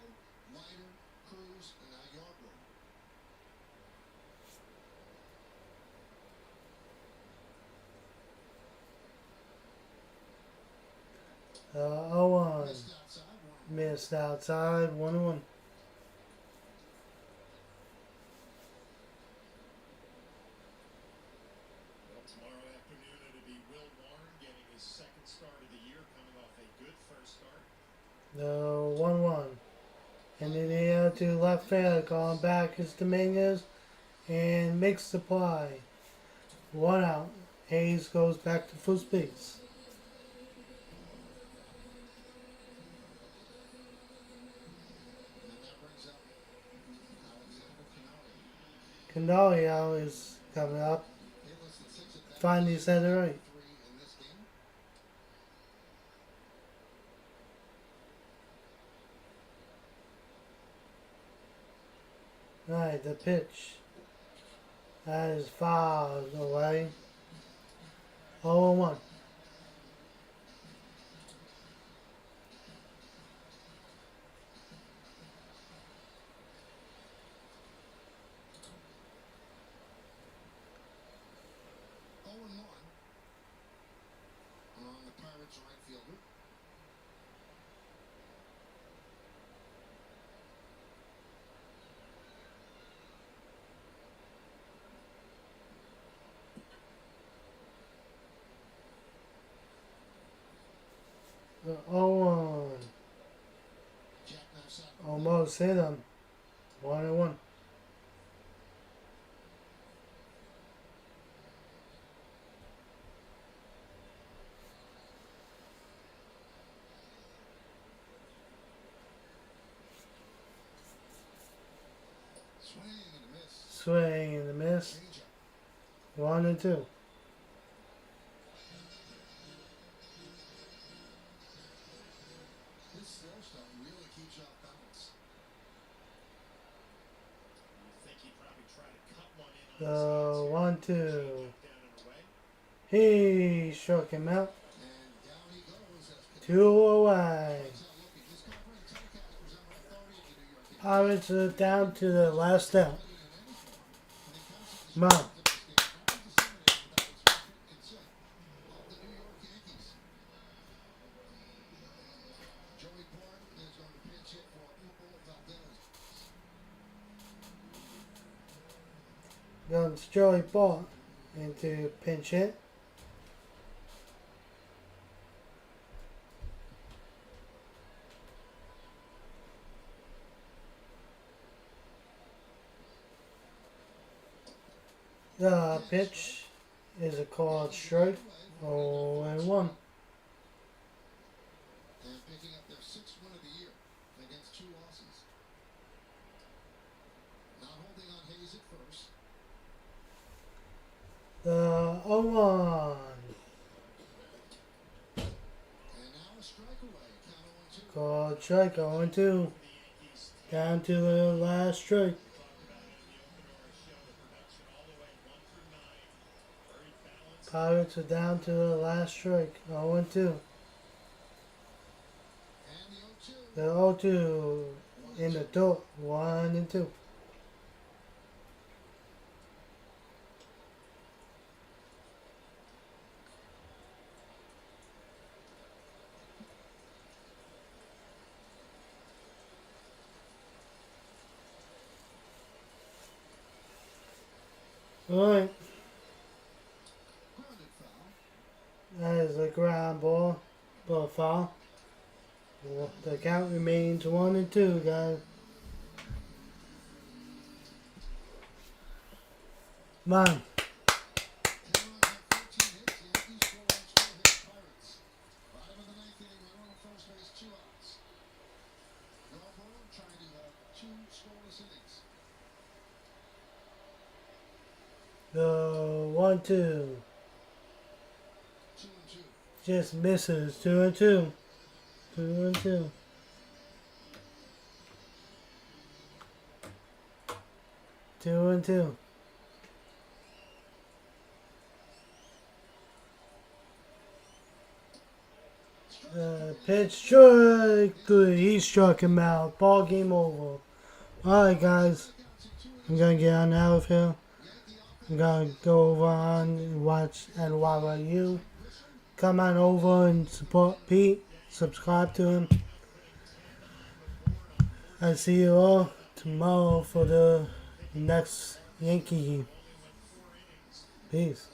Leiter, Cruz, and now Yarbrough. 0-1. Missed outside, 1. Missed outside, 1-1. Well, tomorrow afternoon it'll be Will Warren getting his second start of the year, coming off a good first start. 1-1. And in the air to left field, going back is Dominguez and makes the play. 1 out. Hayes goes back to first base. And that brings up Alexander Canali. Candelario is coming up. Hit less than 6 at bats. Finally said it right. 3 in this game. Right, the pitch. That is fouled away. 0-1. On the Pirates right fielder. Oh, Jack Massad. almost hit him. 1-1. Swing and a miss. Swing and a miss. 1-2. This slow stuff really keeps you off balance. You think he'd probably try to cut one in on his So hands here. 1-2. Down and away. He struck him out. And down he goes as 2 away. This conference telecast presented by authority of the New York Yankees. Pirates are down to the last out. Come on. Joey Bart is going to pitch hit for Hugo Valdez. Comes Joey Bart into pinch hit. The pitch is a called strike. 0-1. And picking up their 6th win of the year against 2 losses. Not holding on Hayes at first. The 0-1. And now a strike away. Count 0-2. Called strike. 0-2. Down to the last strike. Pirates are down to the last strike. 0-2. And The 0-2 in the door. 1-2. Alright. grounded foul. That is a ground ball. Ball foul. The count remains 1-2, guys. Come on. Aaron had 14 hits. Yankees 4 runs, 4 hits. Pirates. Bottom of the 9th inning. Runner on first base. 2 outs. Yarborough trying to have 2 scoreless innings. The 1-2 2-2. just misses. 2-2. 2-2. 2-2. Pitch strike. Good. He struck him out. Ball game over. Alright, guys. I'm gonna get on out of here. I'm gonna go over on and watch and while you come on over and support Pete. Subscribe to him. I see you all tomorrow for the next Yankee game. Peace.